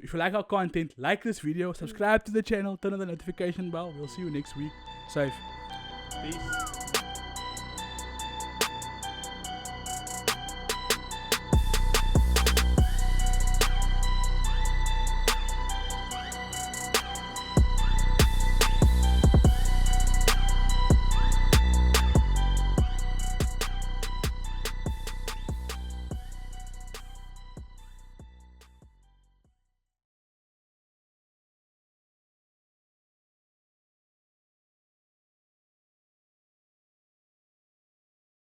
if you like our content, like this video, subscribe to the channel, turn on the notification bell. We'll see you next week. Safe. Peace.